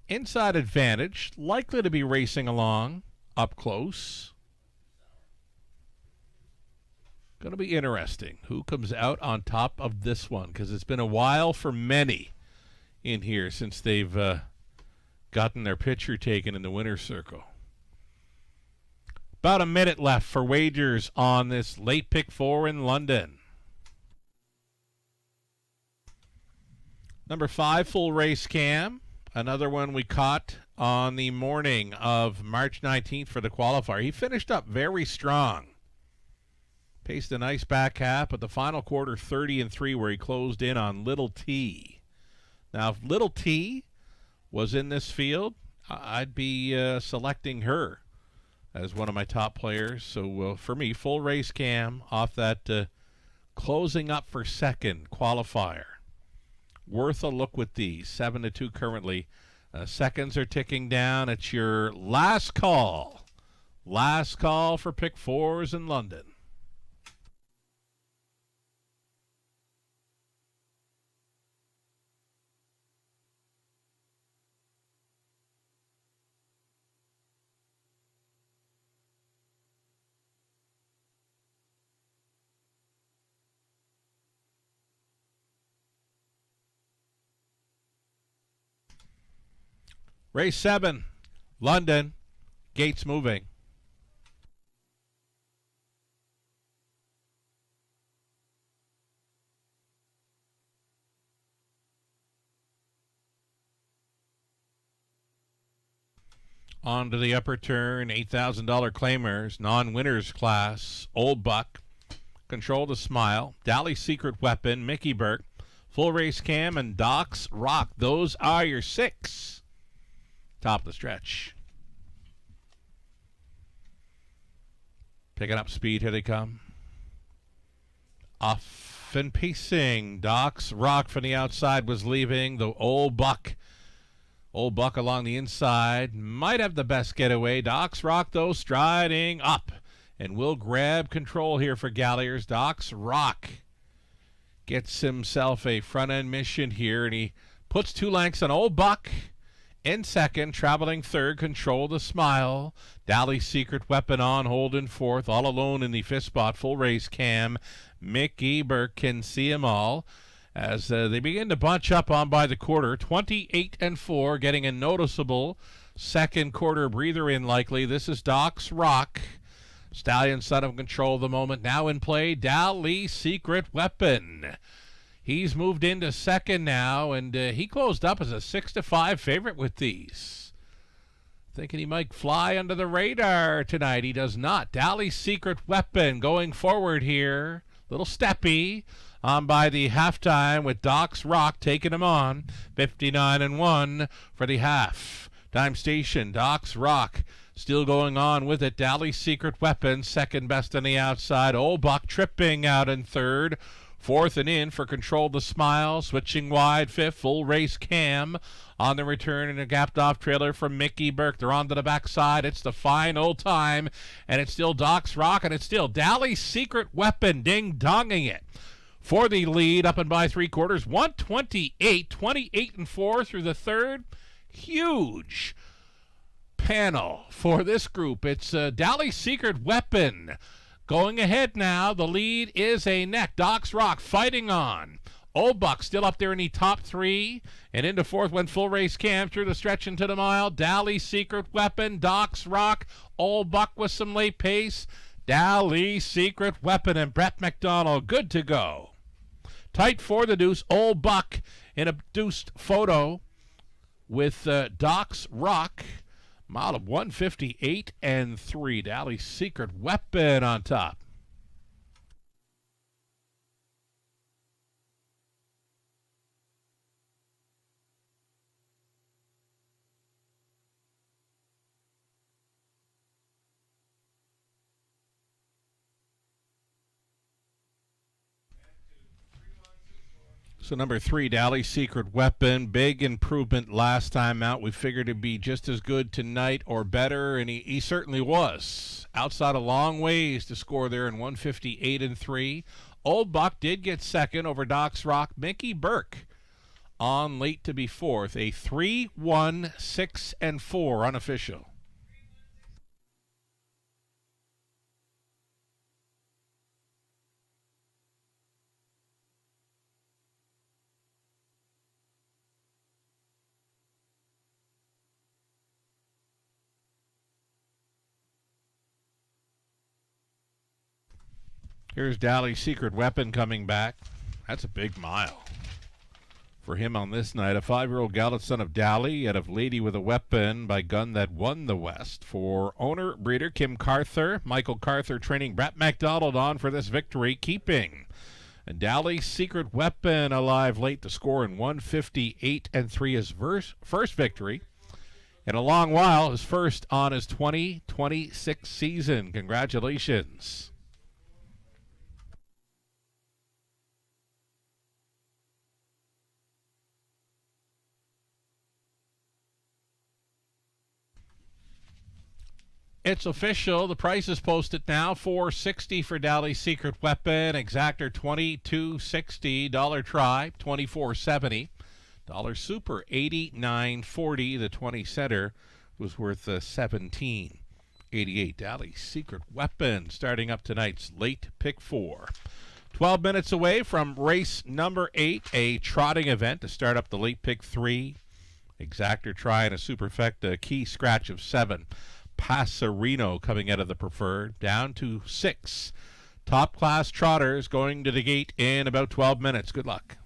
Inside advantage. Likely to be racing along up close. Going to be interesting who comes out on top of this one, because it's been a while for many in here since they've gotten their picture taken in the winner's circle. About a minute left for wagers on this late pick 4 in London. Number 5, Full Race Cam. Another one we caught on the morning of March 19th for the qualifier. He finished up very strong. Paced a nice back half, but the final quarter 30-3 where he closed in on Little T. Now, if Little T was in this field, I'd be selecting her as one of my top players. So for me, Full Race Cam off that closing up for second qualifier. Worth a look with these. 7-2 currently. Seconds are ticking down. It's your last call. Last call for pick 4s in London. Race 7, London, gates moving. On to the upper turn, $8,000 claimers, non-winners class, Old Buck, Control the Smile, Dally Secret Weapon, Mickey Burke, Full Race Cam, and Doc's Rock. Those are your 6. Top of the stretch. Picking up speed, here they come. Off and pacing. Doc's Rock from the outside was leaving. The Old Buck along the inside might have the best getaway. Doc's Rock, though, striding up and will grab control here for Galliers. Doc's Rock gets himself a front-end mission here, and he puts 2 lengths on Old Buck. In second, traveling third, Control the Smile. Dally Secret Weapon on hold in fourth. All alone in the fifth spot, Full Race Cam. Mickey Burke can see them all as they begin to bunch up on by the quarter. 28-4, getting a noticeable second quarter breather in likely. This is Doc's Rock. Stallion Son of Control the moment. Now in play, Dally Secret Weapon. He's moved into second now, and he closed up as a 6-5 favorite with these. Thinking he might fly under the radar tonight. He does not. Dally Secret Weapon going forward here. Little steppy on by the halftime with Doc's Rock taking him on. 59-1 for the half. Time station, Doc's Rock still going on with it. Dally Secret Weapon, second best on the outside. Old Buck tripping out in third. Fourth and in for Control the Smile. Switching wide, fifth. Full Race Cam on the return in a gapped off trailer from Mickey Burke. They're on to the backside. It's the final time, and it's still Doc's Rock, and it's still Dally Secret Weapon ding-donging it for the lead up and by 3/4. 128, 28-4 through the third. Huge panel for this group. It's Dally Secret Weapon going ahead now. The lead is a neck. Doc's Rock fighting on. Old Buck still up there in the top 3. And into fourth went Full Race Cam through the stretch into the mile. Dally Secret Weapon, Doc's Rock, Old Buck with some late pace. Dally Secret Weapon and Brett McDonald good to go. Tight for the deuce. Old Buck in a deuced photo with Doc's Rock. Mile of 158-3. Dally Secret Weapon on top. So number 3, Dally Secret Weapon. Big improvement last time out. We figured it'd be just as good tonight or better, and he certainly was. Outside a long ways to score there in 158-3. Old Buck did get second over Doc's Rock. Mickey Burke on late to be fourth. A 3-1-6-4 unofficial. Here's Dally Secret Weapon coming back. That's a big mile for him on this night. A 5-year-old Gallant Son of Dally out of Lady with a Weapon by Gun That Won the West. For owner, breeder Kim Carther. Michael Carther training Brett McDonald on for this victory, keeping. And Dally Secret Weapon alive late to score in 158-3. His first victory in a long while. His first on his 2026 season. Congratulations. It's official. The price is posted now. $460 for Dally Secret Weapon. Exactor $22.60. Dollar Try $24.70. Dollar Super $89.40. The 20 center was worth $17.88. Dally Secret Weapon starting up tonight's late pick 4. 12 minutes away from race number 8, a trotting event to start up the late pick 3. Exactor Try and a Superfecta key scratch of 7. Passerino coming out of the preferred, down to 6. Top class trotters going to the gate in about 12 minutes. Good luck.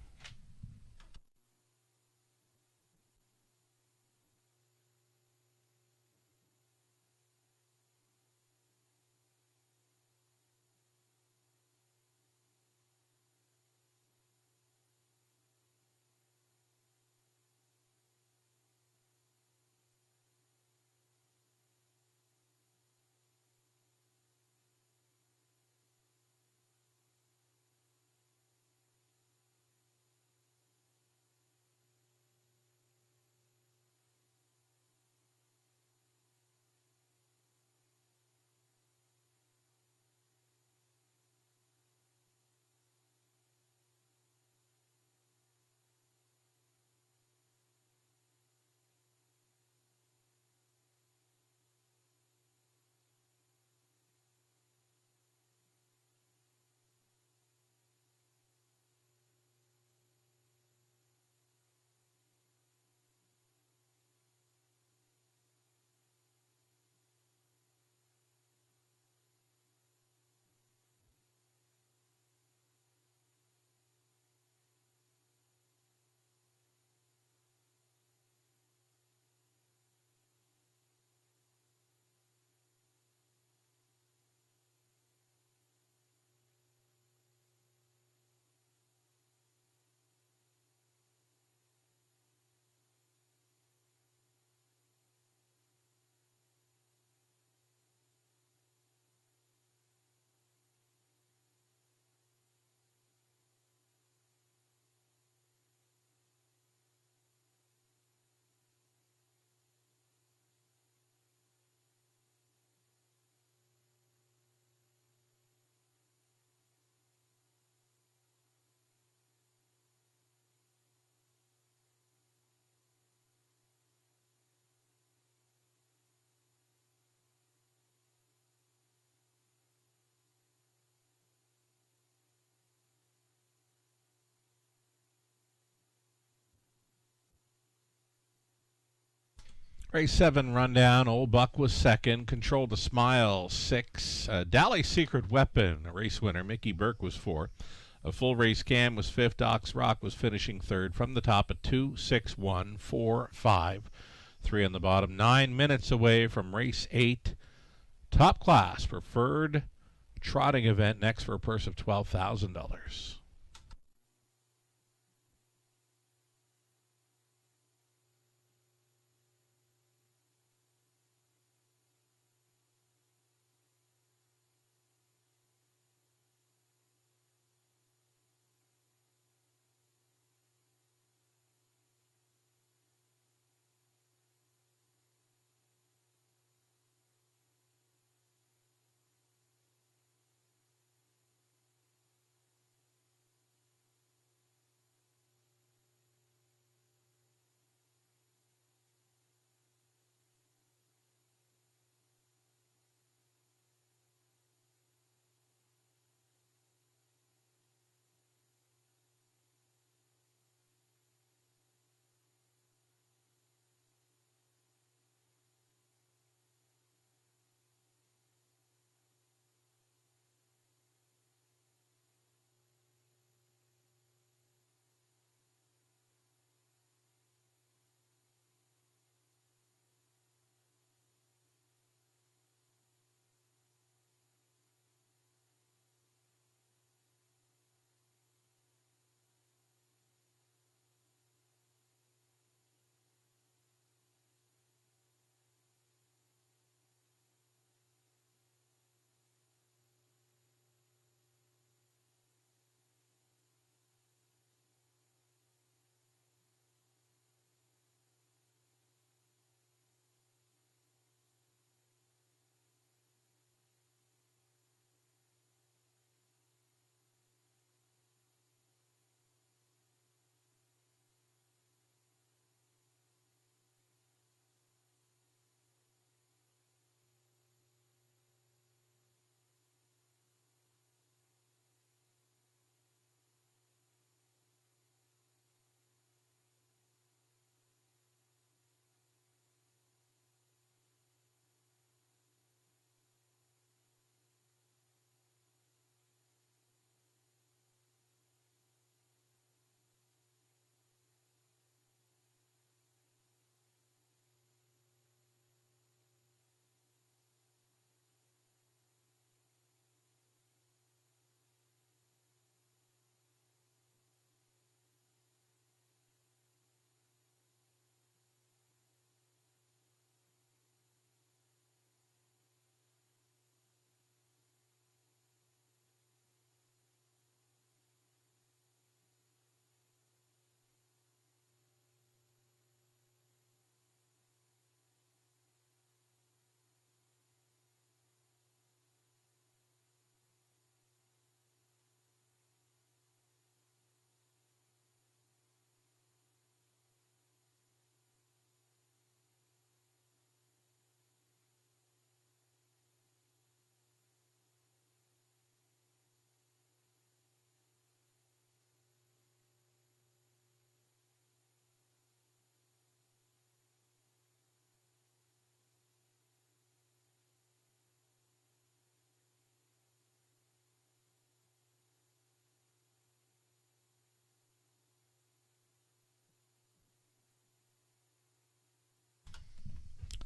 Race 7 rundown. Old Buck was second. Control the Smile, 6. Dally Secret Weapon, a race winner. Mickey Burke was 4. A full race Cam was 5th. Doc's Rock was finishing 3rd. From the top at 2, 6, 1, 4, 5. 3 on the bottom. 9 minutes away from race 8. Top class preferred trotting event next for a purse of $12,000.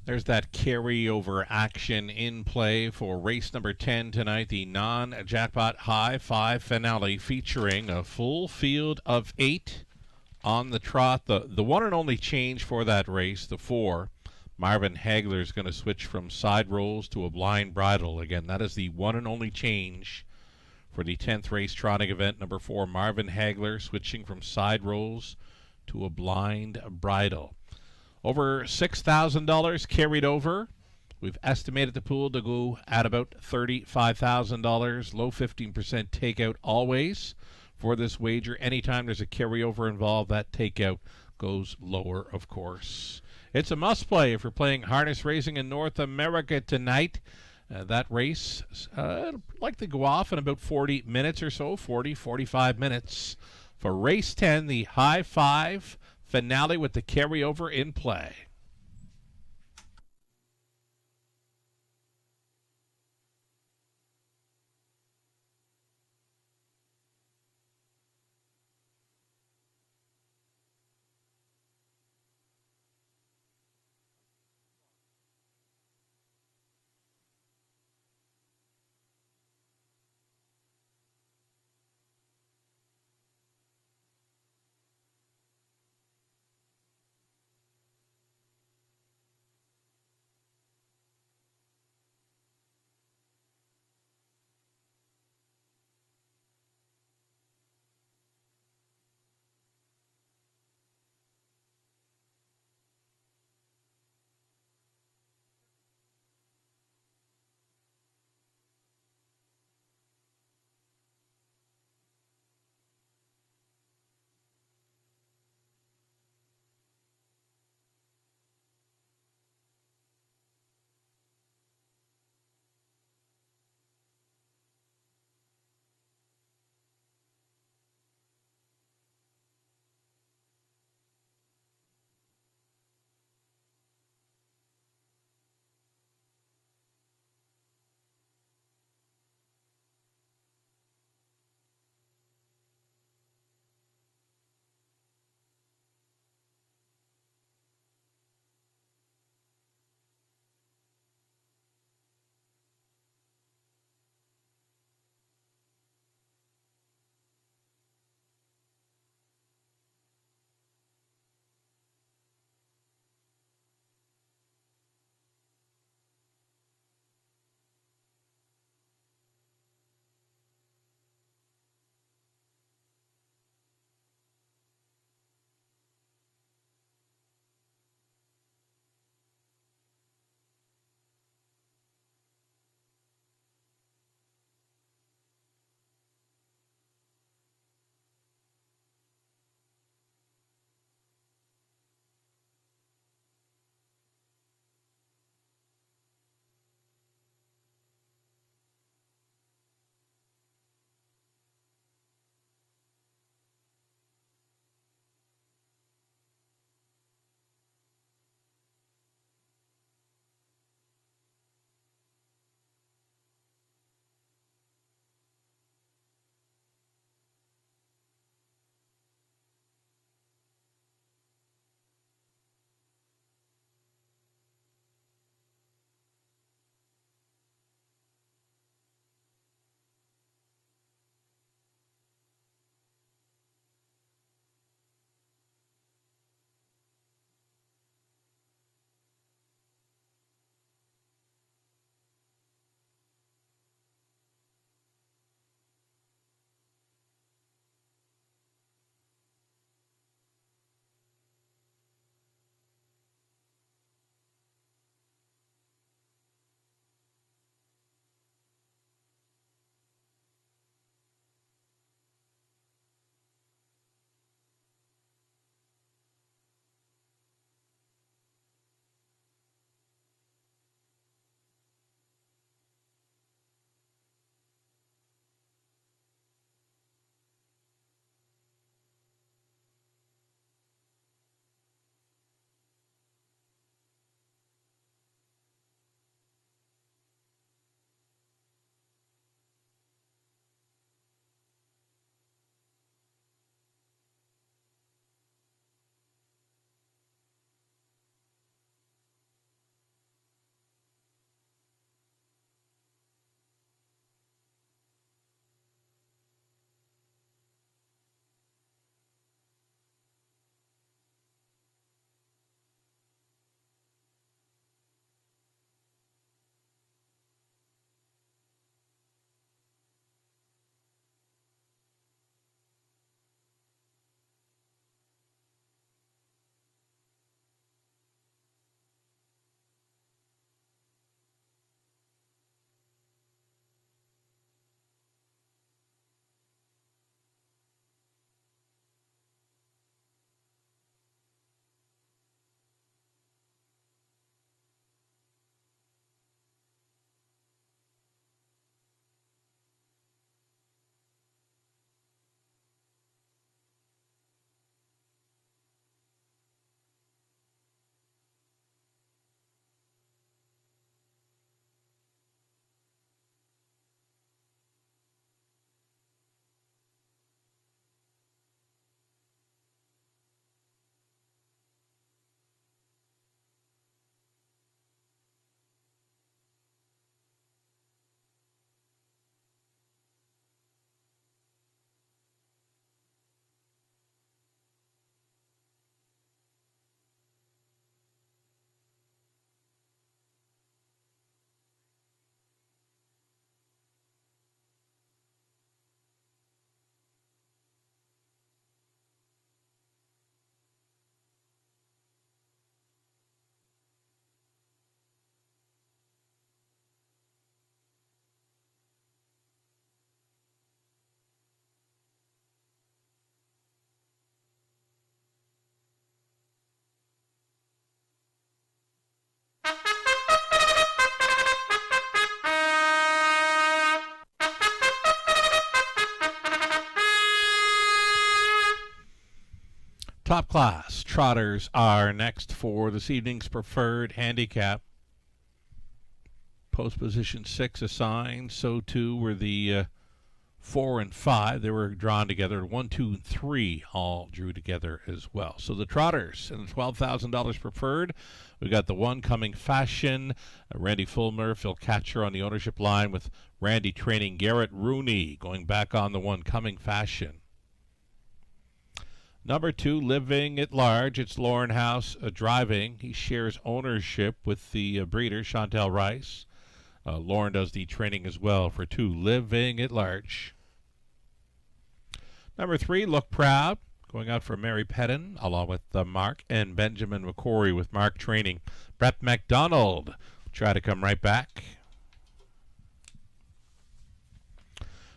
There's that carryover action in play for race number 10 tonight, the non-jackpot high five finale featuring a full field of 8 on the trot. The one and only change for that race, the 4, Marvin Hagler is going to switch from side rolls to a blind bridle. Again, that is the one and only change for the 10th race trotting event. Number 4, Marvin Hagler switching from side rolls to a blind bridle. Over $6,000 carried over. We've estimated the pool to go at about $35,000. Low 15% takeout always for this wager. Anytime there's a carryover involved, that takeout goes lower, of course. It's a must-play if you're playing harness racing in North America tonight. That race, I'd like to go off in about 40 minutes or so, 40, 45 minutes. For race 10, the high five finale with the carryover in play. Top class trotters are next for this evening's preferred handicap. Post position 6 assigned. So too were the 4 and 5. They were drawn together. 1, 2, and 3 all drew together as well. So the trotters and the $12,000 preferred. We got the one Coming Fashion. Randy Fulmer, Phil Catcher on the ownership line with Randy training Garrett Rooney going back on the one Coming Fashion. Number 2, Living at Large. It's Lauren House driving. He shares ownership with the breeder, Chantel Rice. Lauren does the training as well for 2, Living at Large. Number 3, Look Proud. Going out for Mary Pettin, along with Mark and Benjamin McCory with Mark training. Brett McDonald try to come right back.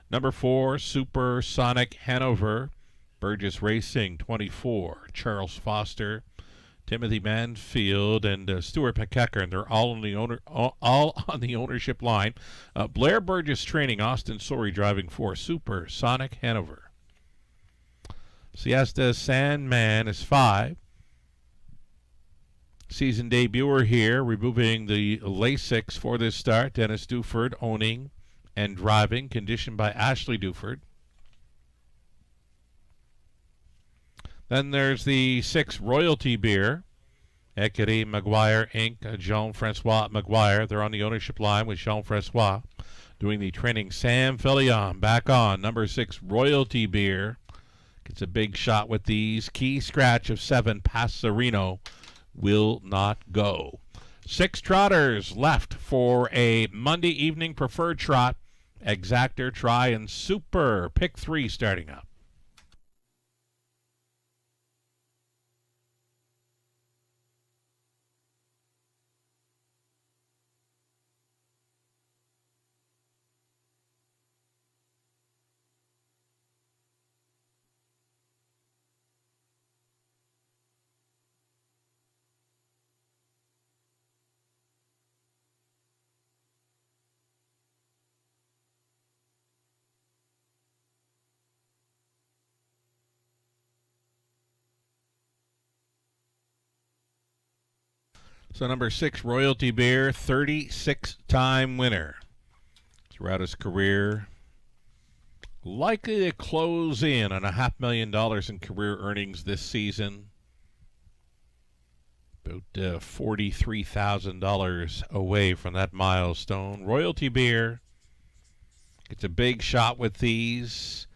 Number 4, Supersonic Hanover. Burgess Racing, 24. Charles Foster, Timothy Manfield, and Stuart McEachern. They're all on the ownership line. Blair Burgess training. Austin Sorey driving for Supersonic Hanover. Siesta Sandman is 5. Season debuter here, removing the Lasix for this start. Dennis Duford owning and driving, conditioned by Ashley Duford. Then there's the 6 Royalty Beer. Ekeri Maguire Inc., Jean-Francois Maguire. They're on the ownership line with Jean-Francois doing the training. Sam Fillion back on. Number 6 Royalty Beer. Gets a big shot with these. Key scratch of 7 Passarino will not go. 6 trotters left for a Monday evening preferred trot. Exactor, Try, and Super. Pick 3 starting up. So number 6, Royalty Beer, 36-time winner throughout his career. Likely to close in on $500,000 in career earnings this season. About $43,000 away from that milestone. Royalty Beer gets a big shot with these.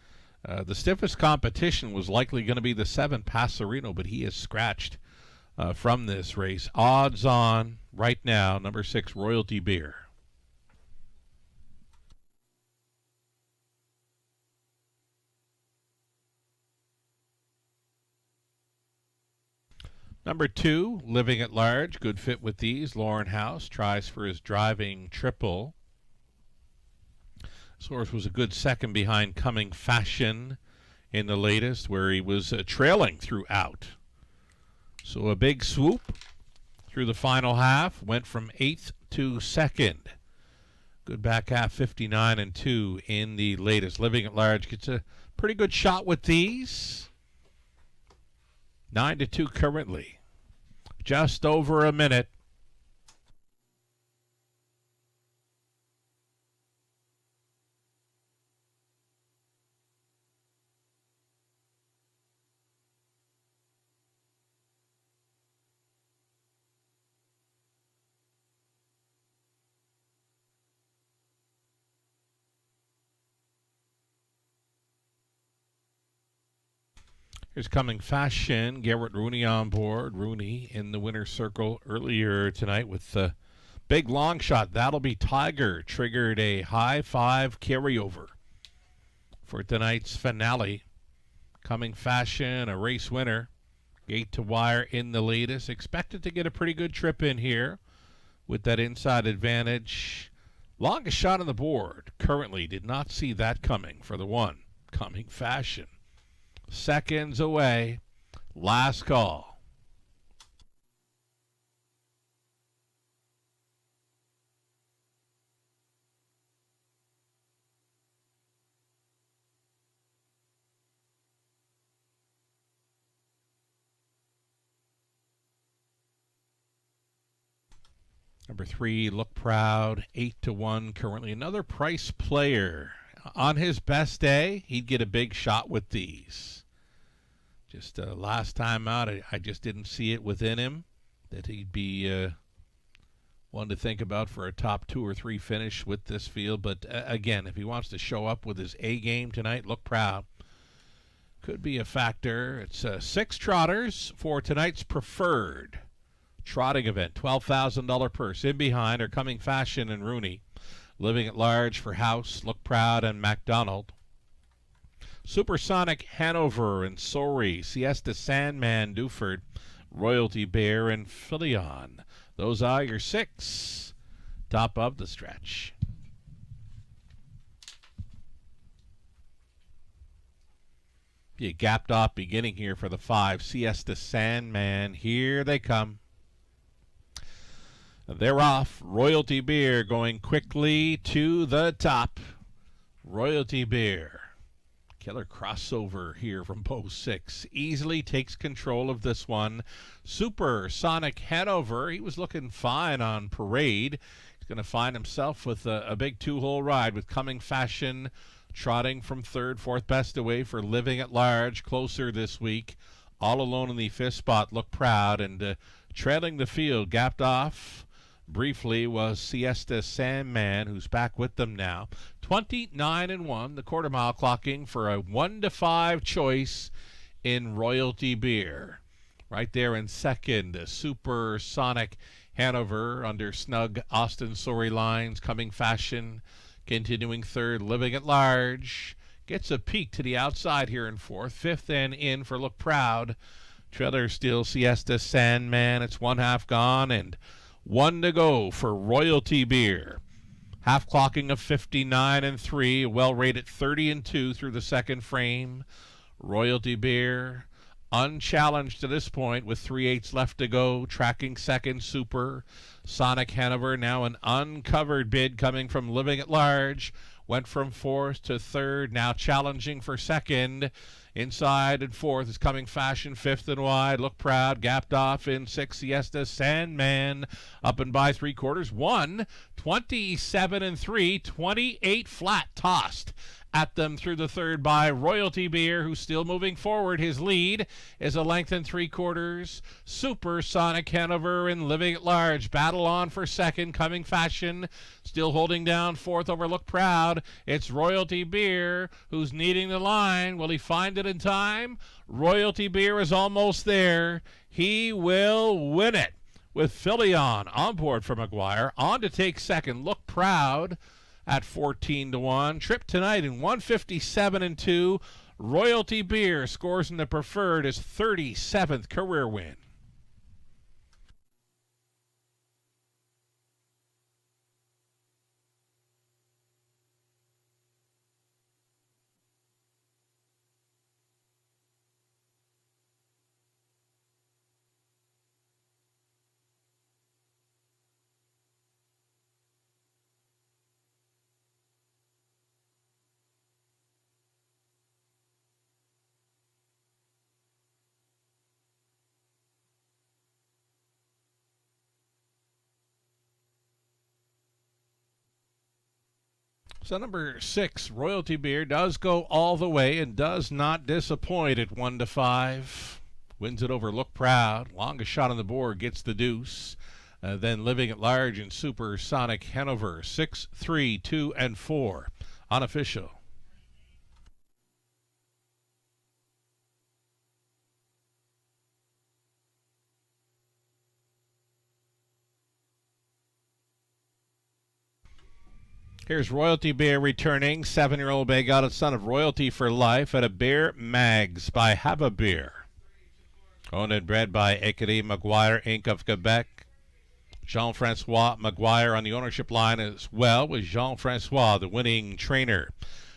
The stiffest competition was likely going to be the 7 Passarino, but he is scratched from this race. Odds on right now, number 6 Royalty Beer. Number 2, Living at Large. Good fit with these. Lauren House tries for his driving triple. This horse was a good second behind Coming Fashion in the latest, where he was trailing throughout. So a big swoop through the final half. Went from 8th to 2nd. Good back half, 59-2 in the latest. Living at Large gets a pretty good shot with these. 9-2 currently. Just over a minute. Here's Coming Fashion. Garrett Rooney on board. Rooney in the winner's circle earlier tonight with the big long shot. That'll Be Tiger. Triggered a high 5 carryover for tonight's finale. Coming Fashion, a race winner. Gate to wire in the latest. Expected to get a pretty good trip in here with that inside advantage. Longest shot on the board. Currently did not see that coming for the one. Coming Fashion. Seconds away. Last call. Number 3, Look Proud, 8-1, currently another price player. On his best day, he'd get a big shot with these. Just last time out, I just didn't see it within him that he'd be one to think about for a top 2 or 3 finish with this field. But again, if he wants to show up with his A game tonight, Look Proud could be a factor. It's 6 trotters for tonight's preferred trotting event. $12,000 purse. In behind are Coming Fashion and Rooney. Living at Large for House, Look Proud, and MacDonald. Supersonic Hanover and Sorry, Siesta Sandman Duford, Royalty Bear, and Philion. Those are your 6. Top of the stretch. Be a gapped off beginning here for the 5. Siesta Sandman. Here they come. They're off. Royalty Beer going quickly to the top. Royalty Beer. Killer crossover here from post 6. Easily takes control of this one. Supersonic Hanover. He was looking fine on Parade. He's going to find himself with a big 2-hole ride with Coming Fashion trotting from 3rd, 4th best away for Living at Large. Closer this week. All alone in the 5th spot. Look Proud. And trailing the field, gapped off briefly, was Siesta Sandman, who's back with them now. 29-1, the quarter mile clocking for a 1-5 choice in Royalty Beer. Right there in second, Supersonic Hanover under snug Austin Sorry lines. Coming Fashion continuing 3rd, Living at Large. Gets a peek to the outside here in 4th. 5th and in for Look Proud. Trailer still Siesta Sandman. It's 1/2 gone and 1 to go for Royalty Beer. Half clocking of 59-3, well rated 30-2 through the second frame. Royalty Beer unchallenged to this point with 3/8 left to go. Tracking second, Super Sonic Hanover. Now an uncovered bid coming from Living at Large. Went from 4th to 3rd. Now challenging for second. Inside and 4th is Coming Fashion. 5th and wide. Look Proud. Gapped off in 6th. Siesta Sandman. Up and by 3/4. 1. 27-3. 28 flat tossed at them through the 3rd by Royalty Beer, who's still moving forward. His lead is a length and 3/4. Supersonic Hanover and Living at Large battle on for second. Coming Fashion still holding down 4th over Look Proud. It's Royalty Beer who's needing the line. Will he find it in time? Royalty Beer is almost there. He will win it with Philion on board for McGuire. On to take second, Look Proud at 14-1. Trip tonight in 157-2. Royalty Beer scores in the preferred his 37th career win. So number 6, Royalty Beer, does go all the way and does not disappoint at 1-5. Wins it over Look Proud. Longest shot on the board gets the deuce. Then Living at Large and Supersonic Hanover. 6, 3, 2, and 4. Unofficial. Here's Royalty Beer returning. 7-year-old bay got a son of Royalty for life at a Beer Mags by Have a Beer. Owned and bred by Écurie McGuire Inc. of Quebec. Jean-Francois McGuire on the ownership line as well, with Jean-Francois, the winning trainer.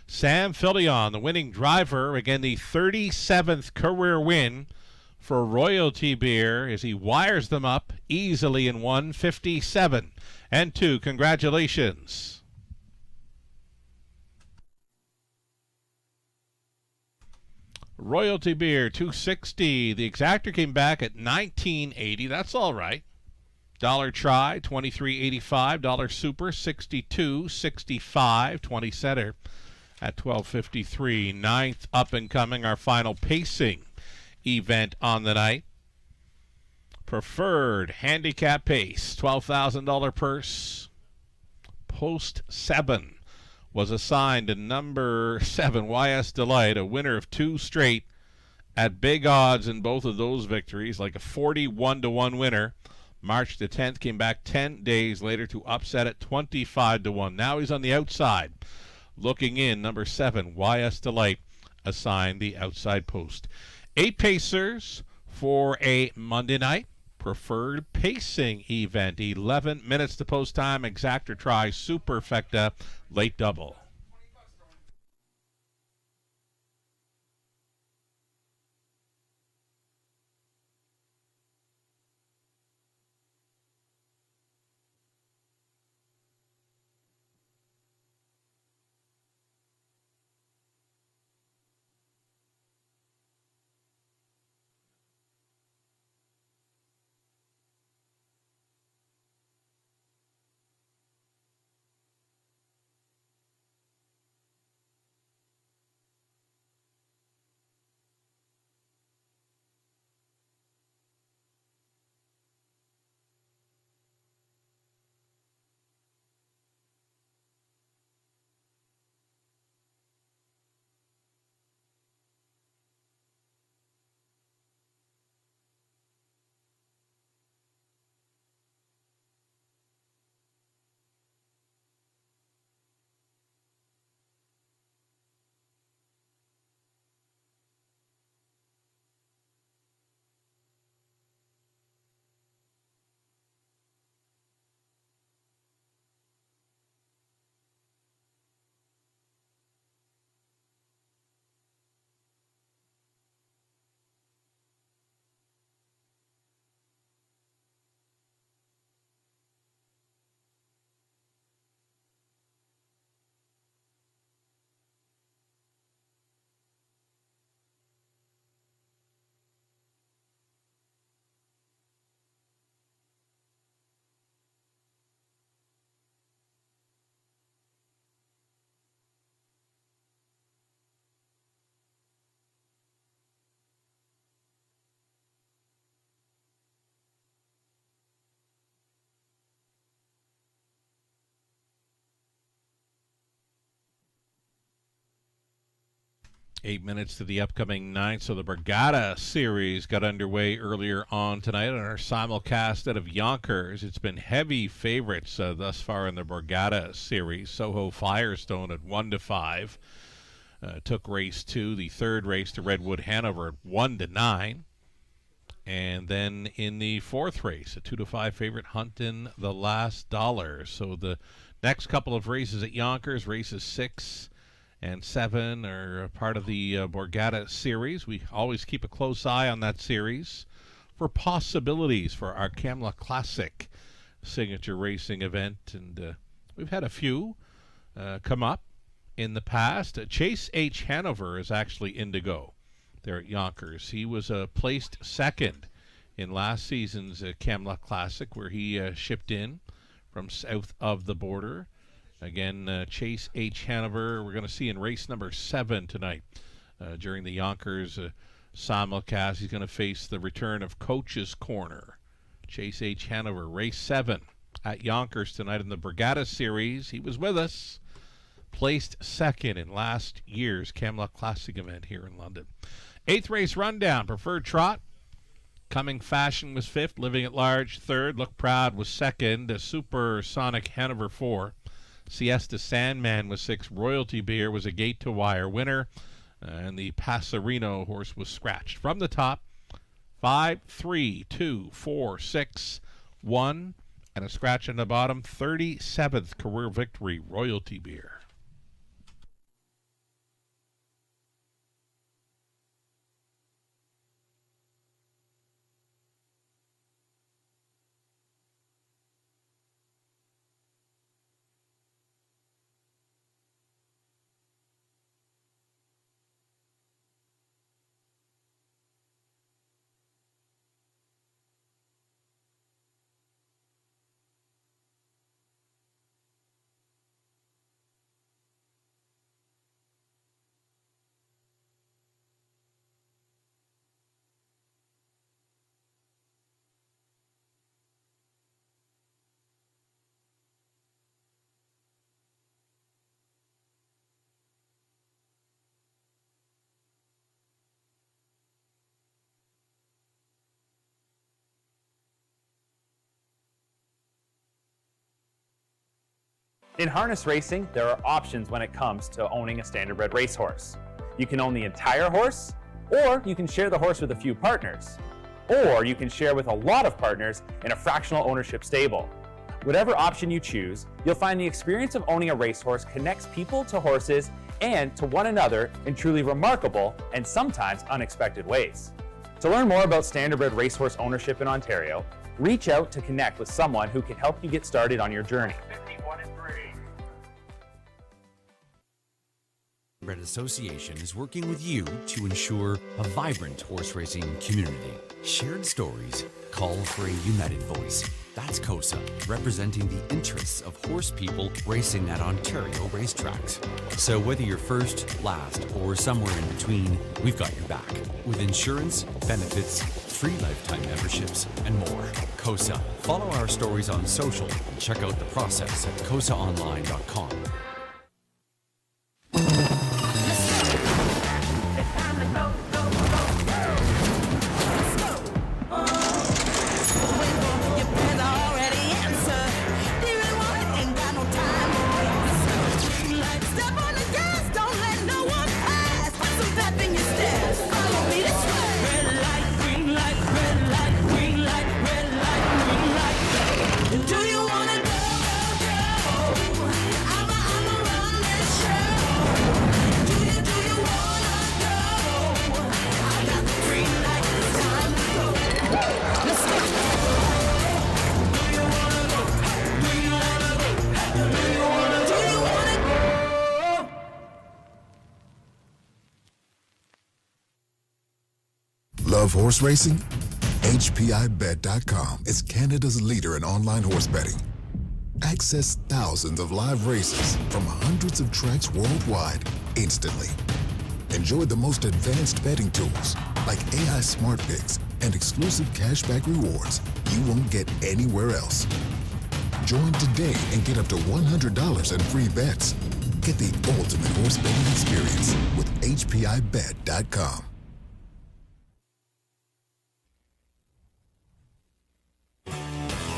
Sam Philion, the winning driver. Again, the 37th career win for Royalty Beer as he wires them up easily in 157-2. Congratulations. Royalty Beer, 260. The exactor came back at 1980. That's all right. Dollar try, $23.85. Dollar super, $62.65. 20 center at $12.53. Ninth up and coming, our final pacing event on the night. Preferred handicap pace, $12,000 purse. Post 7 was assigned to number 7, YS Delight, a winner of 2 straight at big odds in both of those victories, like a 41-1 winner. March the 10th came back 10 days later to upset at 25-1. Now he's on the outside. Looking in, number 7, YS Delight, assigned the outside post. 8 pacers for a Monday night preferred pacing event. 11 minutes to post time. Exactor try, superfecta, late double. Eight minutes to the upcoming night. So the Borgata series got underway earlier on tonight on our simulcast out of Yonkers. It's been heavy favorites thus far in the Borgata series. Soho Firestone at 1-5. Took race 2, the third race, to Redwood Hanover at 1-9. And then in the fourth race, a 2-5 favorite, Huntin' the Last Dollar. So the next couple of races at Yonkers, races 6 and 7, are part of the Borgata series. We always keep a close eye on that series for possibilities for our Kamloops Classic signature racing event. And we've had a few come up in the past. Chase H. Hanover is actually in to go there at Yonkers. He was placed second in last season's Kamloops Classic, where he shipped in from south of the border. Again, Chase H. Hanover, we're going to see in race number 7 tonight during the Yonkers simulcast. He's going to face the return of Coach's Corner. Chase H. Hanover, race 7 at Yonkers tonight in the Borgata series. He was with us, placed second in last year's Kamloops Classic event here in London. 8th race rundown, Preferred Trot. Coming Fashion was 5th, Living at Large 3rd, Look Proud was 2nd, Supersonic Hanover 4. Siesta Sandman was 6th. Royalty Beer was a gate-to-wire winner. And the Passerino horse was scratched. From the top, 5, 3, 2, 4, 6, 1. And a scratch on the bottom, 37th career victory, Royalty Beer. In harness racing, there are options when it comes to owning a standardbred racehorse. You can own the entire horse, or you can share the horse with a few partners, or you can share with a lot of partners in a fractional ownership stable. Whatever option you choose, you'll find the experience of owning a racehorse connects people to horses and to one another in truly remarkable and sometimes unexpected ways. To learn more about standardbred racehorse ownership in Ontario, reach out to connect with someone who can help you get started on your journey. Red Association is working with you to ensure a vibrant horse racing community. Shared stories call for a united voice. That's COSA, representing the interests of horse people racing at Ontario racetracks. So whether you're first, last, or somewhere in between, we've got your back. With insurance, benefits, free lifetime memberships, and more. COSA. Follow our stories on social and check out the process at cosaonline.com. Love horse racing? HPIBet.com is Canada's leader in online horse betting. Access thousands of live races from hundreds of tracks worldwide instantly. Enjoy the most advanced betting tools like AI Smart Picks and exclusive cashback rewards you won't get anywhere else. Join today and get up to $100 in free bets. Get the ultimate horse betting experience with HPIBet.com.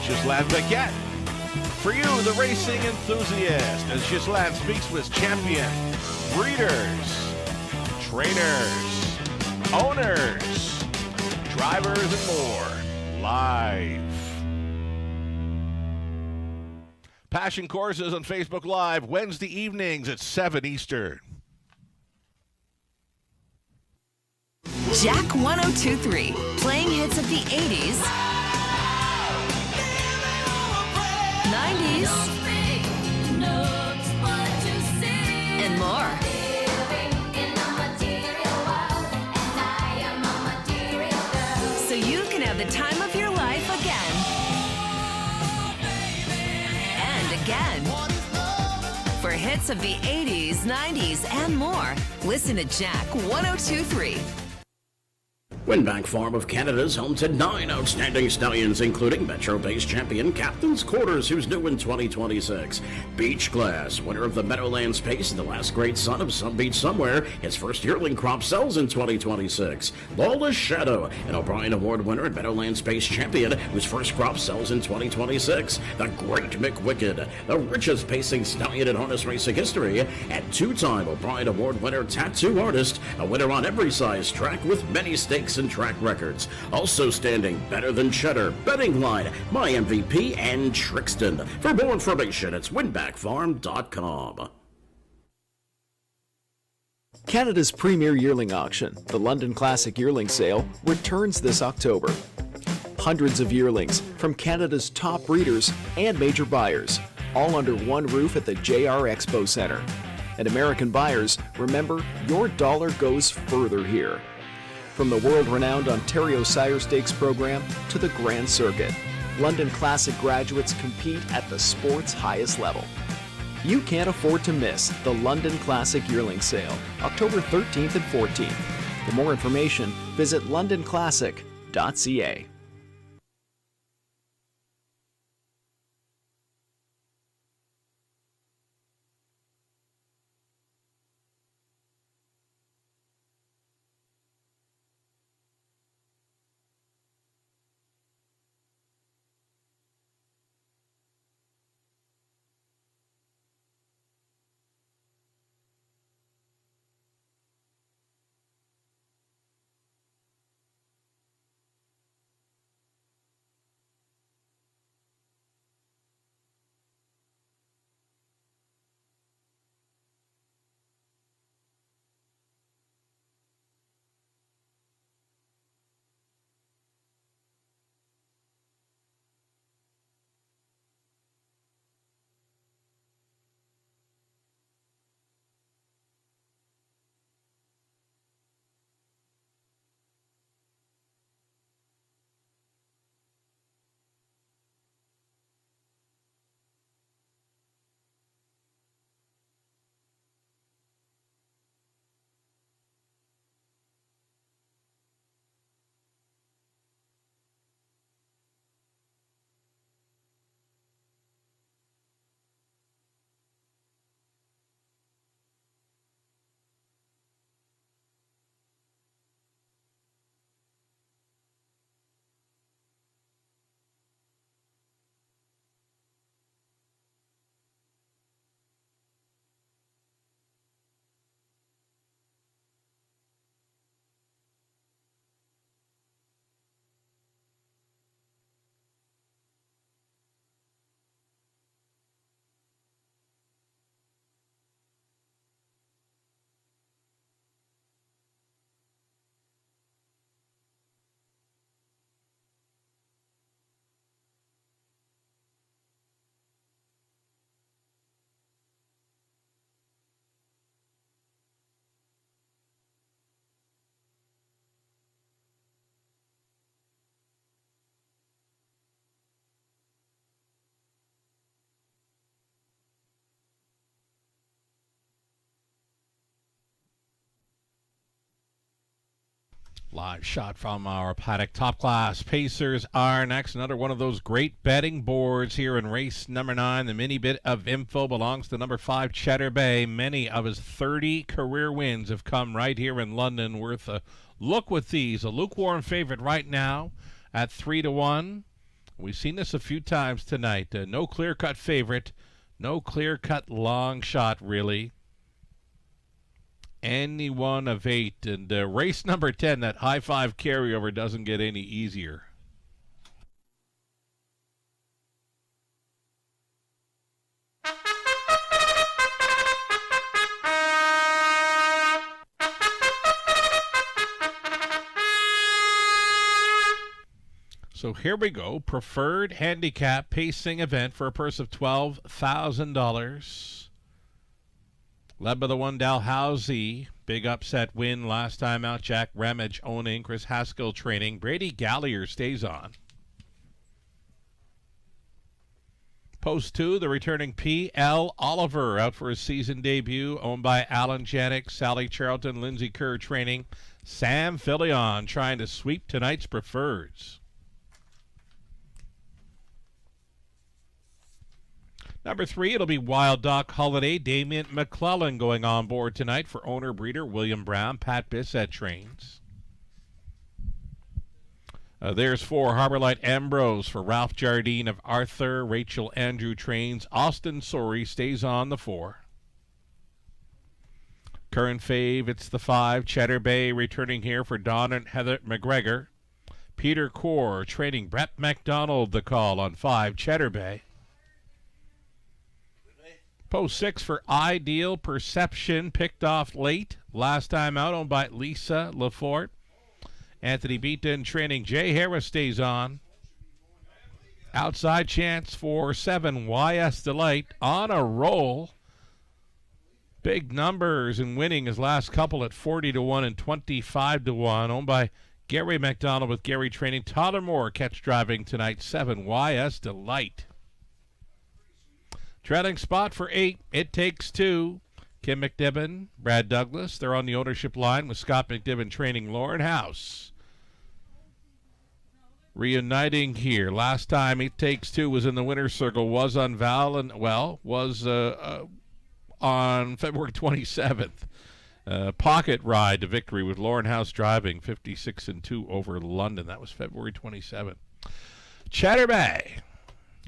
Ghislain Paquette. For you, the racing enthusiast, as Ghislain speaks with champion, breeders, trainers, owners, drivers, and more, live. Passion Courses on Facebook Live, Wednesday evenings at 7 Eastern. Jack 102.3, playing hits of the 80s, 90s, and more. So you can have the time of your life again. And again. For hits of the 80s, 90s, and more, listen to Jack 102.3. Winback Farm of Canada's home to 9 outstanding stallions, including Metro-based champion Captain's Quarters, who's new in 2026. Beach Glass, winner of the Meadowlands Pace and the last great son of Some Beach Somewhere, his first yearling crop sells in 2026. Lawless Shadow, an O'Brien Award winner and Meadowlands Pace champion, whose first crop sells in 2026. The Great McWicked, the richest pacing stallion in harness racing history, and two-time O'Brien Award winner tattoo artist, a winner on every size track with many stakes and track records. Also standing Better Than Cheddar, Betting Line, My MVP, and Trixton. For more information, it's winbackfarm.com. Canada's premier yearling auction, the London Classic Yearling Sale, returns this October. Hundreds of yearlings from Canada's top breeders and major buyers, all under one roof at the JR Expo Centre. And American buyers, remember, your dollar goes further here. From the world-renowned Ontario Sire Stakes program to the Grand Circuit, London Classic graduates compete at the sport's highest level. You can't afford to miss the London Classic Yearling Sale, October 13th and 14th. For more information, visit londonclassic.ca. Live shot from our paddock. Top Class Pacers are next. Another one of those great betting boards here in race number 9. The mini bit of info belongs to number 5, Cheddar Bay. Many of his 30 career wins have come right here in London. Worth a look with these. A lukewarm favorite right now at 3-1. We've seen this a few times tonight. No clear-cut favorite. No clear-cut long shot, really. Any one of 8. And race number 10, that high 5 carryover doesn't get any easier. So here we go. Preferred handicap pacing event for a purse of $12,000. Led by the one Dalhousie. Big upset win last time out. Jack Ramage owning. Chris Haskell training. Brady Gallier stays on. Post 2, the returning P.L. Oliver out for his season debut. Owned by Alan Janik, Sally Charlton, Lindsay Kerr training. Sam Filion trying to sweep tonight's preferreds. Number 3, it'll be Wild Doc Holiday. Damien McClellan going on board tonight for owner-breeder William Brown. Pat Bissett trains. There's 4, Harborlight Ambrose for Ralph Jardine of Arthur. Rachel Andrew trains. Austin Sorey stays on the 4. Current fave, it's the 5, Cheddar Bay returning here for Don and Heather McGregor. Peter Core training Brett McDonald the call on 5, Cheddar Bay. Post 6 for Ideal Perception, picked off late. Last time out, owned by Lisa Lafort. Anthony Beaton training. Jay Harris stays on. Outside chance for 7, YS Delight on a roll. Big numbers in winning his last couple at 40-1 and 25-1. Owned by Gary McDonald with Gary training. Tyler Moore catch driving tonight. 7, YS Delight. Trailing spot for 8, It Takes Two. Kim McDibbin, Brad Douglas. They're on the ownership line with Scott McDibbin training Lauren House. Reuniting here. Last time It Takes Two was in the winner's circle, was on on February 27th. Pocket ride to victory with Lauren House driving 56-2 over London. That was February 27th. Cheddar Bay.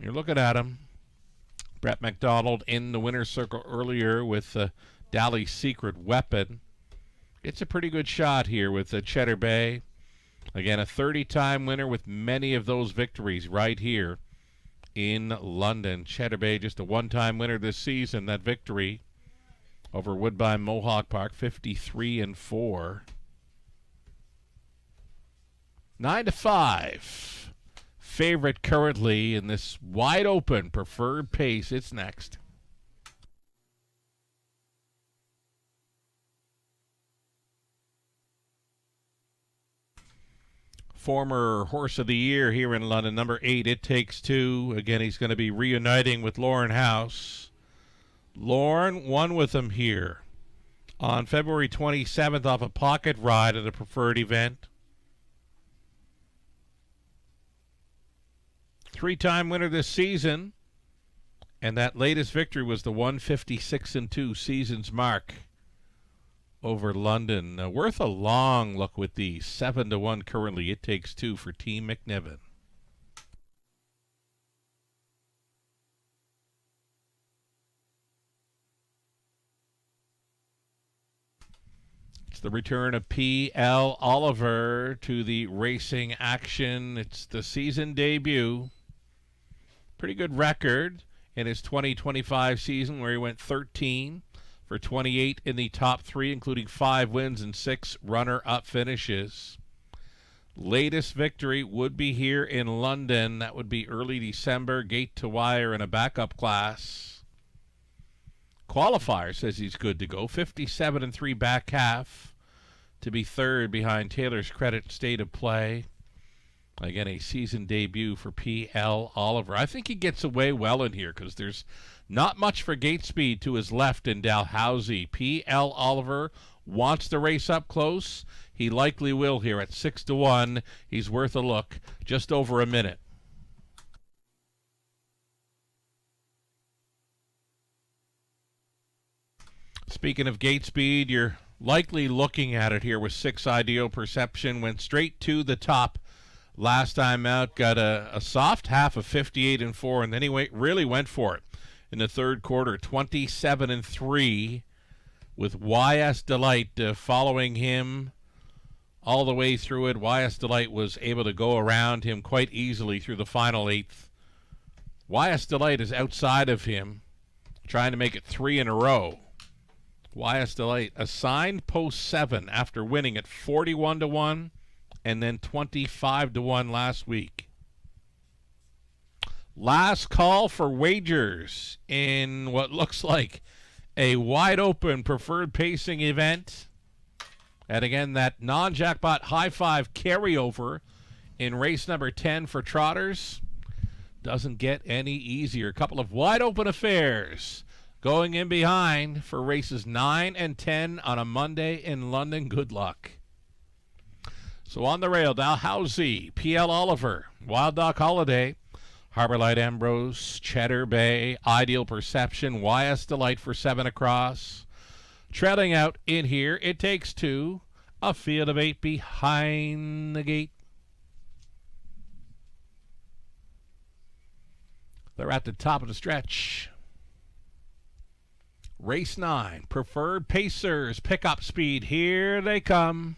You're looking at him. Brett McDonald in the winner's circle earlier with Dali's Secret Weapon. It's a pretty good shot here with Cheddar Bay. Again, a 30-time winner with many of those victories right here in London. Cheddar Bay just a one-time winner this season. That victory over Woodbine Mohawk Park, 53-4. 9-5. Favorite currently in this wide open preferred pace. It's next. Former Horse of the Year here in London, number 8, It Takes Two. Again, he's going to be reuniting with Lauren House. Lauren won with him here on February 27th off a pocket ride at a preferred event. 3-time winner this season, and that latest victory was the 156-2 season's mark over London. Worth a long look with the 7-1 currently. It Takes Two for Team McNiven. It's the return of P.L. Oliver to the racing action. It's the season debut. Pretty good record in his 2025 season where he went 13 for 28 in the top 3, including 5 wins and 6 runner-up finishes. Latest victory would be here in London. That would be early December, gate to wire in a backup class. Qualifier says he's good to go. 57-3 back half to be third behind Taylor's Credit State of Play. Again, a season debut for P.L. Oliver. I think he gets away well in here because there's not much for gate speed to his left in Dalhousie. P.L. Oliver wants to race up close. He likely will here at 6-1. He's worth a look. Just over a minute. Speaking of gate speed, you're likely looking at it here with 6 Ideal Perception. Went straight to the top last time out. Got a soft half of 58-4, and then he really went for it in the third quarter. 27-3 with YS Delight following him all the way through it. YS Delight was able to go around him quite easily through the final eighth. YS Delight is outside of him, trying to make it 3 in a row. YS Delight assigned post 7 after winning at 41-1 and then 25-1 last week. Last call for wagers in what looks like a wide open preferred pacing event. And again, that non-jackpot high five carryover in race number 10 for trotters doesn't get any easier. A couple of wide open affairs going in behind for races 9 and 10 on a Monday in London. Good luck. So on the rail, Dalhousie, PL Oliver, Wild Dock Holiday, Harbor Light Ambrose, Cheddar Bay, Ideal Perception, YS Delight for 7 across. Trailing out in here, It Takes Two, a field of 8 behind the gate. They're at the top of the stretch. Race 9, Preferred Pacers, pickup speed. Here they come.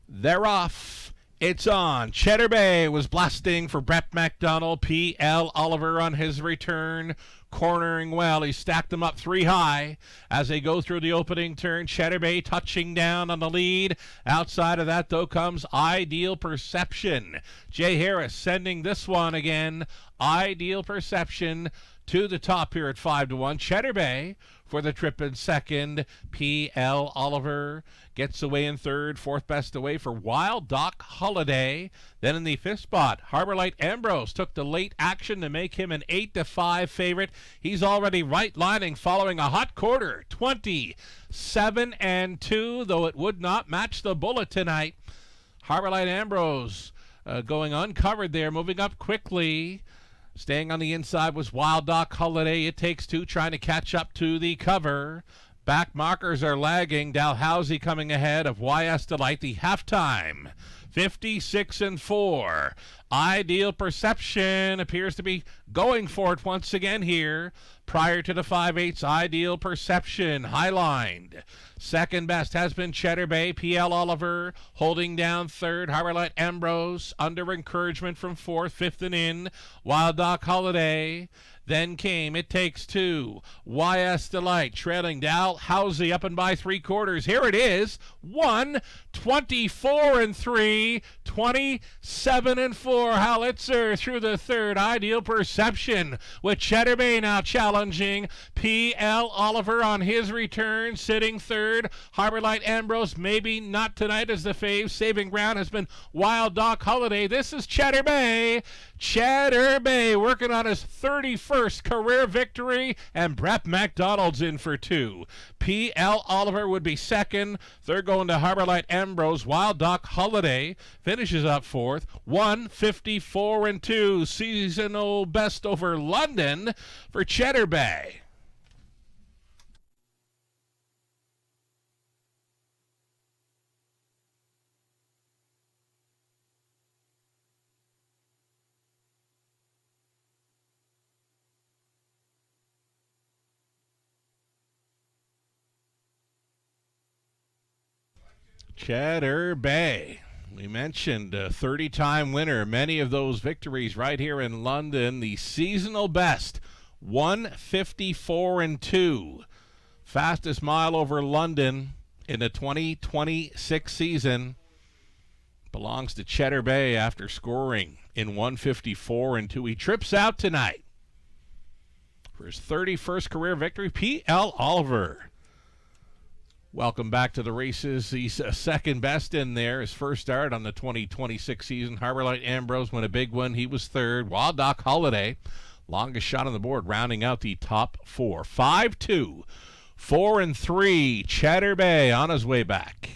They're off. It's on. Cheddar Bay was blasting for Brett McDonald. P.L. Oliver on his return, cornering well. He stacked them up 3 high as they go through the opening turn. Cheddar Bay touching down on the lead. Outside of that, though, comes Ideal Perception. Jay Harris sending this one again. Ideal Perception to the top here at 5-1. Cheddar Bay for the trip in second. P.L. Oliver gets away in third. Fourth best away for Wild Dock Holiday. Then in the fifth spot, Harbor Light Ambrose took the late action to make him an 8-5 favorite. He's already right lining following a hot quarter. 27-2, though it would not match the bullet tonight. Harbor Light Ambrose going uncovered there, moving up quickly. Staying on the inside was Wild Dock Holiday. It Takes Two trying to catch up to the cover. Back markers are lagging. Dalhousie coming ahead of YS Delight. The halftime, 56-4. Ideal Perception appears to be going for it once again here. Prior to the 5/8, Ideal Perception high-lined. Second best has been Cheddar Bay. P.L. Oliver holding down third. Harbor Light Ambrose under encouragement from fourth. Fifth and in, Wild Dock Holiday. Then came It Takes Two. YS Delight trailing Dalhousie up and by 3/4. Here it is. 24-3, 27-4. Howitzer through the third. Ideal Perception with Cheddar Bay now challenging. P.L. Oliver on his return, sitting third. Harbor Light Ambrose maybe not tonight as the fave. Saving ground has been Wild Dock Holiday. This is Cheddar Bay. Cheddar Bay working on his 31st career victory, and Brett McDonald's in for 2. P.L. Oliver would be second. Third going to Harbor Light Ambrose. Wild Dock Holiday finishes up fourth. 154-2. Seasonal best over London for Cheddar Bay. Cheddar Bay. We mentioned a 30-time winner. Many of those victories right here in London. The seasonal best, 154-2. Fastest mile over London in the 2026 season belongs to Cheddar Bay after scoring in 154-2. He trips out tonight for his 31st career victory. P.L. Oliver. Welcome back to the races. He's second best in there. His first start on the 2026 season. Harbor Light Ambrose won a big one. He was third. Wild Dock Holiday, longest shot on the board, rounding out the top 4. 5-2 4-3, Cheddar Bay on his way back.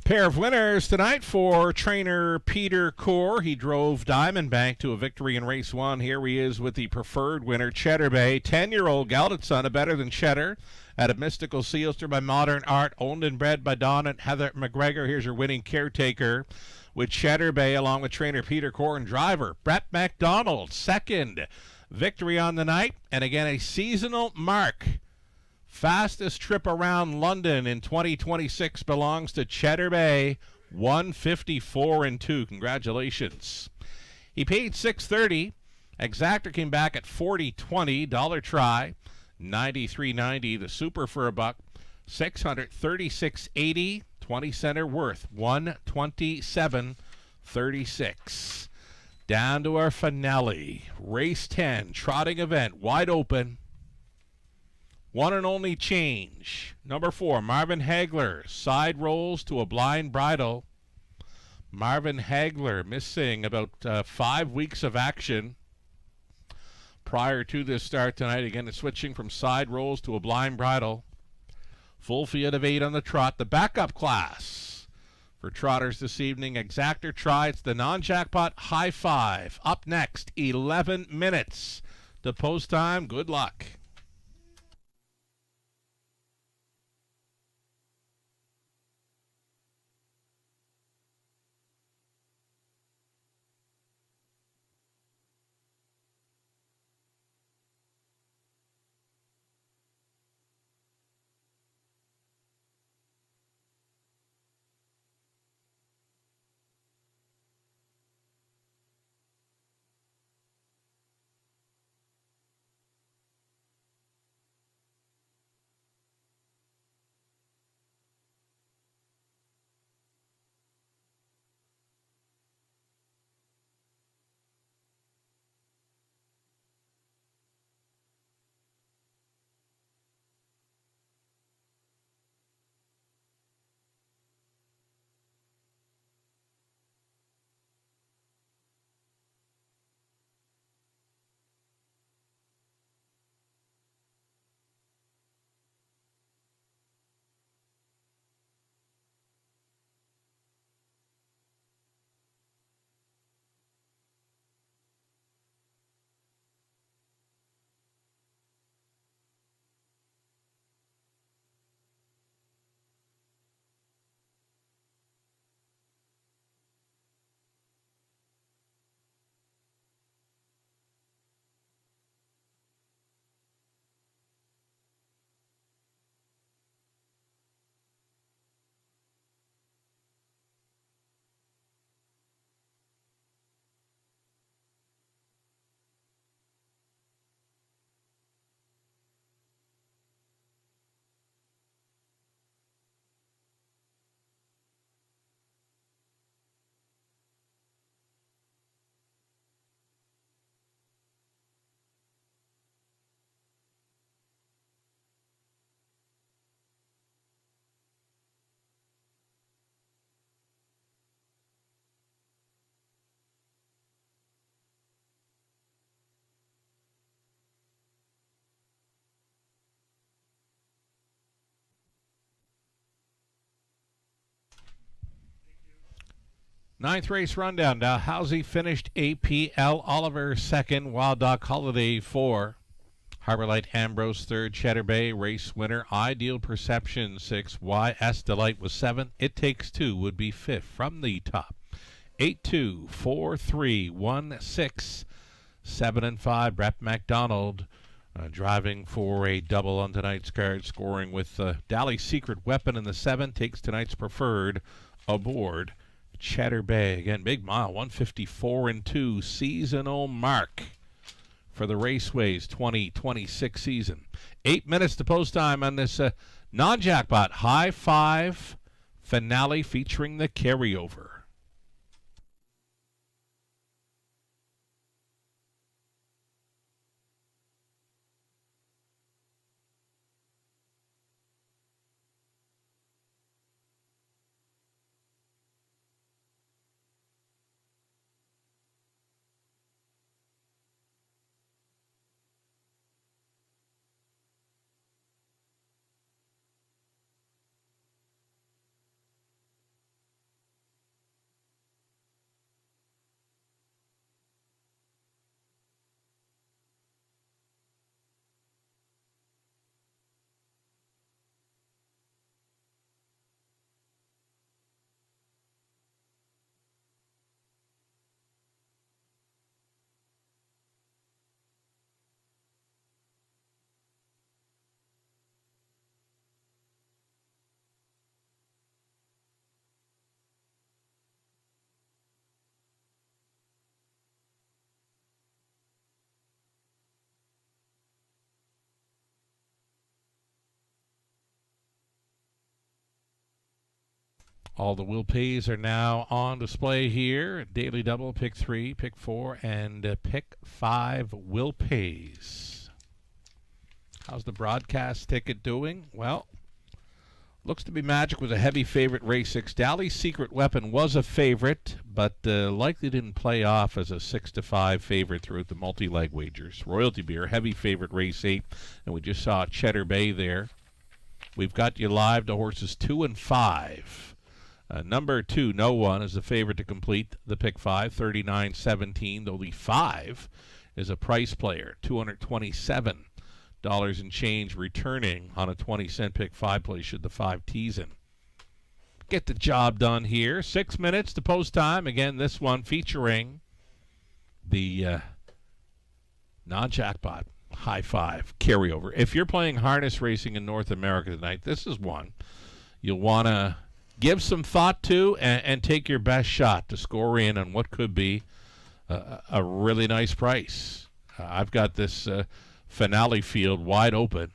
Pair of winners tonight for trainer Peter Core. He drove Diamondbank to a victory in race 1. Here he is with the preferred winner, Cheddar Bay. 10-year-old gelded son, a better than Cheddar, at a Mystical Sealster by Modern Art, owned and bred by Don and Heather McGregor. Here's your winning caretaker with Cheddar Bay, along with trainer Peter Core and driver Brett McDonald. Second victory on the night, and again a seasonal mark. Fastest trip around London in 2026 belongs to Cheddar Bay, 154-2. Congratulations. He paid $630. Exactor came back at $40.20. Dollar try, $93.90. The super for a buck, $636.80. 20 center worth, $127.36. Down to our finale. Race 10, trotting event, wide open. One and only change. Number 4, Marvin Hagler. Side rolls to a blind bridle. Marvin Hagler missing about 5 weeks of action prior to this start tonight. Again, it's switching from side rolls to a blind bridle. Full field of 8 on the trot. The backup class for trotters this evening. Exactor try. It's the non-jackpot high 5. Up next, 11 minutes to post time. Good luck. Ninth race rundown. Dalhousie finished APL. Oliver second. Wild Dog Holiday 4. Harborlight Ambrose third. Cheddar Bay race winner. Ideal Perception 6. YS Delight was 7th. It Takes Two would be 5th from the top. 8-2, 4-3, 1-6, 7-5. Brett McDonald driving for a double on tonight's card, scoring with Dally Secret Weapon in the 7th. Takes tonight's preferred aboard Cheddar Bay. Again, big mile, 154-2, seasonal mark for the Raceways 2026 season. 8 minutes to post time on this non-jackpot high 5 finale featuring the carryover. All the will pays are now on display here. Daily double, pick 3, pick 4, and pick 5 will pays. How's the broadcast ticket doing? Well, looks to be Magic was a heavy favorite, race 6. Dali's Secret Weapon was a favorite, but likely didn't play off as a 6-5 favorite throughout the multi-leg wagers. Royalty Beer, heavy favorite, race 8, and we just saw Cheddar Bay there. We've got you live to horses 2 and 5. Number 2, No One, is the favorite to complete the pick 5, 39.17, though the 5 is a price player, $227 and change returning on a 20-cent pick 5 play should the 5 tease in. Get the job done here. 6 minutes to post time. Again, this one featuring the non-jackpot high 5 carryover. If you're playing harness racing in North America tonight, this is one you'll want to give some thought to and take your best shot to score in on what could be a really nice price. I've got this finale field wide open.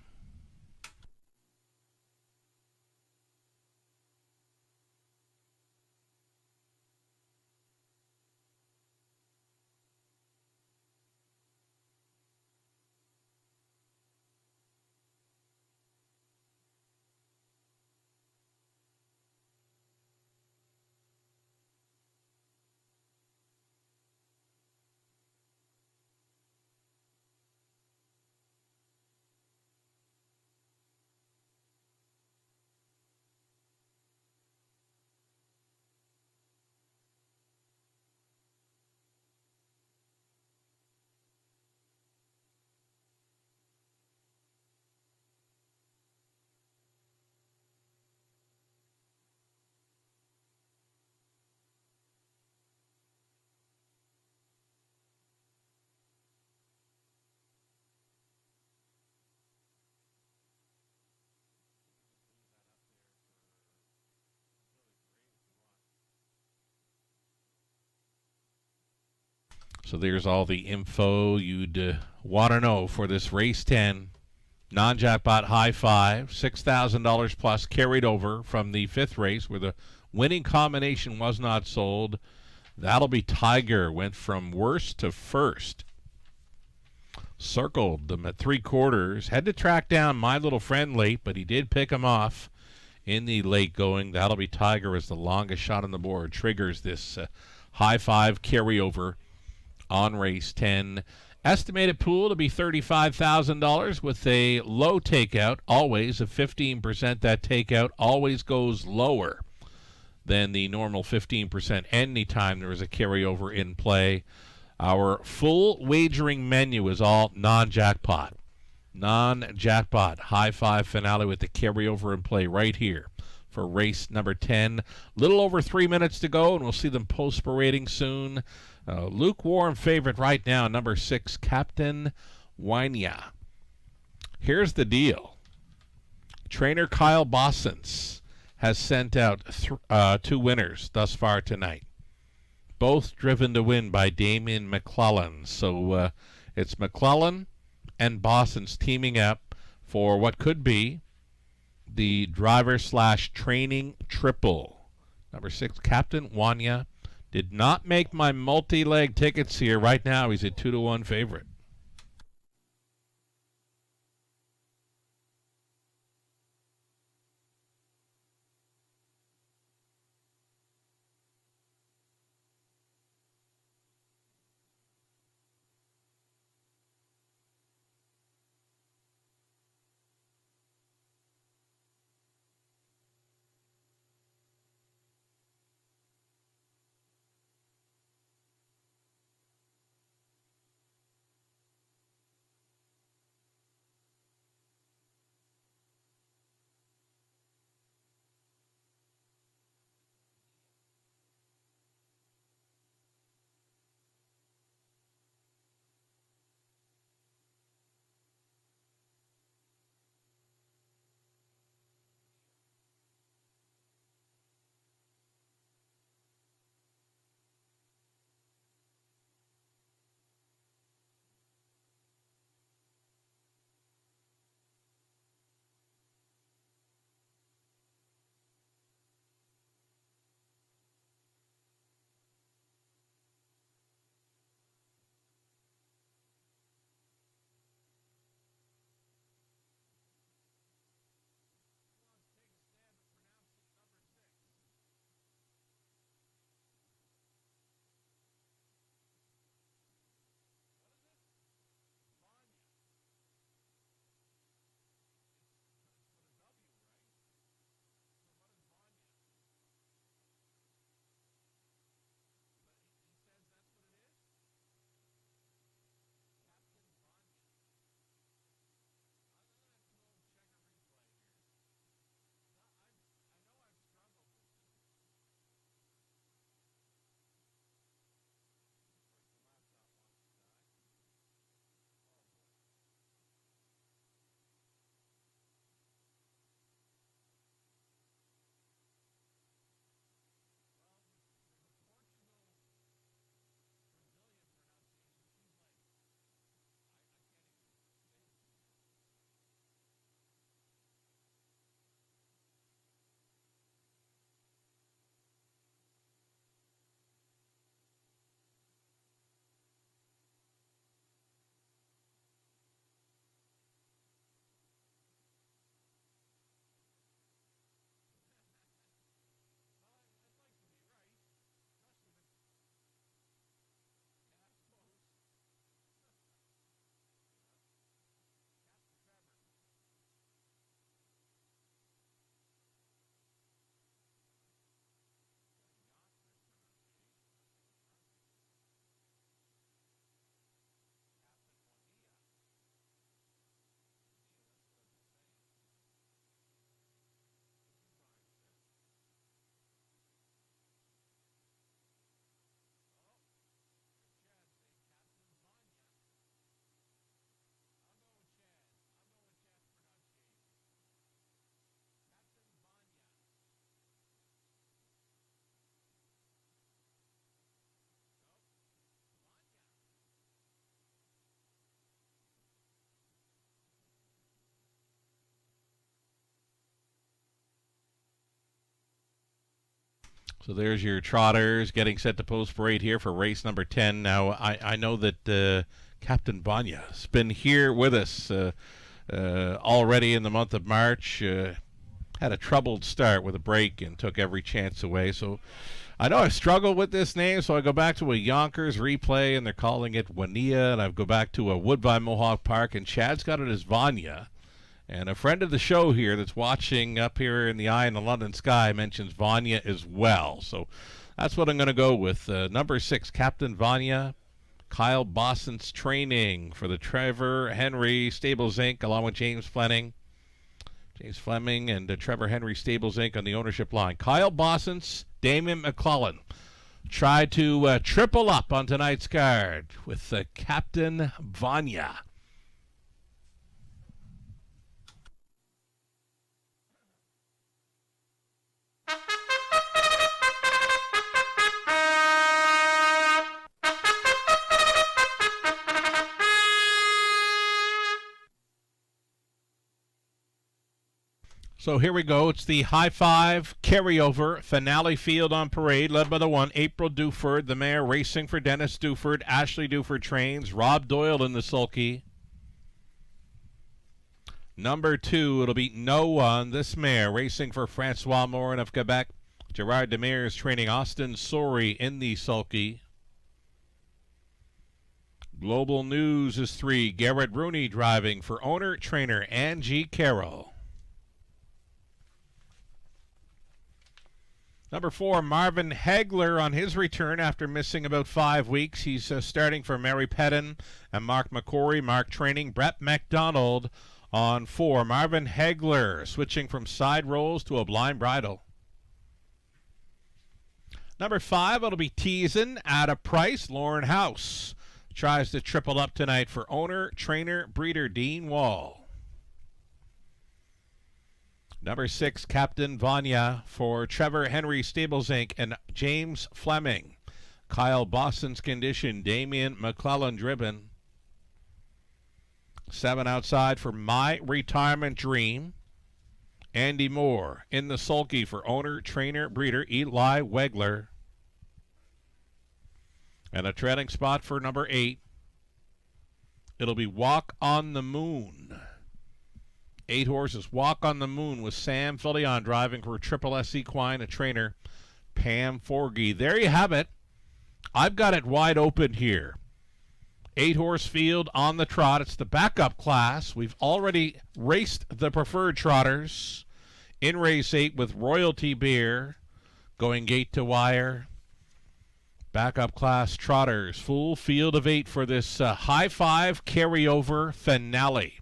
So there's all the info you'd want to know for this race 10 non-jackpot high 5, $6,000 plus carried over from the 5th race where the winning combination was not sold. That'll be Tiger. Went from worst to first. Circled them at 3/4. Had to track down My Little Friend late, but he did pick him off in the late going. That'll be Tiger as the longest shot on the board. Triggers this high 5 carryover on race 10. Estimated pool to be $35,000 with a low takeout, always of 15%. That takeout always goes lower than the normal 15% anytime there is a carryover in play. Our full wagering menu is all non-jackpot. Non-jackpot high 5 finale with the carryover in play right here for race number 10. Little over 3 minutes to go, and we'll see them post-parading soon. Lukewarm favorite right now, number 6, Captain Wynia. Here's the deal. Trainer Kyle Bossens has sent out 2 winners thus far tonight. Both driven to win by Damien McClellan. So it's McClellan and Bossens teaming up for what could be the driver/training triple. Number 6, Captain Wynia. Did not make my multi-leg tickets here. Right now, he's a 2-1 favorite. So there's your trotters getting set to post parade here for race number 10. Now, I know that Captain Vanya's been here with us already in the month of March. Had a troubled start with a break and took every chance away. So I know I've struggled with this name, so I go back to a Yonkers replay, and they're calling it Wania, and I go back to a Woodbine Mohawk Park, and Chad's got it as Vanya. And a friend of the show here that's watching up here in the eye in the London sky mentions Vanya as well. So that's what I'm going to go with. Number 6, Captain Vanya. Kyle Bosson's training for the Trevor Henry Stables Inc. along with James Fleming. James Fleming and Trevor Henry Stables Inc. on the ownership line. Kyle Bosson's Damien McClellan tried to triple up on tonight's card with Captain Vanya. So here we go. It's the High Five Carryover Finale Field on Parade, led by the 1, April Duford, the mare racing for Dennis Duford. Ashley Duford trains. Rob Doyle in the sulky. Number 2, it'll be No One, this mare racing for Francois Morin of Quebec. Gerard Demers training Austin Sorey in the sulky. Global News is 3, Garrett Rooney driving for owner, trainer Angie Carroll. Number 4, Marvin Hagler on his return after missing about 5 weeks. He's starting for Mary Pettin and Mark McCory. Mark training Brett McDonald on 4. Marvin Hagler switching from side rolls to a blind bridle. Number 5, it'll be Teasin at a price. Lauren House tries to triple up tonight for owner, trainer, breeder Dean Wall. Number 6, Captain Vanya for Trevor Henry Stables Inc. and James Fleming. Kyle Bosson's condition, Damien McClellan driven. 7 outside for My Retirement Dream. Andy Moore in the sulky for owner, trainer, breeder Eli Wegler. And a trailing spot for number 8. It'll be Walk on the Moon. 8 horses, Walk on the Moon with Sam Fillion driving for Triple S Equine, a trainer, Pam Forgy. There you have it. I've got it wide open here. 8 horse field on the trot. It's the backup class. We've already raced the preferred trotters in race 8 with Royalty Beer going gate to wire. Backup class trotters, full field of 8 for this High Five Carryover Finale.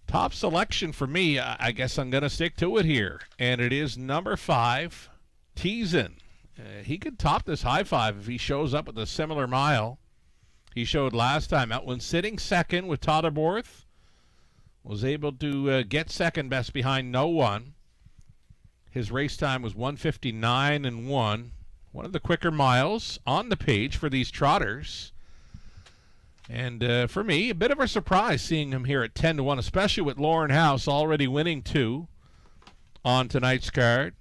Top selection for me, I guess I'm going to stick to it here. And it is number 5, Teasin. He could top this High Five if he shows up with a similar mile he showed last time out when sitting second with Todderborth. Was able to get second best behind No One. His race time was 1:59 and 1. One of the quicker miles on the page for these trotters. And for me, a bit of a surprise seeing him here at 10-1, especially with Lauren House already winning 2 on tonight's card.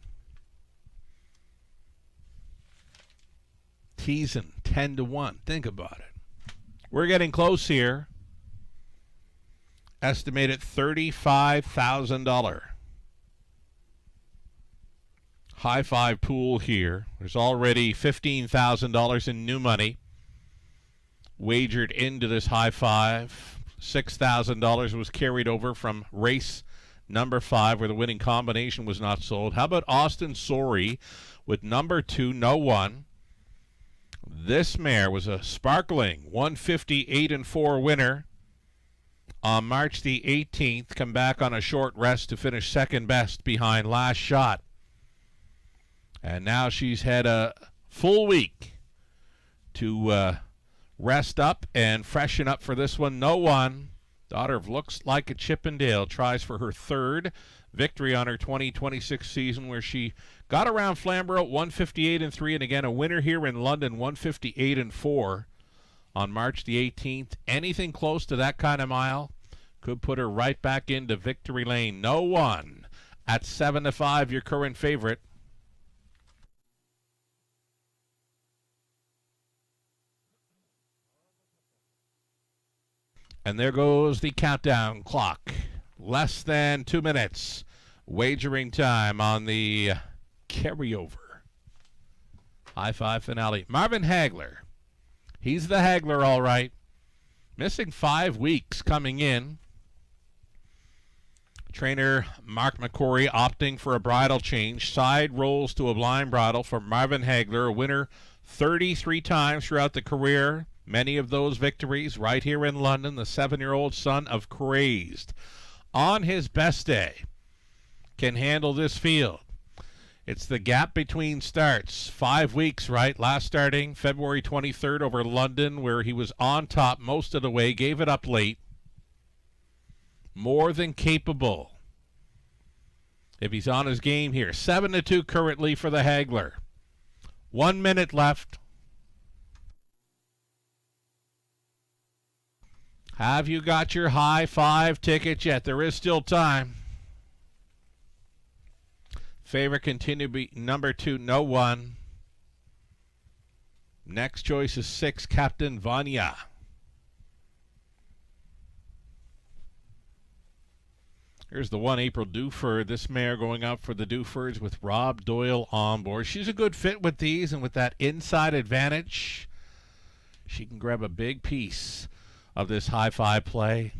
Teasin, 10-1. Think about it. We're getting close here. Estimated $35,000. High Five pool here. There's already $15,000 in new money wagered into this High Five. $6,000 was carried over from race number 5 where the winning combination was not sold. How about Austin Sorey with number 2, No One? This mare was a sparkling 158 and 4 winner on March the 18th. Come back on a short rest to finish second best behind Last Shot. And now she's had a full week to rest up and freshen up for this one. No One, daughter of Looks Like a Chippendale, tries for her 3rd victory on her 2026 season, where she got around Flamborough 158 and 3, and again a winner here in London 158 and 4 on March the 18th. Anything close to that kind of mile could put her right back into victory lane. No One at 7-5, your current favorite. And there goes the countdown clock. Less than 2 minutes. Wagering time on the carryover. High five finale. Marvin Hagler. He's the Hagler, all right. Missing 5 weeks coming in. Trainer Mark McCory opting for a bridle change. Side rolls to a blind bridle for Marvin Hagler, a winner 33 times throughout the career. Many of those victories right here in London. The 7-year-old son of Crazed. On his best day, can handle this field. It's the gap between starts. 5 weeks, right? Last starting February 23rd over London, where he was on top most of the way, gave it up late. More than capable if he's on his game here. 7-2 currently for the Hagler. 1 minute left. Have you got your high five ticket yet? There is still time. Favorite continue to be number 2, No One. Next choice is 6, Captain Vanya. Here's the 1, April Duford. This mare going up for the Dufords with Rob Doyle on board. She's a good fit with these, and with that inside advantage, she can grab a big piece of this high five play.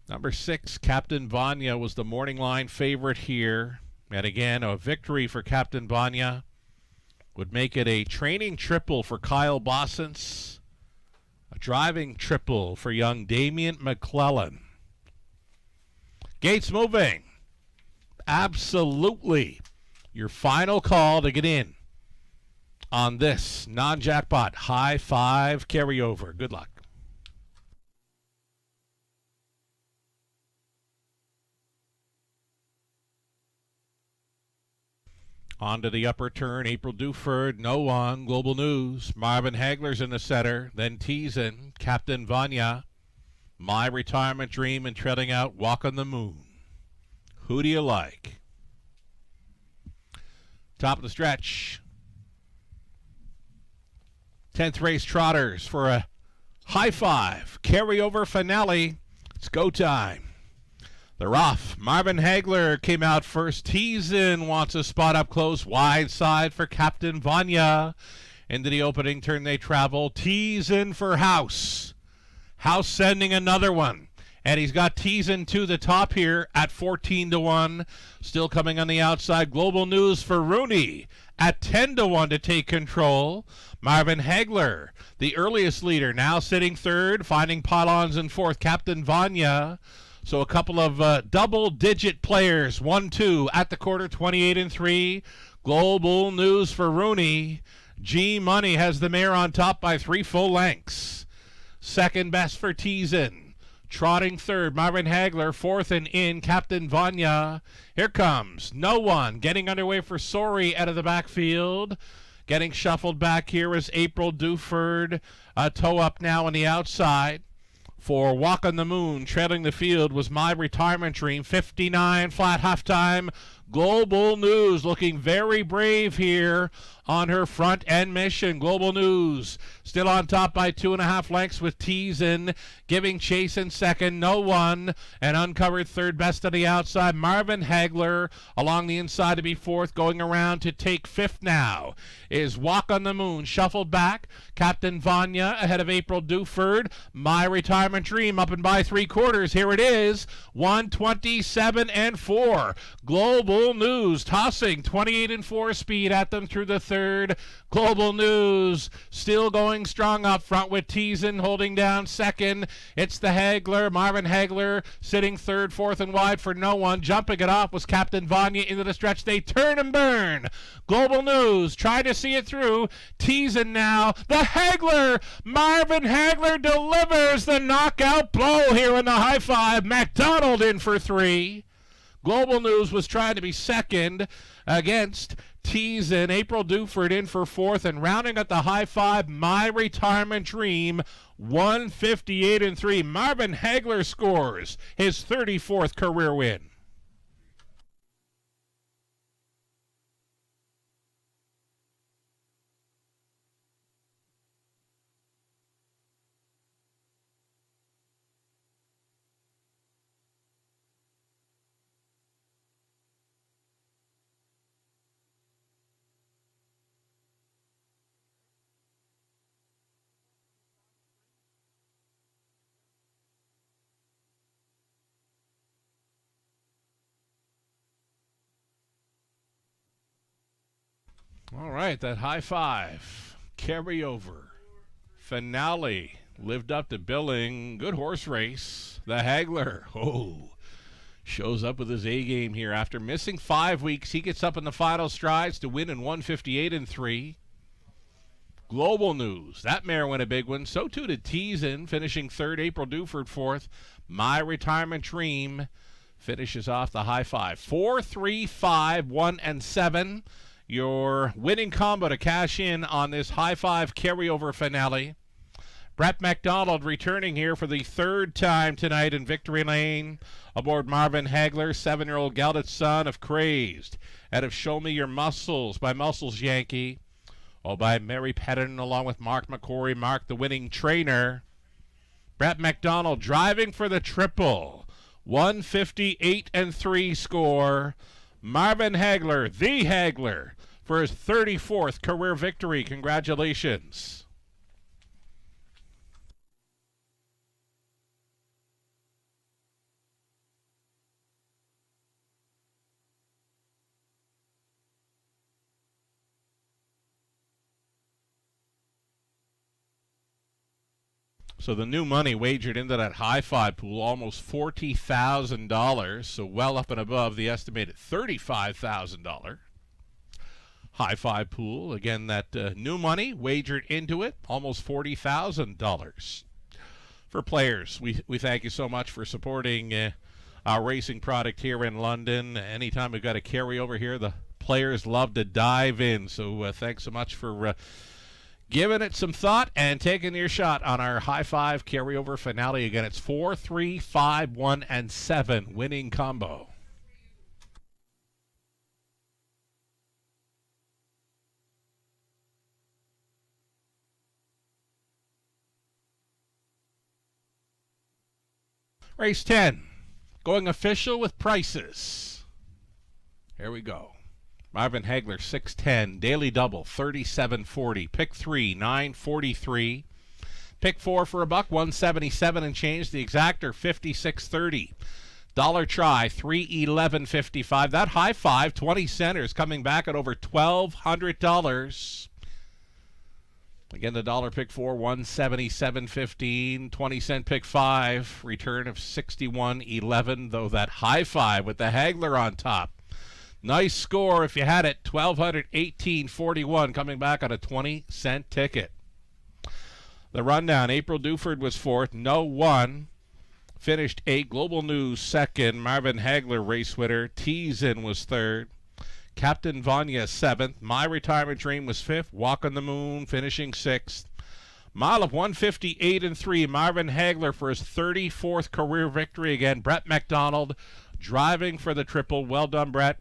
Number 6, Captain Vanya, was the morning line favorite here. And again, a victory for Captain Vanya would make it a training triple for Kyle Bossens. A driving triple for young Damian McClellan. Gates moving. Absolutely your final call to get in on this non-jackpot high five carryover. Good luck. On to the upper turn, April Duford, No One, Global News. Marvin Hagler's in the center, then Teasin, Captain Vanya, My Retirement Dream, and treading out Walk on the Moon. Who do you like? Top of the stretch. 10th race trotters for a high five carryover finale. It's go time. They're off. Marvin Hagler came out first. Teasin wants a spot up close. Wide side for Captain Vanya. Into the opening turn they travel. Teasin for House. House sending another one. And he's got Teasin to the top here at 14-1. Still coming on the outside. Global News for Rooney at 10-1 to take control. Marvin Hagler, the earliest leader, now sitting third. Finding pylons in fourth. Captain Vanya. So a couple of double-digit players, 1-2 at the quarter, 28-3. Global News for Rooney. G Money has the mare on top by 3 full lengths. Second best for Teasin. Trotting third, Marvin Hagler. Fourth and in, Captain Vanya. Here comes No One getting underway for Sori out of the backfield. Getting shuffled back here is April Duford. Toe up now on the outside. For Walk on the Moon, trailing the field was My Retirement Dream. 59 flat halftime. Global News looking very brave here on her front end mission. Global News still on top by 2.5 lengths with Teasin giving chase in second. No One, and uncovered third best on the outside. Marvin Hagler along the inside to be fourth. Going around to take fifth now is Walk on the Moon. Shuffled back. Captain Vanya ahead of April Duford. My Retirement Dream up and by 3/4. Here it is. 127-4. Global News tossing 28-4 speed at them through the third. Global News still going strong up front with Teasin holding down second. It's the Hagler, Marvin Hagler sitting third, fourth and wide for No One. Jumping it off was Captain Vanya into the stretch. They turn and burn. Global News try to see it through. Teasin now. The Hagler, Marvin Hagler delivers the knockout blow here in the high five. McDonald in for 3. Global News was trying to be second against Teasin. April Duford in for fourth, and rounding at the high five, My Retirement Dream, 158-3. Marvin Hagler scores his 34th career win. All right, that high five carryover finale lived up to billing. Good horse race. The Hagler, shows up with his A game here. After missing 5 weeks, he gets up in the final strides to win in 158-3. Global News, that mare went a big one. So too did Teasin, finishing third. April Duford fourth. My Retirement Dream finishes off the high five. 4, 3, 5, 1, and 7. Your winning combo to cash in on this high five carryover finale. Brett McDonald returning here for the third time tonight in Victory Lane aboard Marvin Hagler, 7-year-old gelded son of Crazed, out of Show Me Your Muscles by Muscles Yankee, by Mary Pettin along with Mark McCory. Mark, the winning trainer. Brett McDonald driving for the triple. 158-3 score. Marvin Hagler, the Hagler, for his 34th career victory. Congratulations. So the new money wagered into that high five pool, almost $40,000, so well up and above the estimated $35,000 high five pool. Again, that new money wagered into it, almost $40,000. For players, we thank you so much for supporting our racing product here in London. Anytime we've got a carryover here, the players love to dive in. So thanks so much for giving it some thought and taking your shot on our high five carryover finale. Again, it's 4, 3, 5, 1, and 7 winning combo. Race 10, going official with prices. Here we go. Marvin Hagler, 610. Daily double, 37.40. Pick 3, 9.43. Pick 4 for $1, 177 and change. The exactor, 56.30. Dollar try, 311.55. That high five, 20 centers, coming back at over $1,200. Again, the dollar pick 4, 177.15. 20-cent pick 5, return of 61.11. Though that high five with the Hagler on top. Nice score if you had it, $1,218.41, coming back on a 20-cent ticket. The rundown, April Duford was 4th, No 1. Finished 8, Global News 2nd, Marvin Hagler race winner, Teasin was 3rd. Captain Vanya 7th, My Retirement Dream was 5th, Walk on the Moon finishing 6th. Mile of 158-3, Marvin Hagler for his 34th career victory. Again, Brett McDonald driving for the triple. Well done, Brett.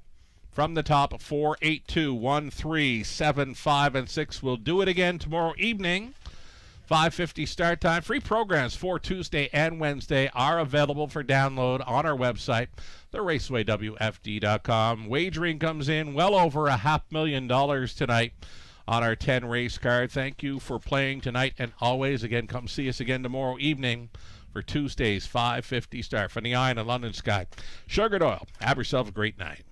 From the top, 4, 8, 2, 1, 3, 7, 5, and 6. We'll do it again tomorrow evening. 5:50 start time. Free programs for Tuesday and Wednesday are available for download on our website, theracewaywfd.com. Wagering comes in well over $500,000 tonight on our 10 race card. Thank you for playing tonight, and always, again, come see us again tomorrow evening for Tuesday's 5:50 start. From the Eye on the London Sky, Sugared Oil. Have yourself a great night.